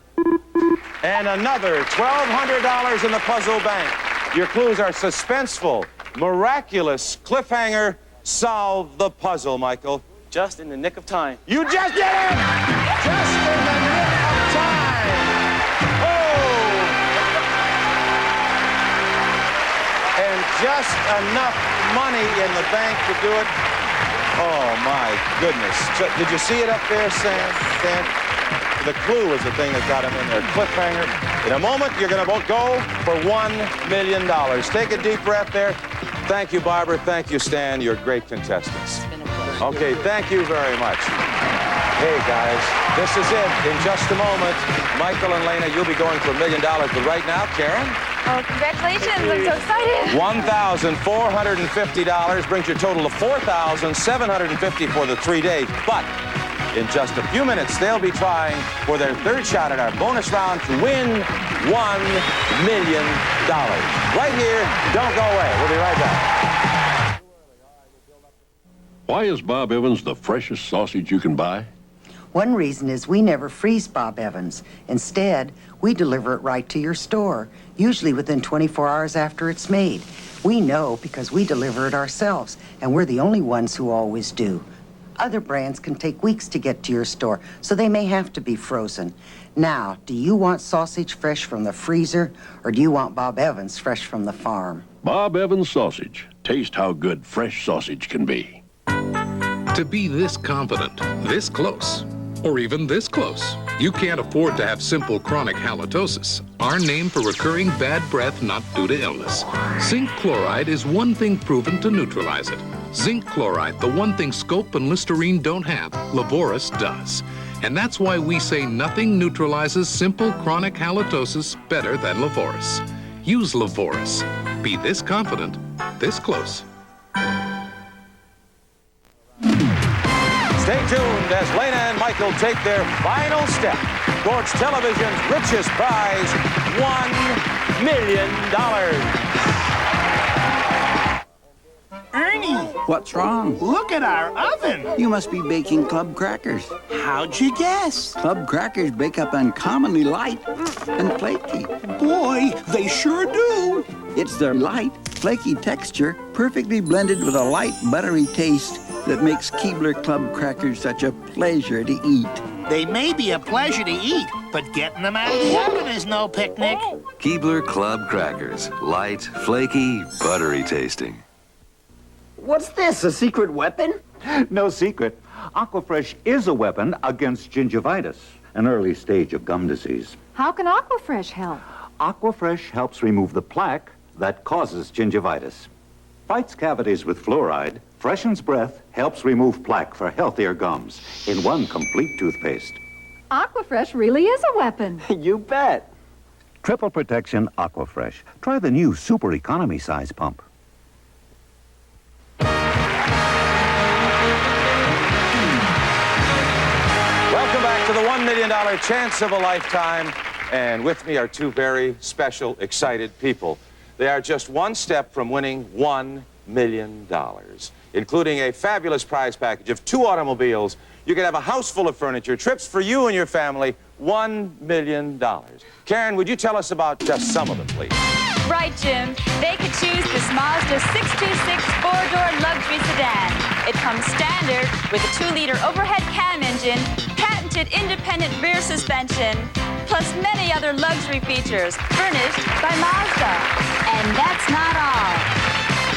And another $1,200 in the puzzle bank. Your clues are suspenseful, miraculous, cliffhanger. Solve the puzzle, Michael. Just in the nick of time. You just did it! Just in the nick of time. Oh! And just enough money in the bank to do it. Oh, my goodness. Did you see it up there, Stan? The clue was the thing that got him in there. Cliffhanger. In a moment, you're going to go for $1 million. Take a deep breath there. Thank you, Barbara. Thank you, Stan. You're great contestants. It's been a pleasure. Okay, thank you very much. Hey, guys, this is it. In just a moment, Michael and Lena, you'll be going for $1 million. But right now, Karen? Oh, congratulations. I'm so excited. $1,450 brings your total of $4,750 for the 3 days. But in just a few minutes, they'll be trying for their third shot at our bonus round to win $1 million. Right here, don't go away. We'll be right back. Why is Bob Evans the freshest sausage you can buy? One reason is we never freeze Bob Evans. Instead, we deliver it right to your store, usually within 24 hours after it's made. We know because we deliver it ourselves, and we're the only ones who always do. Other brands can take weeks to get to your store, so they may have to be frozen. Now, do you want sausage fresh from the freezer, or do you want Bob Evans fresh from the farm? Bob Evans sausage. Taste how good fresh sausage can be. To be this confident, this close, or even this close, you can't afford to have simple chronic halitosis, our name for recurring bad breath not due to illness. Zinc chloride is one thing proven to neutralize it. Zinc chloride, the one thing Scope and Listerine don't have, Levoris does. And that's why we say nothing neutralizes simple chronic halitosis better than Levoris. Use Levoris. Be this confident, this close. Stay tuned as Lena and Michael take their final step towards television's richest prize, $1 million. Earn Jimmy! What's wrong? Look at our oven! You must be baking club crackers. How'd you guess? Club crackers bake up uncommonly light and flaky. Boy, they sure do! It's their light, flaky texture, perfectly blended with a light, buttery taste that makes Keebler Club crackers such a pleasure to eat. They may be a pleasure to eat, but getting them out of the oven is no picnic. Keebler Club crackers. Light, flaky, buttery tasting. What's this, a secret weapon? No secret. Aquafresh is a weapon against gingivitis, an early stage of gum disease. How can Aquafresh help? Aquafresh helps remove the plaque that causes gingivitis. Fights cavities with fluoride, freshens breath, helps remove plaque for healthier gums in one complete toothpaste. Aquafresh really is a weapon. You bet. Triple protection Aquafresh. Try the new super economy size pump. Welcome back to the $1 million chance of a lifetime. And with me are two very special, excited people. They are just one step from winning $1 million, including a fabulous prize package of 2 automobiles. You can have a house full of furniture, trips for you and your family, $1 million. Karen, would you tell us about just some of them, please? Right, Jim. They could choose this Mazda 626 four-door luxury sedan. It comes standard with a 2-liter overhead cam engine, patented independent rear suspension, plus many other luxury features, furnished by Mazda. And that's not all.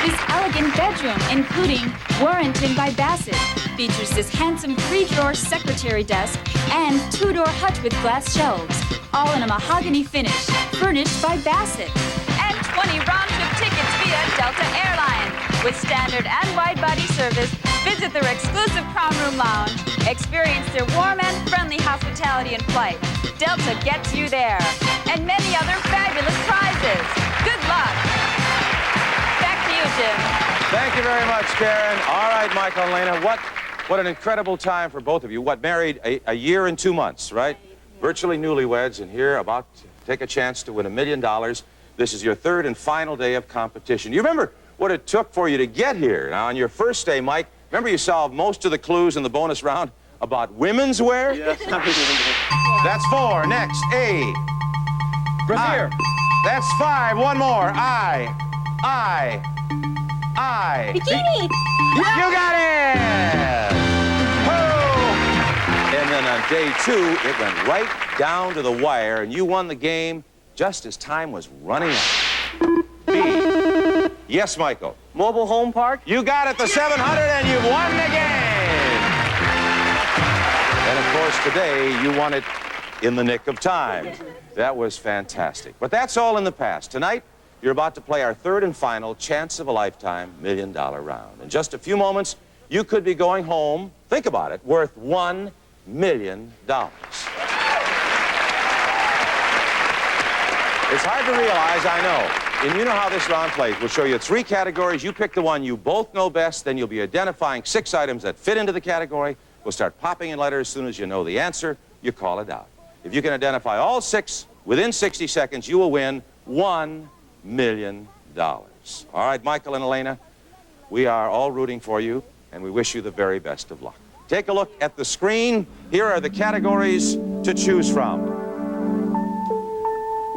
This elegant bedroom, including warranted by Bassett, features this handsome 3-drawer secretary desk and 2-door hutch with glass shelves, all in a mahogany finish, furnished by Bassett. And 20 round-trip tickets via Delta Airlines. With standard and wide-body service, visit their exclusive Crown Room Lounge. Experience their warm and friendly hospitality in flight. Delta gets you there. And many other fabulous prizes. Good luck. Back to you, Jim. Thank you very much, Karen. All right, Michael and Lena, what an incredible time for both of you. Married a year and 2 months, right? Virtually newlyweds, and here about to take a chance to win $1 million. This is your third and final day of competition. You remember what it took for you to get here. Now, on your first day, Mike, remember you solved most of the clues in the bonus round about women's wear? Yes. That's 4. Next, A. Brassiere. That's 5. One more. I. Bikini. You got it! Oh! And then on day 2, it went right down to the wire, and you won the game just as time was running out. B. Yes, Michael. Mobile home park. You got it, the 700, and you've won the game. And of course, today you won it in the nick of time. That was fantastic. But that's all in the past. Tonight, you're about to play our third and final chance of a lifetime $1 million round. In just a few moments, you could be going home, think about it, worth $1 million. It's hard to realize, I know. And you know how this round plays. We'll show you 3 categories. You pick the one you both know best. Then you'll be identifying 6 items that fit into the category. We'll start popping in letters as soon as you know the answer. You call it out. If you can identify all 6 within 60 seconds, you will win $1 million. All right, Michael and Elena, we are all rooting for you, and we wish you the very best of luck. Take a look at the screen. Here are the categories to choose from.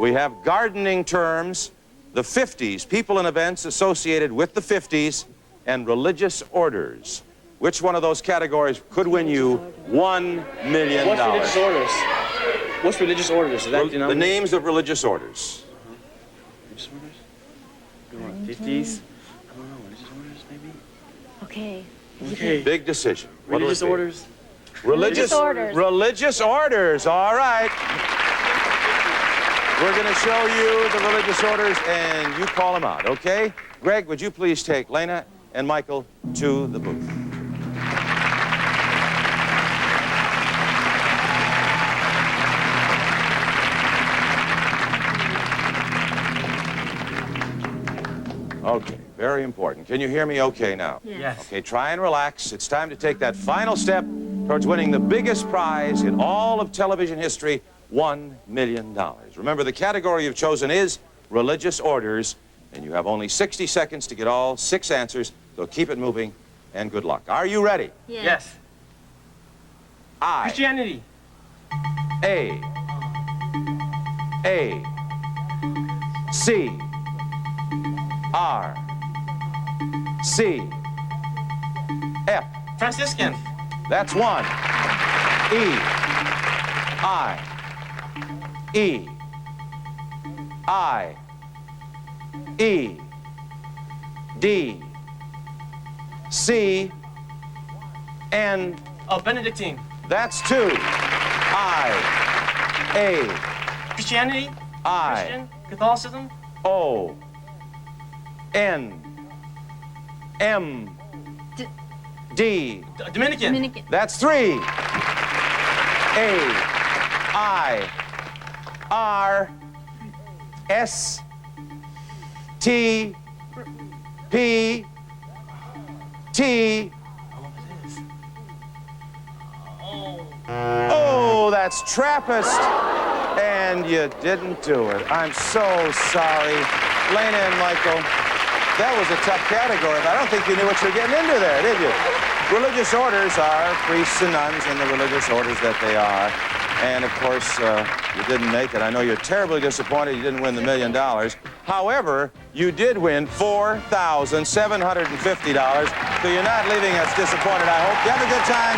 We have gardening terms, the 50s, people and events associated with the 50s, and religious orders. Which one of those categories could win you $1 million? What's religious orders? What's religious orders? Is that the names of religious orders. Religious orders? We want 50s. I don't know. Religious orders, maybe? Okay. Okay. Big decision. Religious orders? Religious orders. Religious orders. All right. We're going to show you the religious orders, and you call them out, okay? Greg, would you please take Lena and Michael to the booth? Okay, very important. Can you hear me okay now? Yes. Okay, try and relax. It's time to take that final step towards winning the biggest prize in all of television history, $1 million. Remember, the category you've chosen is religious orders, and you have only 60 seconds to get all 6 answers. So keep it moving, and good luck. Are you ready? Yes. I. Christianity. A. C. R. C. F. Franciscan. That's one. E. I. E. I. E. D. C. N. Oh, Benedictine. That's two. I. A. Christianity. I. Christian. Catholicism. O. N. M. D. Dominican. That's three. A. I. R. S. T. P. T. Oh, that's Trappist. And you didn't do it. I'm so sorry. Lena and Michael, that was a tough category, but I don't think you knew what you were getting into there, did you? Religious orders are priests and nuns in the religious orders that they are. And, of course, you didn't make it. I know you're terribly disappointed you didn't win the $1 million. However, you did win $4,750. So you're not leaving us disappointed, I hope. You have a good time?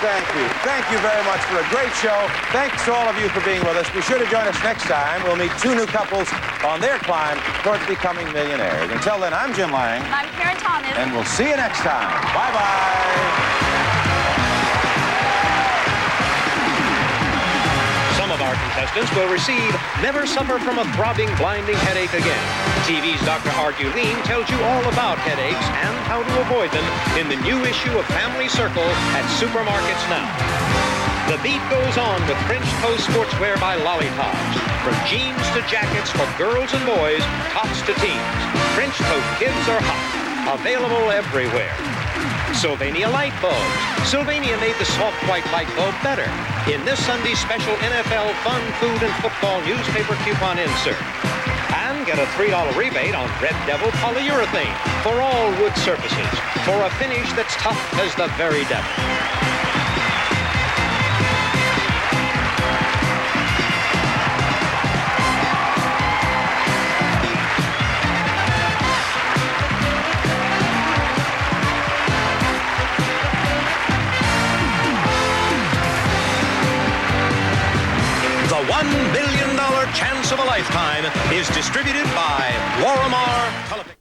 Thank you. Thank you very much for a great show. Thanks to all of you for being with us. Be sure to join us next time. We'll meet two new couples on their climb towards becoming millionaires. Until then, I'm Jim Lang. And I'm Karen Thomas. And we'll see you next time. Bye-bye. Some of our contestants will receive Never Suffer from a Throbbing, Blinding Headache Again. TV's Dr. Arguline tells you all about headaches and how to avoid them in the new issue of Family Circle at supermarkets now. The beat goes on with French toast sportswear by Lollipops. From jeans to jackets for girls and boys, tops to teens. French toast kids are hot. Available everywhere. Sylvania light bulbs. Sylvania made the soft white light bulb better in this Sunday's special NFL fun, food, and football newspaper coupon insert. And get a $3 rebate on Red Devil polyurethane for all wood surfaces for a finish that's tough as the very devil. The $1 million Chance of a Lifetime is distributed by Lorimar Television.